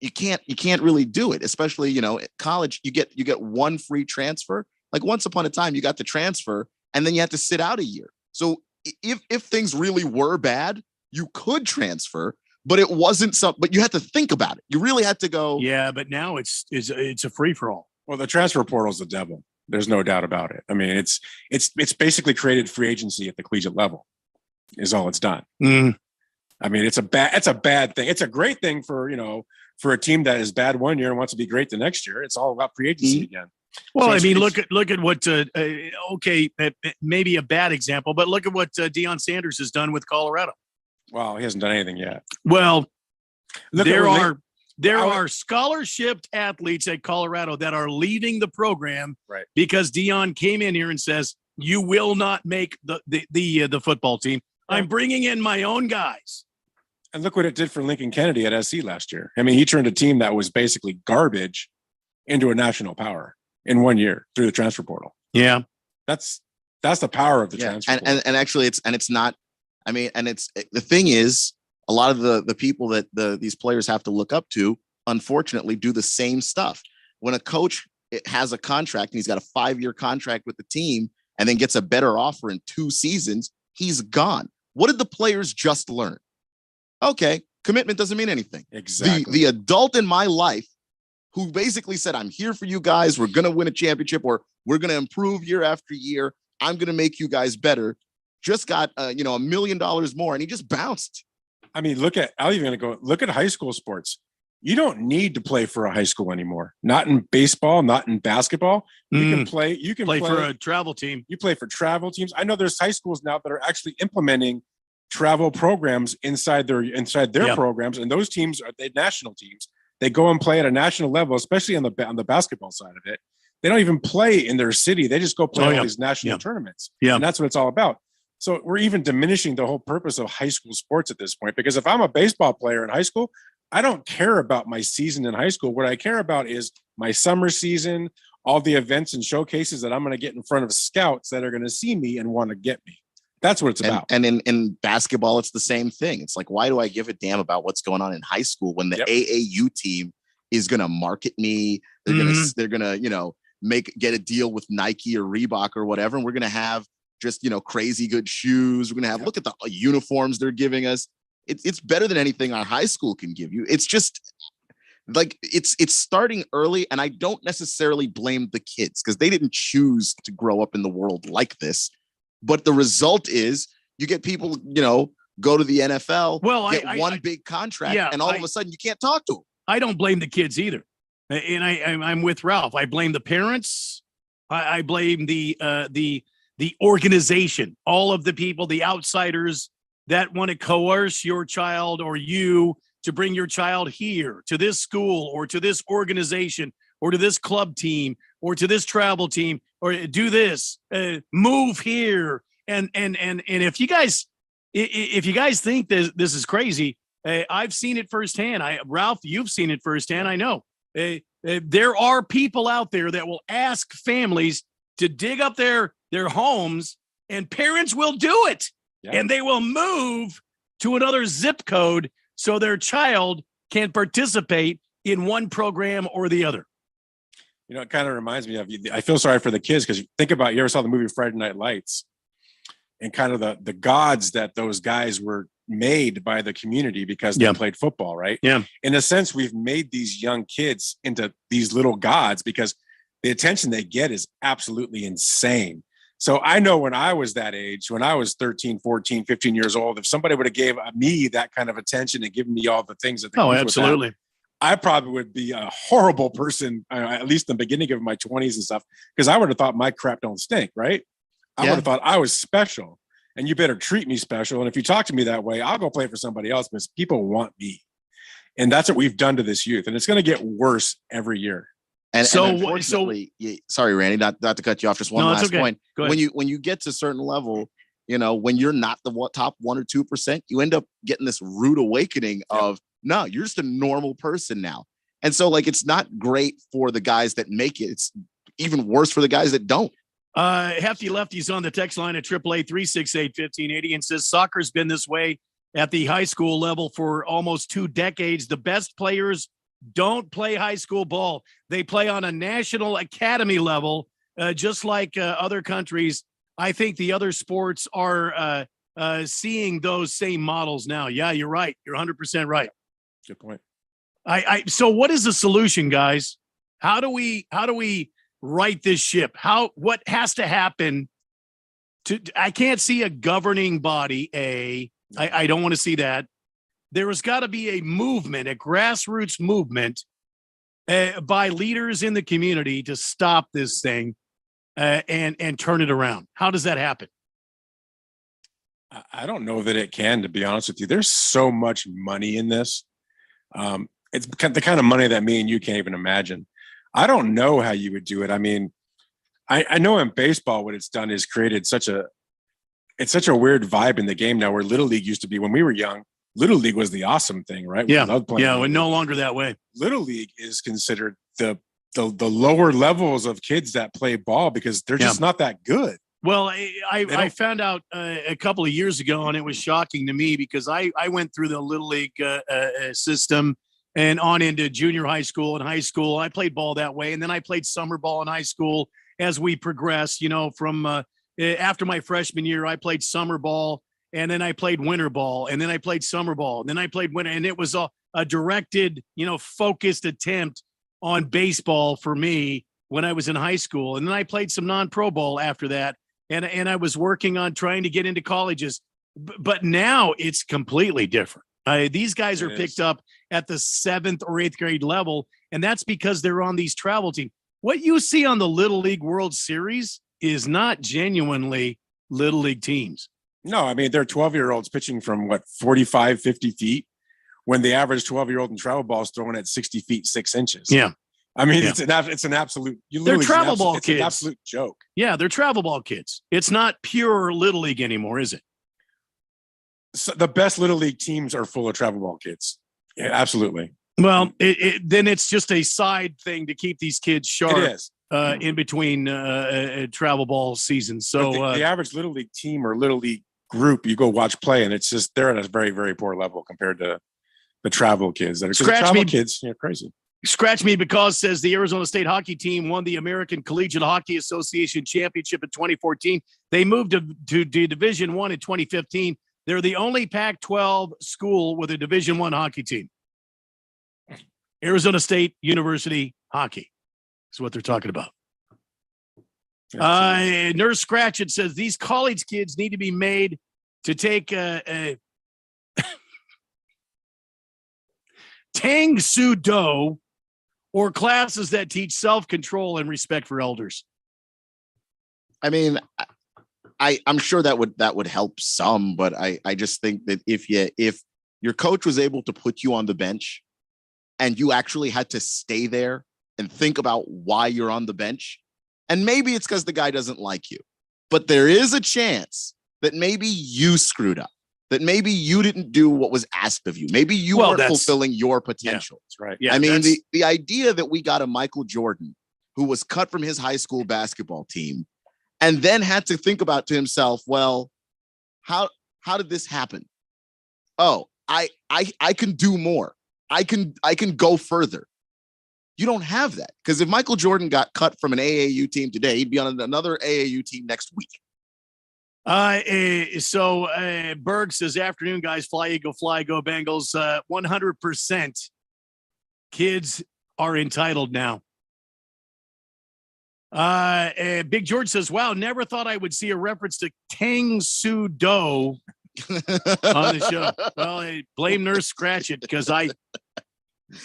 You can't really do it, especially, at college, you get one free transfer. Like once upon a time, you got the transfer and then you had to sit out a year. So if things really were bad, you could transfer, but it wasn't but you had to think about it. You really had to go. Yeah, but now it's a free for all. Well, the transfer portal is the devil. There's no doubt about it. I mean, it's basically created free agency at the collegiate level, is all it's done. Mm. I mean, it's a bad thing. It's a great thing for a team that is bad one year and wants to be great the next year. It's all about free agency again. Well, So I mean, it's- look at what. Maybe a bad example, but look at what Deion Sanders has done with Colorado. Wow, he hasn't done anything yet. Well, Look there at are scholarship athletes at Colorado that are leaving the program, right, because Deion came in here and says, "You will not make the football team. I'm bringing in my own guys." And look what it did for Lincoln Kennedy at SC last year. I mean, he turned a team that was basically garbage into a national power in 1 year through the transfer portal. Yeah, that's the power of the transfer portal. And actually it's not. I mean, and the thing is, a lot of the people that these players have to look up to, unfortunately, do the same stuff. When a coach has a contract and he's got a 5-year contract with the team and then gets a better offer in 2 seasons, he's gone. What did the players just learn? Okay, commitment doesn't mean anything. Exactly. The adult in my life who basically said, I'm here for you guys. We're going to win a championship, or we're going to improve year after year. I'm going to make you guys better. Just got, $1 million more, and he just bounced. I mean, look at high school sports. You don't need to play for a high school anymore. Not in baseball, not in basketball. You can play for a travel team. You play for travel teams. I know there's high schools now that are actually implementing travel programs inside their programs, and those teams are the national teams. They go and play at a national level, especially on the basketball side of it. They don't even play in their city. They just go play all these national tournaments. Yeah. And that's what it's all about. So we're even diminishing the whole purpose of high school sports at this point, because if I'm a baseball player in high school, I don't care about my season in high school. What I care about is my summer season, all the events and showcases that I'm going to get in front of scouts that are going to see me and want to get me. That's what it's about. And in basketball, it's the same thing. It's like, why do I give a damn about what's going on in high school when the AAU team is going to market me? They're going to, get a deal with Nike or Reebok or whatever. And we're going to have just, crazy good shoes. We're going to have, look at the uniforms they're giving us. It's better than anything our high school can give you. It's just like, it's starting early. And I don't necessarily blame the kids, because they didn't choose to grow up in the world like this. But the result is you get people, go to the NFL, get one big contract, and all of a sudden you can't talk to them. I don't blame the kids either. And I'm with Ralph. I blame the parents. I blame the organization, all of the people, the outsiders that want to coerce your child or you to bring your child here to this school or to this organization or to this club team or to this travel team, or do this, move here. And if you guys think this is crazy, I've seen it firsthand. Ralph, you've seen it firsthand. I know there are people out there that will ask families to dig up their homes, and parents will do it. Yeah. And they will move to another zip code so their child can participate in one program or the other. It kind of reminds me of, I feel sorry for the kids, because think about, you ever saw the movie Friday Night Lights, and kind of the gods that those guys were made by the community because they played football, right? Yeah. In a sense, we've made these young kids into these little gods because the attention they get is absolutely insane. So I know when I was that age, when I was 13, 14, 15 years old, if somebody would have gave me that kind of attention and given me all the things that Oh, absolutely. I probably would be a horrible person, at least in the beginning of my 20s and stuff, because I would have thought my crap don't stink, right? I would have thought I was special and you better treat me special. And if you talk to me that way, I'll go play for somebody else because people want me. And that's what we've done to this youth. And it's going to get worse every year. And unfortunately, sorry, Randy, not to cut you off. Just one last point. When you get to a certain level, when you're not the top 1 or 2%, you end up getting this rude awakening of, no, you're just a normal person now. And so it's not great for the guys that make it. It's even worse for the guys that don't. Hefty Lefty's on the text line at 888-368-1580 and says soccer's been this way at the high school level for almost 2 decades. The best players don't play high school ball. They play on a national academy level, just like other countries. I think the other sports are seeing those same models now. Yeah, you're right. You're 100% right. Good point. So what is the solution, guys? How do we right this ship? What has to happen I can't see a governing body. I don't want to see that. There has got to be a movement, a grassroots movement by leaders in the community to stop this thing and turn it around. How does that happen? I don't know that it can, to be honest with you. There's so much money in this. It's the kind of money that me and you can't even imagine. I don't know how you would do it. I mean, I know in baseball what it's done is created such a weird vibe in the game now, where Little League used to be when we were young. Little League was the awesome thing, right? Yeah, we're no longer that way. Little League is considered the lower levels of kids that play ball because they're just not that good. Well, I found out a couple of years ago, and it was shocking to me because I went through the Little League system and on into junior high school and high school. I played ball that way, and then I played summer ball in high school as we progressed. From after my freshman year, I played summer ball, and then I played winter ball, and then I played summer ball, and then I played winter, and it was a directed, focused attempt on baseball for me when I was in high school. And then I played some non-pro ball after that. And I was working on trying to get into colleges, but now it's completely different. These guys are picked up at the 7th or 8th grade level, and that's because they're on these travel teams. What you see on the Little League World Series is not genuinely Little League teams. No, I mean, they're 12-year-olds pitching from 45, 50 feet when the average 12-year-old in travel ball is throwing at 60 feet, 6 inches. Yeah. I mean, it's an absolute. They're travel ball kids. It's an absolute joke. Yeah, they're travel ball kids. It's not pure Little League anymore, is it? So the best Little League teams are full of travel ball kids. Yeah, absolutely. Well, then it's just a side thing to keep these kids sharp. It is. In between travel ball seasons. So the average Little League team or Little League group, you go watch play, and it's just they're at a very, very poor level compared to the travel kids. That are travel kids. Yeah, crazy. Scratch Me Because says the Arizona State hockey team won the American Collegiate Hockey Association Championship in 2014. They moved to Division I in 2015. They're the only Pac-12 school with a Division I hockey team. Arizona State University hockey is what they're talking about. Nurse Scratch It says these college kids need to be made to take Tang Soo Do or classes that teach self-control and respect for elders. I mean, I'm sure that would help some, but I just think that if your coach was able to put you on the bench and you actually had to stay there and think about why you're on the bench, and maybe it's because the guy doesn't like you, but there is a chance that maybe you screwed up, that maybe you didn't do what was asked of you. Maybe you weren't fulfilling your potential. That's right. Yeah, I mean, the idea that we got a Michael Jordan who was cut from his high school basketball team and then had to think about to himself, well, how did this happen? Oh, I can do more. I can go further. You don't have that, because if Michael Jordan got cut from an AAU team today, he'd be on another AAU team next week. Berg says, afternoon, guys. Fly, Eagle, fly, go Bengals. 100% kids are entitled now. Big George says, wow, never thought I would see a reference to Tang Soo Do on the show. Well, blame Nurse Scratch It because I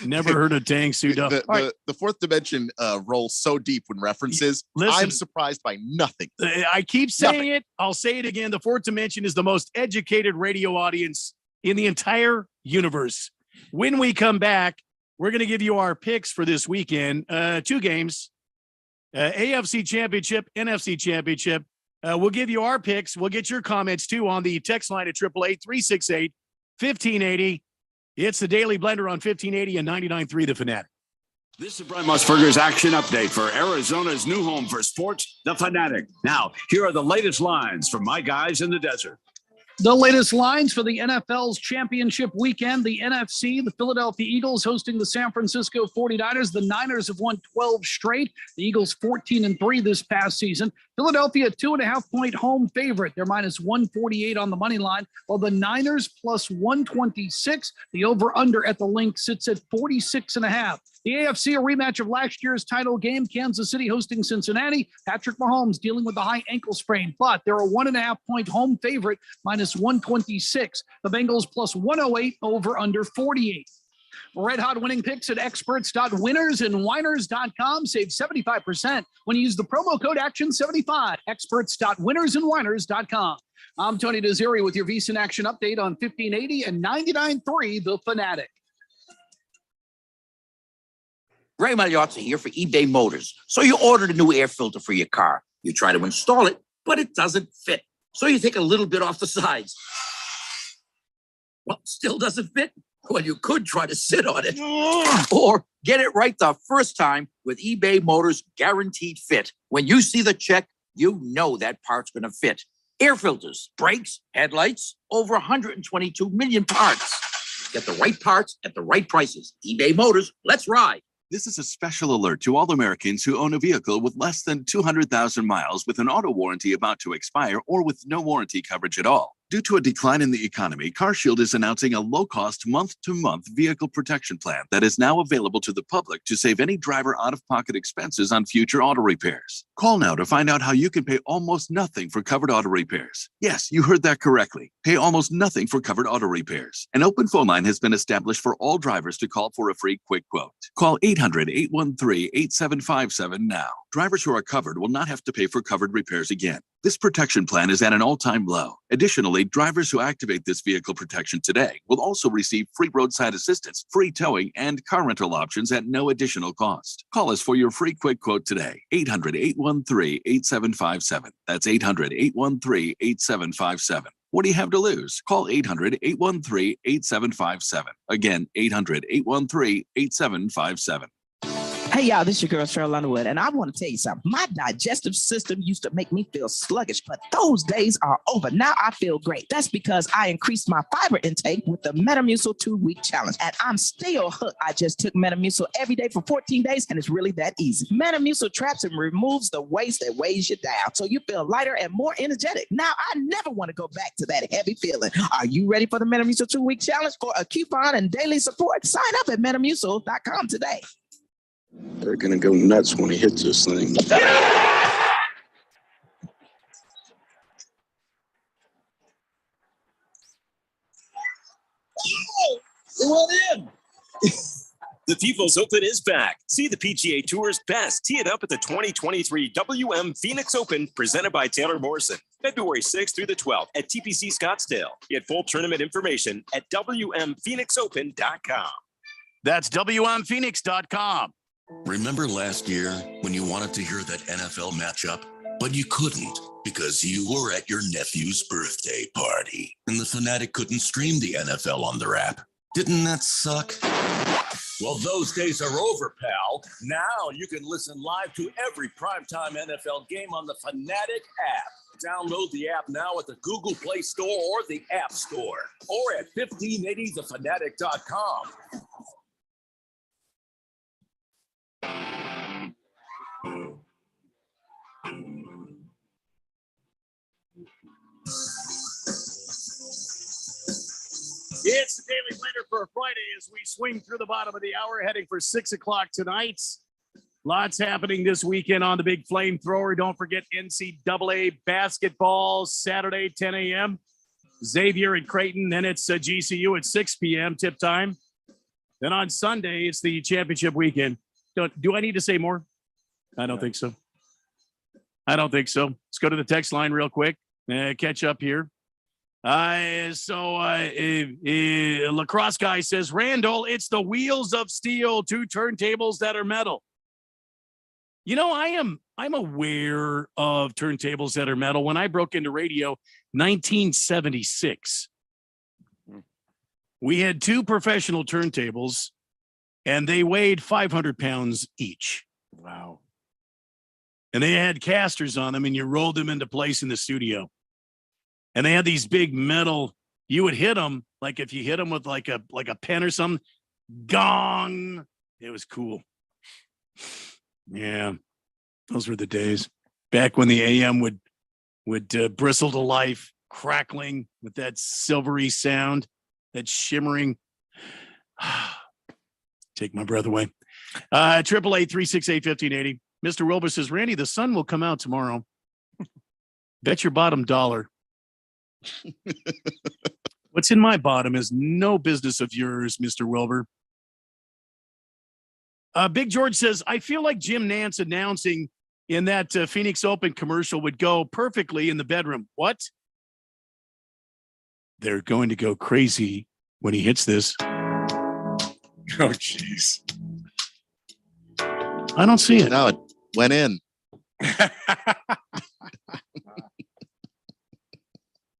never heard of Tang Soo Do. The fourth dimension rolls so deep when references. Listen, I'm surprised by nothing. I keep saying it. I'll say it again. The fourth dimension is the most educated radio audience in the entire universe. When we come back, we're going to give you our picks for this weekend. 2 games. AFC Championship, NFC Championship. We'll give you our picks. We'll get your comments, too, on the text line at 888-368-1580. It's the Daily Blender on 1580 and 99.3 The Fanatic. This is Brian Musburger's action update for Arizona's new home for sports, The Fanatic. Now, here are the latest lines from my guys in the desert. The latest lines for the NFL's championship weekend. The NFC, the Philadelphia Eagles hosting the San Francisco 49ers. The Niners have won 12 straight. The Eagles 14-3 this past season. Philadelphia, 2.5-point home favorite. They're minus 148 on the money line, while the Niners plus 126. The over-under at the link sits at 46.5. The AFC, a rematch of last year's title game. Kansas City hosting Cincinnati. Patrick Mahomes dealing with a high ankle sprain, but they're a 1.5-point home favorite, minus 126. The Bengals plus 108, over under 48. Red hot winning picks at experts.winnersandwiners.com. Save 75% when you use the promo code ACTION75. Experts.winnersandwiners.com. I'm Tony Desiri with your VSiN Action Update on 1580 and 99.3 The Fanatic. Ray Magliozzi here for eBay Motors. So you ordered a new air filter for your car. You try to install it, but it doesn't fit. So you take a little bit off the sides. Well, still doesn't fit? Well, you could try to sit on it. Or get it right the first time with eBay Motors Guaranteed Fit. When you see the check, you know that part's going to fit. Air filters, brakes, headlights, over 122 million parts. Get the right parts at the right prices. eBay Motors, let's ride. This is a special alert to all Americans who own a vehicle with less than 200,000 miles with an auto warranty about to expire or with no warranty coverage at all. Due to a decline in the economy, CarShield is announcing a low-cost month-to-month vehicle protection plan that is now available to the public to save any driver out-of-pocket expenses on future auto repairs. Call now to find out how you can pay almost nothing for covered auto repairs. Yes, you heard that correctly. Pay almost nothing for covered auto repairs. An open phone line has been established for all drivers to call for a free quick quote. Call 800-813-8757 now. Drivers who are covered will not have to pay for covered repairs again. This protection plan is at an all-time low. Additionally, drivers who activate this vehicle protection today will also receive free roadside assistance, free towing, and car rental options at no additional cost. Call us for your free quick quote today. 800-813-8757. That's 800-813-8757. What do you have to lose? Call 800-813-8757. Again, 800-813-8757. Hey, y'all, this is your girl, Cheryl Underwood, and I want to tell you something. My digestive system used to make me feel sluggish, but those days are over. Now I feel great. That's because I increased my fiber intake with the Metamucil 2-week challenge, and I'm still hooked. I just took Metamucil every day for 14 days, and it's really that easy. Metamucil traps and removes the waste that weighs you down, so you feel lighter and more energetic. Now I never want to go back to that heavy feeling. Are you ready for the Metamucil 2-week challenge? For a coupon and daily support, sign up at Metamucil.com today. They're gonna go nuts when he hits this thing. It went in. The People's Open is back. See the PGA Tour's best. Tee it up at the 2023 WM Phoenix Open, presented by Taylor Morrison. February 6th through the 12th at TPC Scottsdale. Get full tournament information at WMPhoenixOpen.com. That's WMPhoenix.com. Remember last year when you wanted to hear that NFL matchup, but you couldn't because you were at your nephew's birthday party and the Fanatic couldn't stream the NFL on their app? Didn't that suck? Well, those days are over, pal. Now you can listen live to every primetime NFL game on the Fanatic app. Download the app now at the Google Play Store or the App Store, or at 1580thefanatic.com. It's the Daily Blender for a Friday as we swing through the bottom of the hour, heading for 6 o'clock tonight. Lots happening this weekend on the big flamethrower. Don't forget NCAA basketball Saturday, 10 a.m. Xavier at Creighton. Then it's GCU at 6 p.m. tip time. Then on Sunday, it's the championship weekend. Do I need to say more? I don't think so. I don't think so. Let's go to the text line real quick. Catch up here. Lacrosse guy says, Randall, it's the wheels of steel, 2 turntables that are metal. You know, I'm aware of turntables that are metal. When I broke into radio, 1976, we had 2 professional turntables, and they weighed 500 pounds each. Wow. And they had casters on them, and you rolled them into place in the studio. And they had these big metal, you would hit them, like if you hit them with like a pen or something, gong. It was cool. Yeah, those were the days. Back when the AM would bristle to life, crackling with that silvery sound, that shimmering. Take my breath away. 888-368-1580. Mr. Wilbur says, Randy, the sun will come out tomorrow. Bet your bottom dollar. What's in my bottom is no business of yours, Mr. Wilbur. Big George says, I feel like Jim Nantz announcing in that Phoenix Open commercial would go perfectly in the bedroom. What? They're going to go crazy when he hits this. Oh, jeez. I don't see it. No, it went in.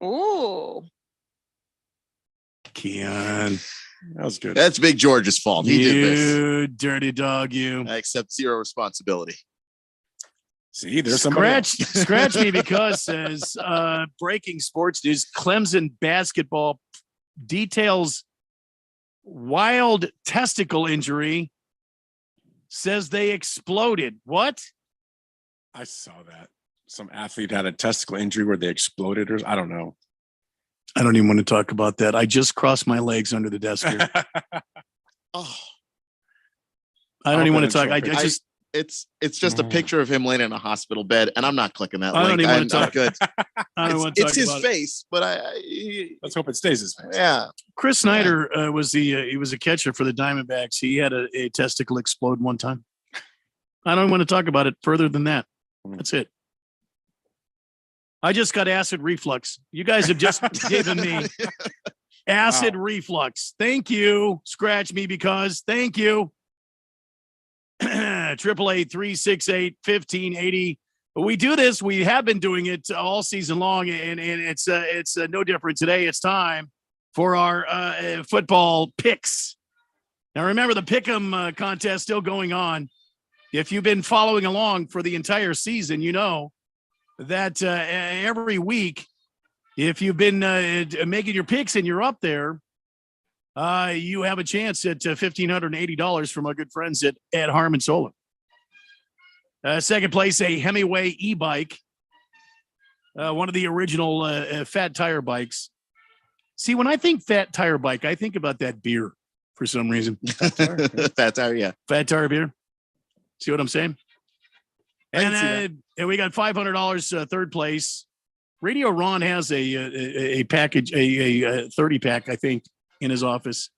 Ooh. Keon. That was good. That's Big George's fault. He did this. You dirty dog, you. I accept zero responsibility. See, there's somebody Scratch me because says breaking sports news. Clemson basketball details wild testicle injury. Says they exploded. What? I saw that. Some athlete had a testicle injury where they exploded, or I don't know. I don't even want to talk about that. I just crossed my legs under the desk here. Oh, I don't even want to talk. I just it's just a picture of him laying in a hospital bed, and I'm not clicking that I don't link. even want to I'm talk. good. I don't want to talk It's his about face, but let's hope it stays his face. Yeah. Chris Snyder he was a catcher for the Diamondbacks. He had a testicle explode one time. I don't want to talk about it further than that. That's it. I just got acid reflux. You guys have just given me acid reflux. Thank you. Scratch me because thank you. 888-368-1580. We do this. We have been doing it all season long, and it's no different today. It's time for our football picks. Now, remember the Pick'em contest still going on. If you've been following along for the entire season, you know that every week, if you've been making your picks and you're up there, you have a chance at $1,580 from our good friends at Harman Solar. Second place, a Hemingway e-bike, one of the original Fat Tire bikes. See, when I think Fat Tire bike, I think about that beer for some reason. Fat Tire, yeah. Fat Tire beer. See what I'm saying? And we got $500 third place. Radio Ron has a package, a 30 pack, I think, in his office.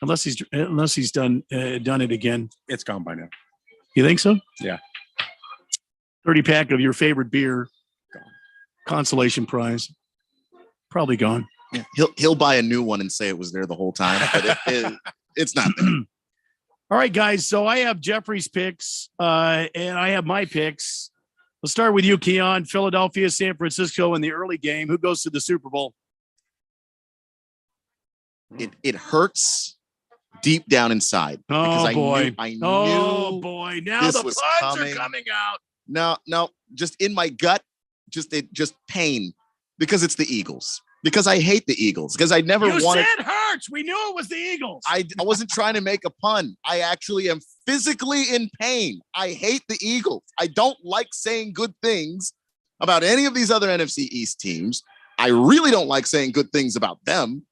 Unless he's done it again. It's gone by now. You think so? Yeah. 30 pack of your favorite beer. Gone. Consolation prize. Probably gone. Yeah. He'll buy a new one and say it was there the whole time, but it's not there. All right, guys. So I have Jeffrey's picks, and I have my picks. Let's start with you, Keon. Philadelphia, San Francisco in the early game. Who goes to the Super Bowl? It hurts deep down inside. Oh, boy. I knew oh, boy. Now the puns are coming out. No, just in my gut, just pain because it's the Eagles. Because I hate the Eagles. Because I never wanted. You said hurts. We knew it was the Eagles. I wasn't trying to make a pun. I actually am physically in pain. I hate the Eagles. I don't like saying good things about any of these other NFC East teams. I really don't like saying good things about them.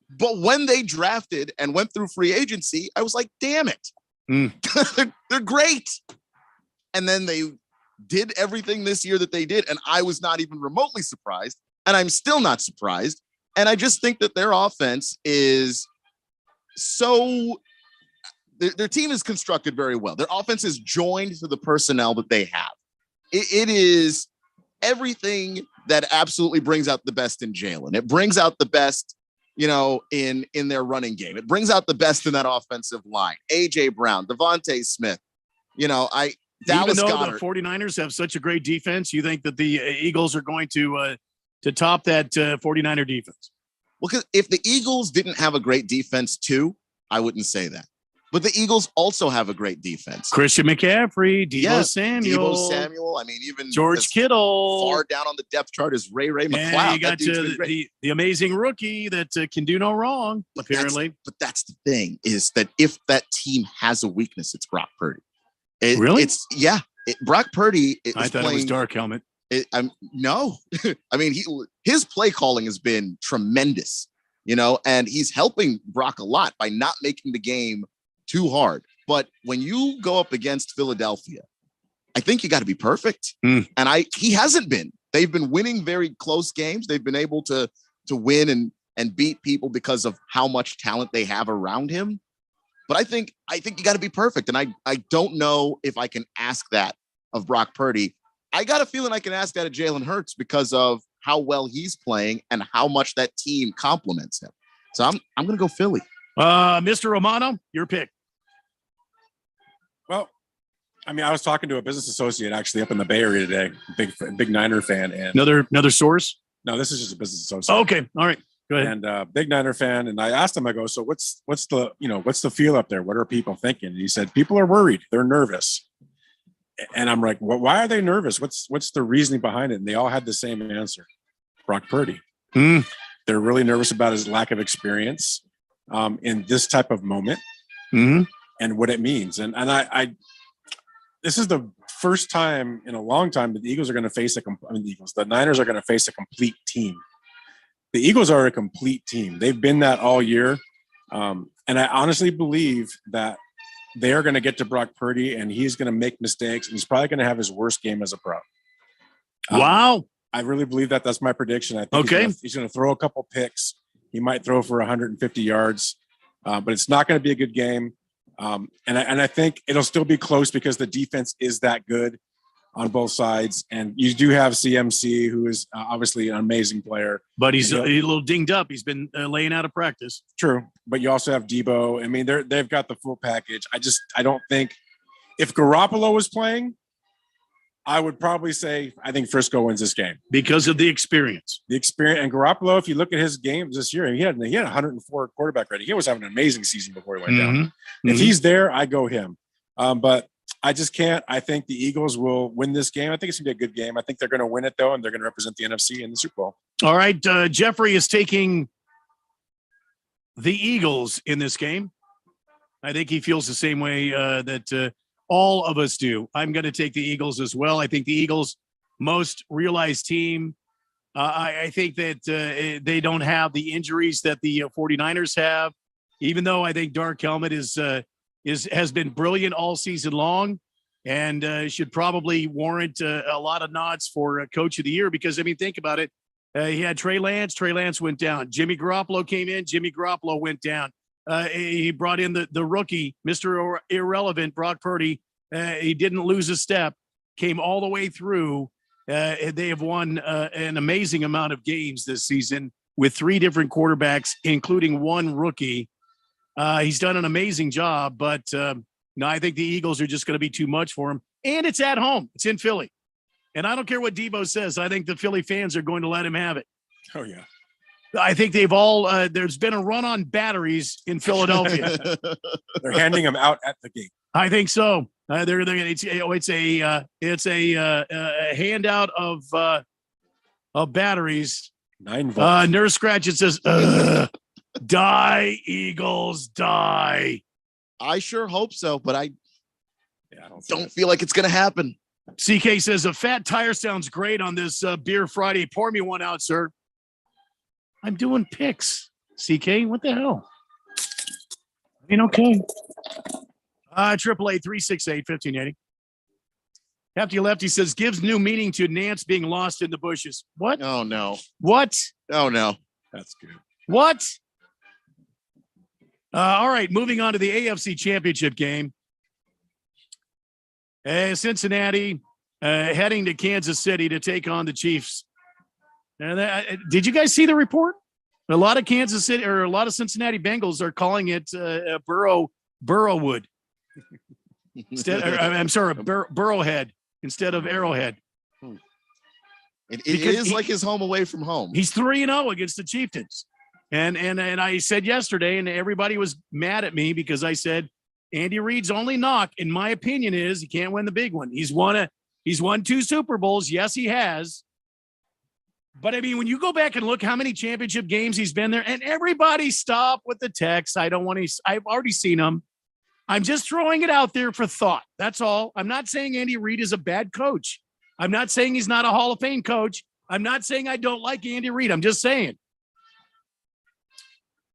But when they drafted and went through free agency, I was like, damn it. They're great. And then they did everything this year that they did. And I was not even remotely surprised. And I'm still not surprised. And I just think that their offense is so, their team is constructed very well. Their offense is joined to the personnel that they have. It is everything that absolutely brings out the best in Jalen. It brings out the best, in their running game. It brings out the best in that offensive line. A.J. Brown, Devontae Smith, Dallas Even though Goedert. the 49ers have such a great defense, you think that the Eagles are going to top that 49er defense? Well, because if the Eagles didn't have a great defense too, I wouldn't say that. But the Eagles also have a great defense. Christian McCaffrey, Deebo Samuel. I mean, even George Kittle. Far down on the depth chart is Ray McCloud. And you got the amazing rookie that can do no wrong, apparently. But that's the thing, is that if that team has a weakness, it's Brock Purdy. Really? Brock Purdy. I thought it was Dark Helmet. No. I mean, his play calling has been tremendous, and he's helping Brock a lot by not making the game too hard. But when you go up against Philadelphia, I think you got to be perfect. And he hasn't been. They've been winning very close games. They've been able to win and beat people because of how much talent they have around him. But I think you got to be perfect. And I don't know if I can ask that of Brock Purdy. I got a feeling I can ask that of Jalen Hurts because of how well he's playing and how much that team complements him. So I'm going to go Philly. Mr. Romano, your pick. Well, I mean, I was talking to a business associate actually up in the Bay Area today, big Niner fan, and another source. No, this is just a business associate. Oh, okay, all right, go ahead. And big Niner fan, and I asked him, I go, so what's the feel up there? What are people thinking? And he said, people are worried, they're nervous. And I'm like, well, why are they nervous? What's the reasoning behind it? And they all had the same answer: Brock Purdy. They're really nervous about his lack of experience in this type of moment. And what it means. And I this is the first time in a long time that the Eagles are going to face the Niners are going to face a complete team. The Eagles are a complete team. They've been that all year. And I honestly believe that they are going to get to Brock Purdy and he's going to make mistakes and he's probably going to have his worst game as a pro. Wow. I really believe that. That's my prediction. I think he's going to throw a couple picks. He might throw for 150 yards, but it's not going to be a good game. And I think it'll still be close because the defense is that good on both sides. And you do have CMC, who is obviously an amazing player. But he's a little dinged up. He's been laying out of practice. True. But you also have Deebo. I mean, they've got the full package. I don't think if Garoppolo was playing, I would probably say I think Frisco wins this game. Because of the experience. And Garoppolo, if you look at his games this year, he had 104 quarterback rating. He was having an amazing season before he went down. If he's there, I go him. But I just can't. I think the Eagles will win this game. I think it's going to be a good game. I think they're going to win it, though, and they're going to represent the NFC in the Super Bowl. All right. Jeffrey is taking the Eagles in this game. I think he feels the same way that all of us do. I'm going to take the Eagles as well. I think the Eagles, most realized team. I think that they don't have the injuries that the 49ers have, even though I think Dark Helmet has been brilliant all season long and should probably warrant a lot of nods for Coach of the Year because, I mean, think about it. He had Trey Lance. Trey Lance went down. Jimmy Garoppolo came in. Jimmy Garoppolo went down. He brought in the rookie, Mr. Irrelevant, Brock Purdy. He didn't lose a step, came all the way through. They have won an amazing amount of games this season with 3 different quarterbacks, including 1 rookie. He's done an amazing job, but no, I think the Eagles are just going to be too much for him. And it's at home. It's in Philly. And I don't care what Deebo says. I think the Philly fans are going to let him have it. Oh, yeah. I think they've all there's been a run on batteries in Philadelphia. They're handing them out at the gate. I think so. It's a handout of batteries. 9 volts. Nurse Scratch, it says, die, Eagles, die. I sure hope so, but I don't feel like it's going to happen. CK says, a fat tire sounds great on this Beer Friday. Pour me one out, sir. I'm doing picks. CK, what the hell? I mean, okay. 888-368-1580. Hefty Lefty says, gives new meaning to Nance being lost in the bushes. What? Oh, no. What? Oh, no. That's good. What? All right, moving on to the AFC Championship game. Cincinnati heading to Kansas City to take on the Chiefs. Did you guys see the report? A lot of Kansas City or a lot of Cincinnati Bengals are calling it Burrowwood. Burrowhead instead of Arrowhead. It is like his home away from home. He's 3-0 against the Chieftains. And I said yesterday, and everybody was mad at me because I said Andy Reid's only knock, in my opinion, is he can't win the big one. He's won 2 Super Bowls. Yes, he has. But I mean, when you go back and look how many championship games he's been there, and everybody stop with the text. I've already seen them. I'm just throwing it out there for thought. That's all. I'm not saying Andy Reid is a bad coach. I'm not saying he's not a Hall of Fame coach. I'm not saying I don't like Andy Reid. I'm just saying.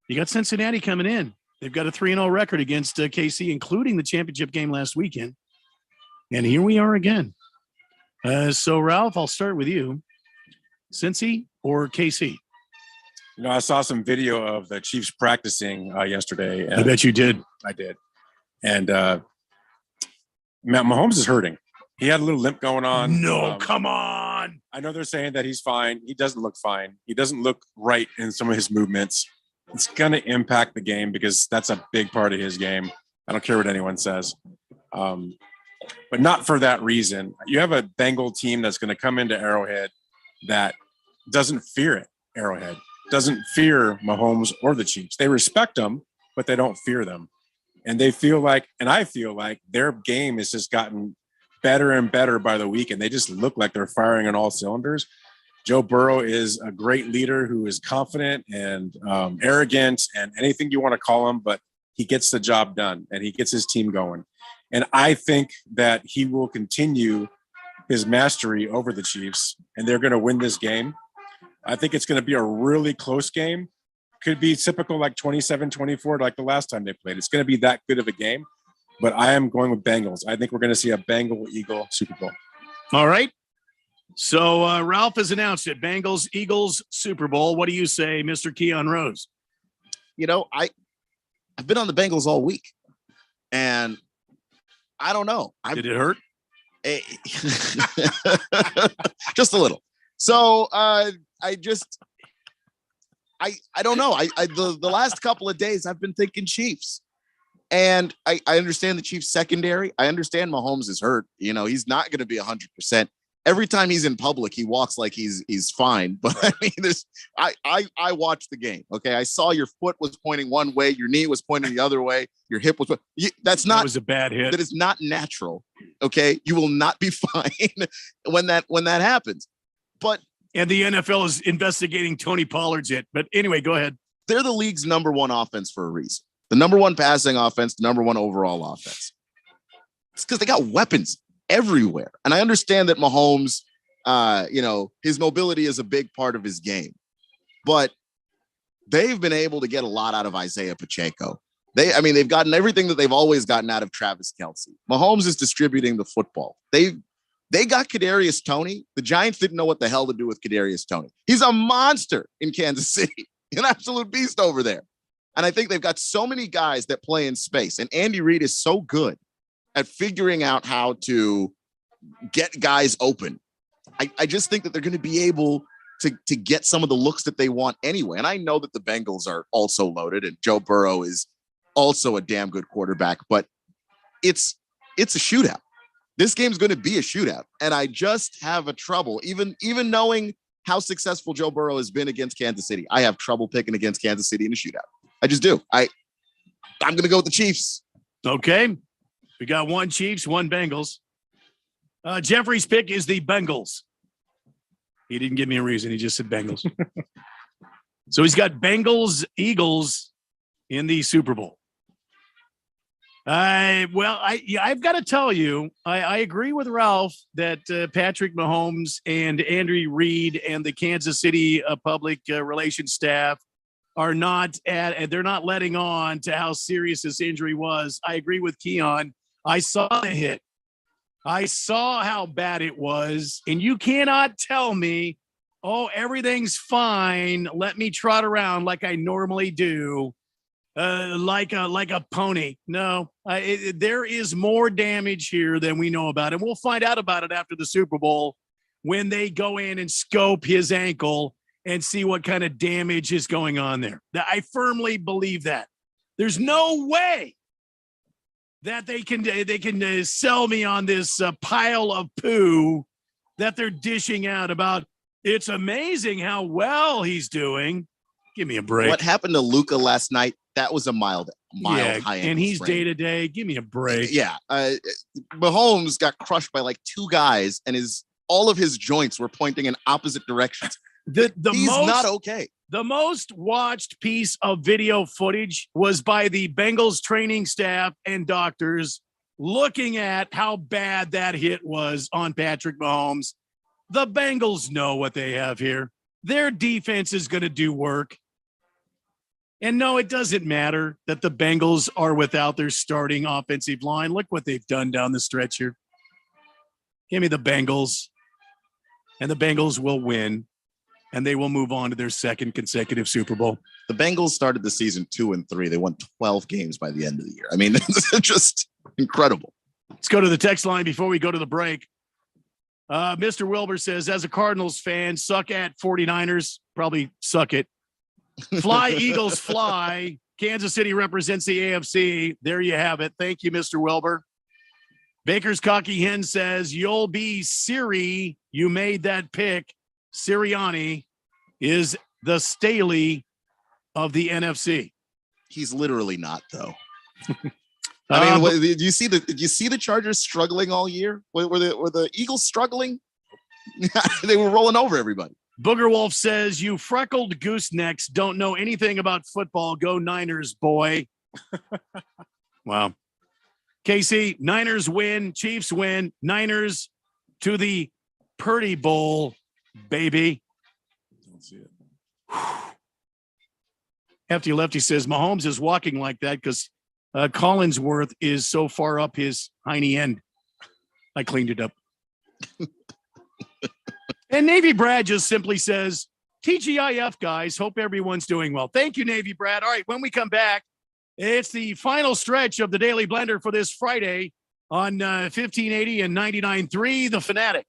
You got Cincinnati coming in. They've got a 3-0 record against KC, including the championship game last weekend. And here we are again. So, Ralph, I'll start with you. Cincy or KC? You know, I saw some video of the Chiefs practicing yesterday. I bet you did. I did. And Mahomes is hurting. He had a little limp going on. No, come on. I know they're saying that he's fine. He doesn't look fine. He doesn't look right in some of his movements. It's going to impact the game because that's a big part of his game. I don't care what anyone says. But not for that reason. You have a Bengal team that's going to come into Arrowhead that doesn't fear it. Arrowhead doesn't fear Mahomes or the Chiefs. They respect them, but they don't fear them. And they feel like, and I feel like their game has just gotten better and better by the week. And they just look like they're firing on all cylinders. Joe Burrow is a great leader who is confident and arrogant and anything you want to call him, but he gets the job done and he gets his team going. And I think that he will continue his mastery over the Chiefs and they're going to win this game. I think it's going to be a really close game. Could be typical like 27-24 like the last time they played. It's going to be that good of a game, but I am going with Bengals. I think we're going to see a Bengal-Eagle Super Bowl. All right. So Ralph has announced it. Bengals-Eagles Super Bowl. What do you say, Mr. Keon Rose? You know, I've been on the Bengals all week, and I don't know. Did it hurt? Just a little. So I don't know. The last couple of days I've been thinking Chiefs. And I understand the Chiefs secondary. I understand Mahomes is hurt. You know, he's not going to be 100%. Every time he's in public, he walks like he's fine. But I mean, I watched the game. Okay, I saw your foot was pointing one way, your knee was pointing the other way, your hip was. That was a bad hit. That is not natural. Okay, you will not be fine when that happens. And the NFL is investigating Tony Pollard's hit. But anyway, go ahead. They're the league's number one offense for a reason. The number one passing offense, the number one overall offense. It's because they got weapons everywhere. And I understand that Mahomes, his mobility is a big part of his game. But they've been able to get a lot out of Isaiah Pacheco. They've gotten everything that they've always gotten out of Travis Kelce. Mahomes is distributing the football. They got Kadarius Toney. The Giants didn't know what the hell to do with Kadarius Toney. He's a monster in Kansas City, an absolute beast over there. And I think they've got so many guys that play in space. And Andy Reid is so good at figuring out how to get guys open. I just think that they're going to be able to get some of the looks that they want anyway. And I know that the Bengals are also loaded and Joe Burrow is also a damn good quarterback, but it's a shootout. This game's going to be a shootout. And I just have a trouble, even knowing how successful Joe Burrow has been against Kansas City. I have trouble picking against Kansas City in a shootout. I just do. I'm going to go with the Chiefs. Okay. We got one Chiefs, one Bengals. Jeffrey's pick is the Bengals. He didn't give me a reason. He just said Bengals. So he's got Bengals, Eagles in the Super Bowl. I've got to tell you, I agree with Ralph that Patrick Mahomes and Andy Reid and the Kansas City public relations staff are not they're not letting on to how serious this injury was. I agree with Keon. I saw the hit. I saw how bad it was. And you cannot tell me, oh, everything's fine. Let me trot around like I normally do. Like a pony. No, there is more damage here than we know about. And we'll find out about it after the Super Bowl when they go in and scope his ankle and see what kind of damage is going on there. I firmly believe that. There's no way that they can sell me on this pile of poo that they're dishing out about. It's amazing how well he's doing. Give me a break. What happened to Luka last night? That was a mild high and he's day to day. Give me a break. Yeah, Mahomes got crushed by like two guys, and all of his joints were pointing in opposite directions. He's not okay. The most watched piece of video footage was by the Bengals training staff and doctors looking at how bad that hit was on Patrick Mahomes. The Bengals know what they have here. Their defense is going to do work. And no, it doesn't matter that the Bengals are without their starting offensive line. Look what they've done down the stretch here. Give me the Bengals. And the Bengals will win. And they will move on to their second consecutive Super Bowl. The Bengals started the season 2-3. They won 12 games by the end of the year. I mean, it's just incredible. Let's go to the text line before we go to the break. Mr. Wilbur says, as a Cardinals fan, suck at 49ers. Probably suck it. Fly, Eagles, fly. Kansas City represents the AFC. There you have it. Thank you, Mr. Wilbur. Baker's Cocky Hen says, you'll be Siri. You made that pick. Sirianni is the Staley of the NFC. He's literally not, though. I mean, did you see the Chargers struggling all year? Were the Eagles struggling? They were rolling over everybody. Booger Wolf says, you freckled goosenecks don't know anything about football. Go Niners, boy. Wow. Casey, Niners win. Chiefs win. Niners to the Purdy Bowl, baby. Don't see it. Hefty Lefty says, Mahomes is walking like that because Collinsworth is so far up his hiney end. I cleaned it up. And Navy Brad just simply says, TGIF, guys. Hope everyone's doing well. Thank you, Navy Brad. All right, when we come back, it's the final stretch of the Daily Blender for this Friday on 1580 and 99.3 The Fanatic.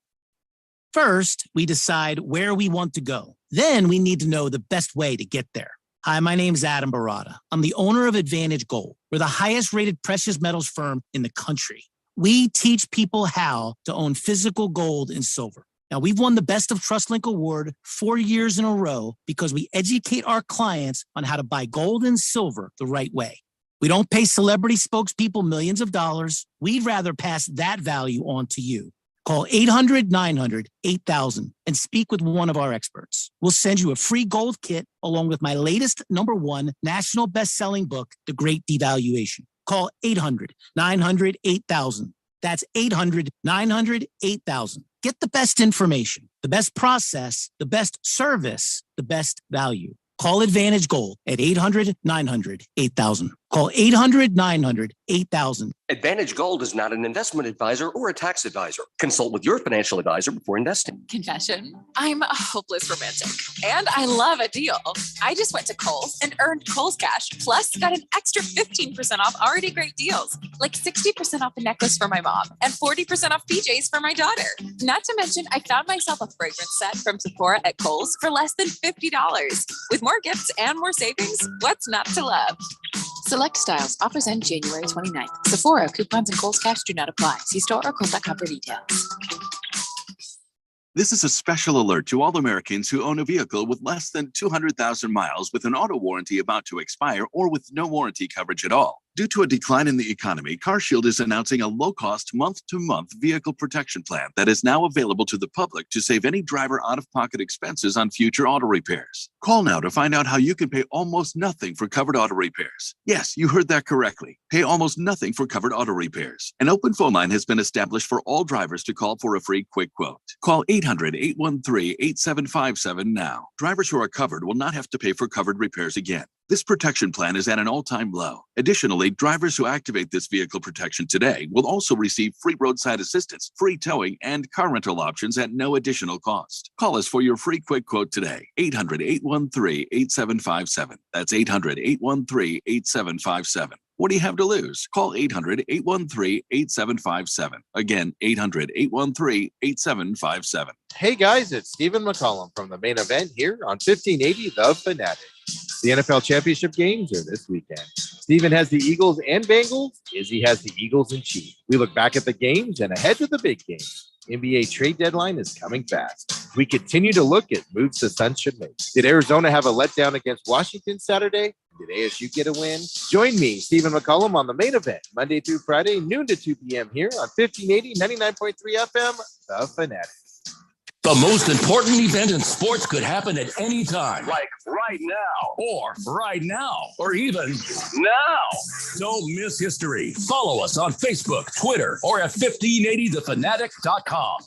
First, we decide where we want to go. Then we need to know the best way to get there. Hi, my name is Adam Barada. I'm the owner of Advantage Gold. We're the highest rated precious metals firm in the country. We teach people how to own physical gold and silver. Now, we've won the Best of TrustLink Award 4 years in a row because we educate our clients on how to buy gold and silver the right way. We don't pay celebrity spokespeople millions of dollars. We'd rather pass that value on to you. Call 800-900-8000 and speak with one of our experts. We'll send you a free gold kit along with my latest #1 national best-selling book, The Great Devaluation. Call 800-900-8000. That's 800-900-8000. Get the best information, the best process, the best service, the best value. Call Advantage Gold at 800-900-8000. Call 800-900-8000. Advantage Gold is not an investment advisor or a tax advisor. Consult with your financial advisor before investing. Confession, I'm a hopeless romantic and I love a deal. I just went to Kohl's and earned Kohl's Cash, plus got an extra 15% off already great deals, like 60% off a necklace for my mom and 40% off PJs for my daughter. Not to mention, I found myself a fragrance set from Sephora at Kohl's for less than $50. With more gifts and more savings, what's not to love? Select styles. Offers end January 29th. Sephora, coupons, and Kohl's Cash do not apply. See store or Kohl's.com for details. This is a special alert to all Americans who own a vehicle with less than 200,000 miles with an auto warranty about to expire or with no warranty coverage at all. Due to a decline in the economy, CarShield is announcing a low-cost month-to-month vehicle protection plan that is now available to the public to save any driver out-of-pocket expenses on future auto repairs. Call now to find out how you can pay almost nothing for covered auto repairs. Yes, you heard that correctly. Pay almost nothing for covered auto repairs. An open phone line has been established for all drivers to call for a free quick quote. Call 800-813-8757 now. Drivers who are covered will not have to pay for covered repairs again. This protection plan is at an all-time low. Additionally, drivers who activate this vehicle protection today will also receive free roadside assistance, free towing, and car rental options at no additional cost. Call us for your free quick quote today. 800-813-8757. That's 800-813-8757. What do you have to lose? Call 800-813-8757. Again, 800-813-8757. Hey guys, it's Stephen McCollum from the main event here on 1580 The Fanatic. The NFL championship games are this weekend. Stephen has the Eagles and Bengals. Izzy has the Eagles and Chiefs. We look back at the games and ahead to the big game. NBA trade deadline is coming fast. We continue to look at moves the Suns should make. Did Arizona have a letdown against Washington Saturday? Did ASU get a win? Join me, Stephen McCollum, on the main event, Monday through Friday, noon to 2 p.m. here on 1580, 99.3 FM, The Fanatic. The most important event in sports could happen at any time. Like right now. Or right now. Or even now. Don't miss history. Follow us on Facebook, Twitter, or at 1580thefanatic.com.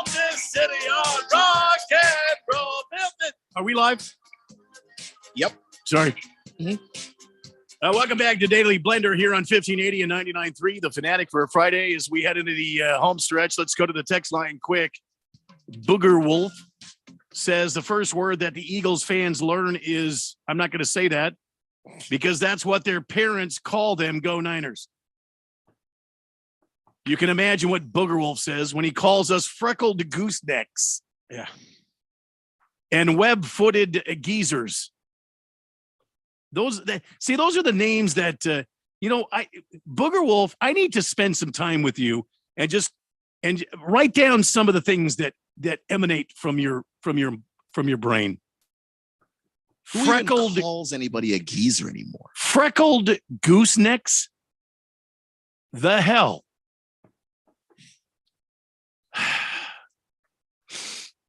This city on rock and roll. Are we live? Yep. Sorry. Welcome back to Daily Blender here on 1580 and 99.3, The Fanatic, for a Friday as we head into the home stretch. Let's go to the text line quick. Booger Wolf says the first word that the Eagles fans learn is, I'm not going to say that, because that's what their parents call them, Go Niners. You can imagine what Booger Wolf says when he calls us freckled goosenecks. Yeah. And web-footed geezers. Those are the names that Booger Wolf, I need to spend some time with you and write down some of the things that emanate from your brain. Who even calls anybody a geezer anymore? Freckled goosenecks? The hell.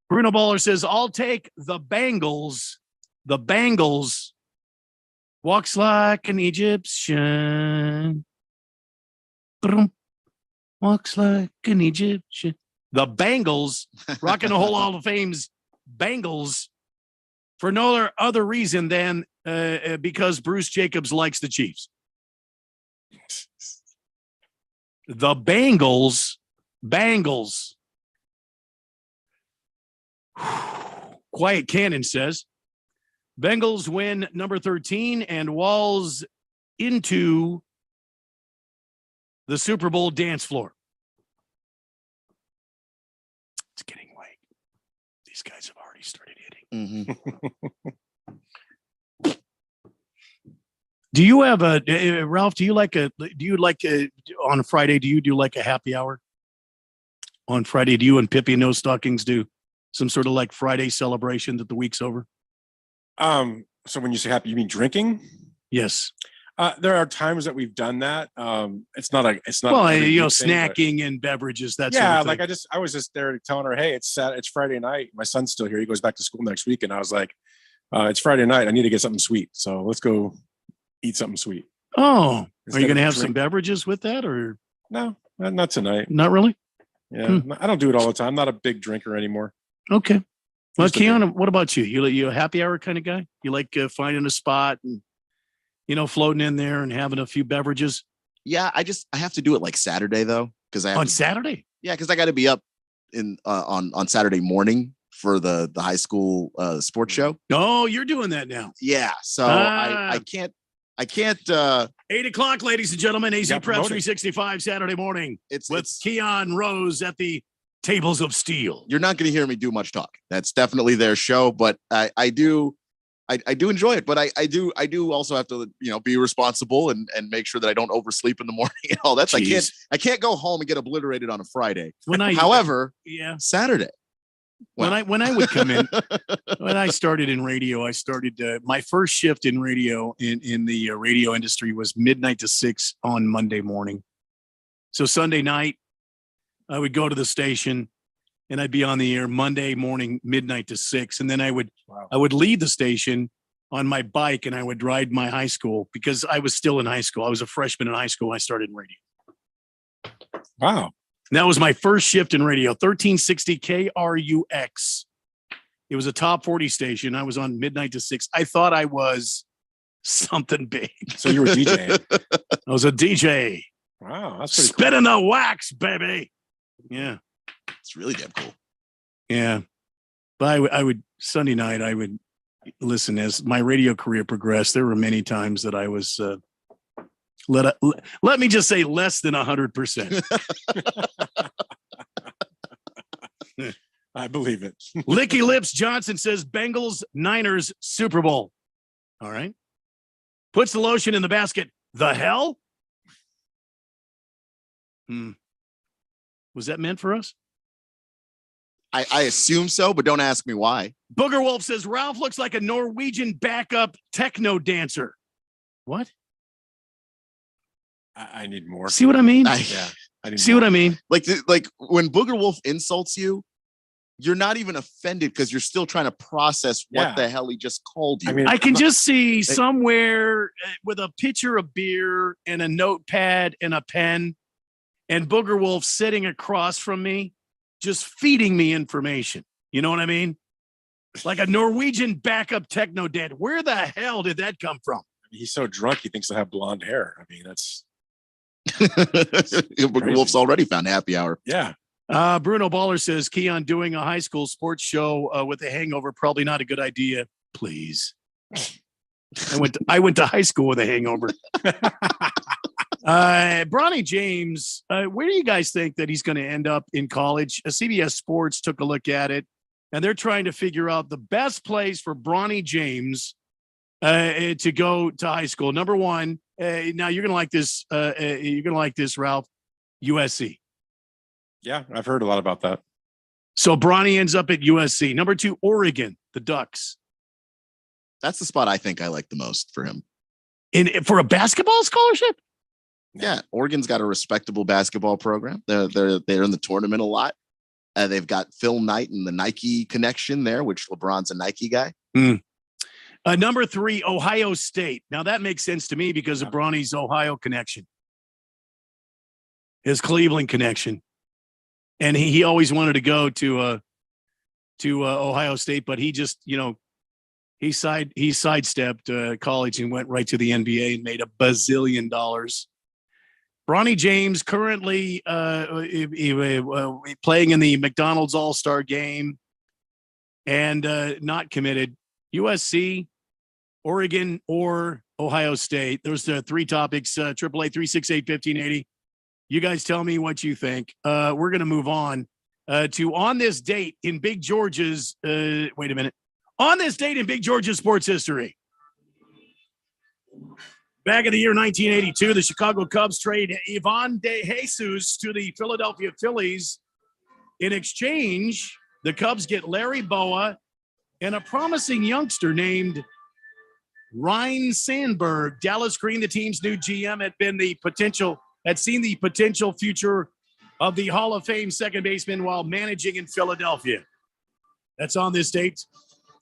Bruno Baller says, I'll take the Bengals. The Bengals walks like an Egyptian. Walks like an Egyptian. The Bengals, rocking the whole Hall of Fame's Bengals for no other reason than because Bruce Jacobs likes the Chiefs. The Bengals. Quiet Cannon says, Bengals win number 13 and walls into the Super Bowl dance floor. It's getting late. These guys have already started hitting. Mm-hmm. Do you have Ralph, on Friday, do you do like a happy hour? On Friday, do you and Pippi No Stockings do some sort of like Friday celebration that the week's over? So when you say happy, you mean drinking? Yes. There are times that we've done that. It's not snacking and beverages. That's sort of like I was just there telling her, hey, it's Friday night. My son's still here. He goes back to school next week, and I was like, it's Friday night. I need to get something sweet. So let's go eat something sweet. Oh, are you going to have some beverages with that, or no? Not tonight. Not really. Yeah, I don't do it all the time. I'm not a big drinker anymore. Okay. Well, Keanu, what about you? You a happy hour kind of guy? You like finding a spot and, floating in there and having a few beverages? Yeah, I have to do it like Saturday though, because Saturday. Yeah, because I got to be up on Saturday morning for the high school sports show. Oh, you're doing that now. Yeah, so I can't. 8:00, ladies and gentlemen. AZ Prep 365 Saturday morning. It's Keon Rose at the Tables of Steel. You're not going to hear me do much talk. That's definitely their show, but I do enjoy it. But I do also have to be responsible and make sure that I don't oversleep in the morning and all that. I can't go home and get obliterated on a Friday. However, Saturday When I would come in, when I started in radio, I started my first shift in radio in the radio industry was midnight to 6 on Monday morning. So Sunday night, I would go to the station and I'd be on the air Monday morning, midnight to 6. And then I would leave the station on my bike and I would ride my high school because I was still in high school. I was a freshman in high school when I started in radio. Wow. And that was my first shift in radio, 1360 KRUX. It was a top 40 station. I was on midnight to 6. I thought I was something big. So you were DJing. I was a DJ. Wow. That's pretty Spitting the wax, baby. Yeah. It's really damn cool. Yeah. But I would Sunday night, I would listen as my radio career progressed. There were many times that I was, let me just say less than 100%. I believe it. Licky Lips Johnson says Bengals Niners Super Bowl. All right. Puts the lotion in the basket. The hell? Was that meant for us? I assume so, but don't ask me why. Booger Wolf says Ralph looks like a Norwegian backup techno dancer. What? I need more. See what I mean? I need See more. what I mean? Like when Booger Wolf insults you, you're not even offended because you're still trying to process what the hell he just called you. I mean, I can just see somewhere with a pitcher of beer and a notepad and a pen and Booger Wolf sitting across from me, just feeding me information. You know what I mean? Like a Norwegian backup techno dad. Where the hell did that come from? He's so drunk, he thinks I have blonde hair. I mean, that's Booger Wolf's already found happy hour. Yeah. Bruno Baller says Keon doing a high school sports show with a hangover, probably not a good idea. Please. I went to high school with a hangover. Bronny James, where do you guys think that he's going to end up in college? CBS Sports took a look at it, and they're trying to figure out the best place for Bronny James to go to high school. Number one, now you're going to like this. You're going to like this, Ralph. USC. Yeah, I've heard a lot about that. So Bronny ends up at USC. Number two, Oregon, the Ducks. That's the spot I think I like the most for him. For a basketball scholarship? Yeah, Oregon's got a respectable basketball program. They're in the tournament a lot. They've got Phil Knight and the Nike connection there, which LeBron's a Nike guy. Number three, Ohio State. Now that makes sense to me because of Bronny's Ohio connection, his Cleveland connection, and he always wanted to go to Ohio State, but he just he sidestepped college and went right to the NBA and made $1 bazillion. Bronny James currently playing in the McDonald's All-Star game and not committed. USC, Oregon, or Ohio State. Those are the three topics. 888-368-1580. You guys tell me what you think. We're going to move on to On This Date in Big George's. Wait a minute. On this date in Big George's sports history. Back in the year 1982, the Chicago Cubs trade Ivan De Jesus to the Philadelphia Phillies. In exchange, the Cubs get Larry Bowa and a promising youngster named Ryne Sandberg. Dallas Green, the team's new GM, had seen the potential future of the Hall of Fame second baseman while managing in Philadelphia. That's On This Date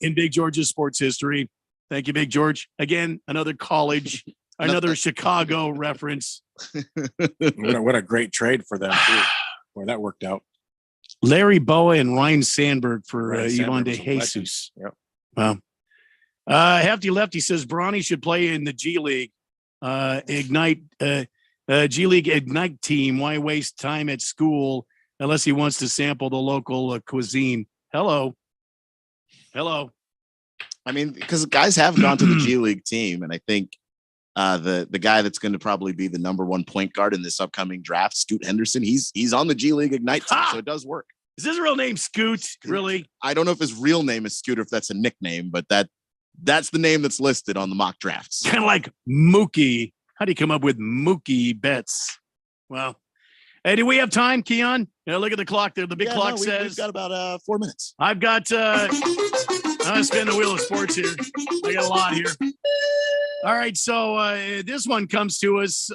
in Big George's sports history. Thank you, Big George. Again, another college, another Chicago reference. What a great trade for them, too. Boy, that worked out. Larry Bowa and Ryne Sandberg for Ivan Sandberg De was a legend. Jesus. Yep. Wow. Hefty Lefty says Bronny should play in the G League. G League Ignite team. Why waste time at school unless he wants to sample the local cuisine? Hello. I mean, because guys have gone to the G League team, and I think the guy that's going to probably be the number one point guard in this upcoming draft, Scoot Henderson, he's on the G League Ignite team, so it does work. Is his real name Scoot? Really? I don't know if his real name is Scoot or if that's a nickname, but that's the name that's listed on the mock drafts. Kind of like Mookie. How do you come up with Mookie Betts? Well, Hey, do we have time, Keon? Look at the clock there. The big clock says we've got about 4 minutes. I've got. I'm spinning the wheel of sports here. I got a lot here. All right, so this one comes to us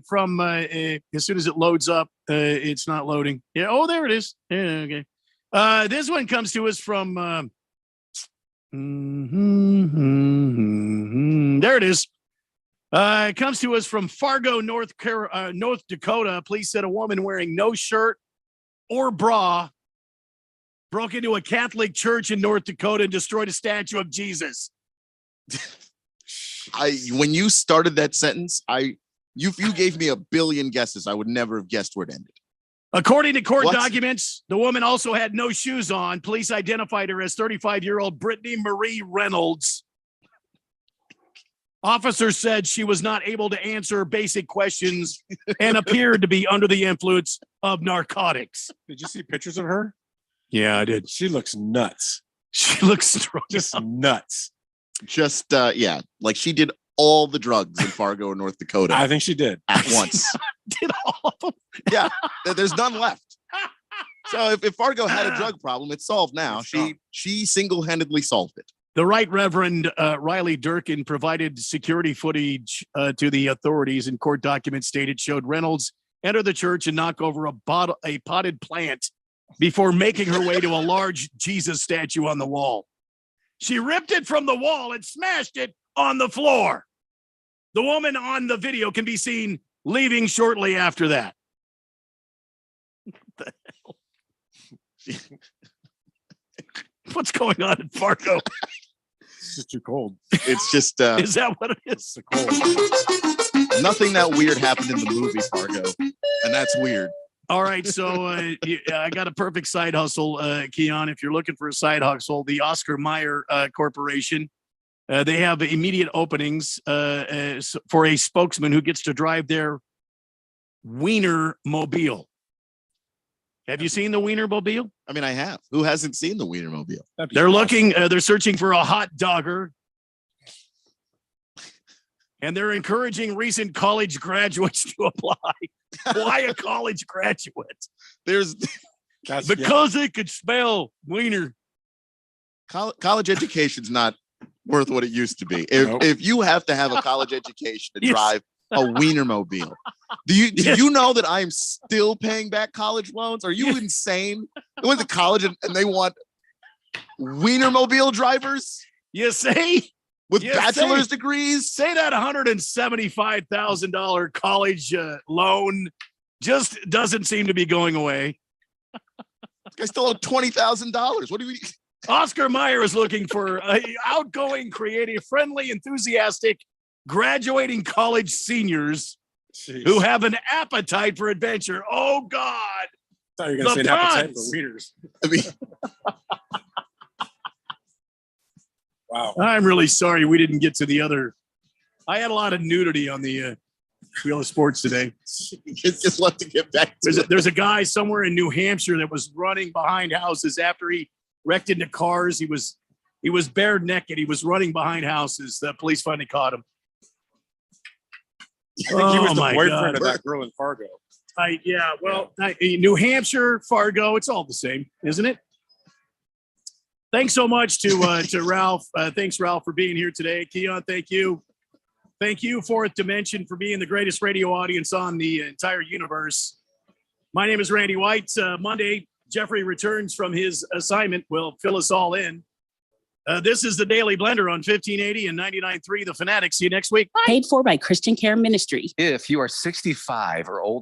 from as soon as it loads up. It's not loading. Yeah. Oh, there it is. Yeah, okay. This one comes to us from. There it is. It comes to us from Fargo, North Dakota. Police said a woman wearing no shirt or bra broke into a Catholic church in North Dakota and destroyed a statue of Jesus. When you started that sentence, you gave me a billion guesses. I would never have guessed where it ended. According to court documents, the woman also had no shoes on. Police identified her as 35-year-old Brittany Marie Reynolds. Officers said she was not able to answer basic questions and appeared to be under the influence of narcotics. Did you see pictures of her? Yeah, I did. She looks nuts. She looks just nuts. Just like she did all the drugs in Fargo, North Dakota. I think she did at once. Did all of them? Yeah, there's none left. So if Fargo had a drug problem, it's solved now. She single-handedly solved it. The Right Reverend Riley Durkin provided security footage to the authorities, and court documents stated showed Reynolds enter the church and knock over a potted plant before making her way to a large Jesus statue on the wall. She ripped it from the wall and smashed it on the floor. The woman on the video can be seen leaving shortly after that. What the hell? What's going on in Fargo? It's just too cold. It's just is that what it is? Cold. Nothing that weird happened in the movie Fargo, and that's weird. All right, so I got a perfect side hustle, Keon. If you're looking for a side hustle, the Oscar Mayer Corporation, they have immediate openings for a spokesman who gets to drive their Wiener Mobile. Have you seen the Wiener Mobile? I mean, I have. Who hasn't seen the Wiener Mobile? They're searching for a hot dogger. And they're encouraging recent college graduates to apply. Why a college graduate? Because they could spell wiener. College education's not worth what it used to be. If you have to have a college education to drive a Wienermobile, do you know that I'm still paying back college loans? Are you insane? I went to college and they want Wienermobile drivers? You see? With bachelor's degrees? Say that $175,000 college loan just doesn't seem to be going away. I still owe $20,000. What do you mean? Oscar Mayer is looking for outgoing, creative, friendly, enthusiastic, graduating college seniors who have an appetite for adventure. Oh, God. I thought you were going to say an appetite for wieners. I mean... Wow. I'm really sorry we didn't get to the other. I had a lot of nudity on the Wheel of Sports today. Just love to get back to there's a guy somewhere in New Hampshire that was running behind houses after he wrecked into cars. He was bare naked. He was running behind houses. The police finally caught him. I think he was the boyfriend of that girl in Fargo. New Hampshire, Fargo, it's all the same, isn't it? Thanks so much to Ralph. Thanks, Ralph, for being here today. Keon, thank you. Thank you, Fourth Dimension, for being the greatest radio audience on the entire universe. My name is Randy White. Monday, Jeffrey returns from his assignment. Will fill us all in. This is the Daily Blender on 1580 and 99.3 The Fanatic. See you next week. Paid for by Christian Care Ministry. If you are 65 or older,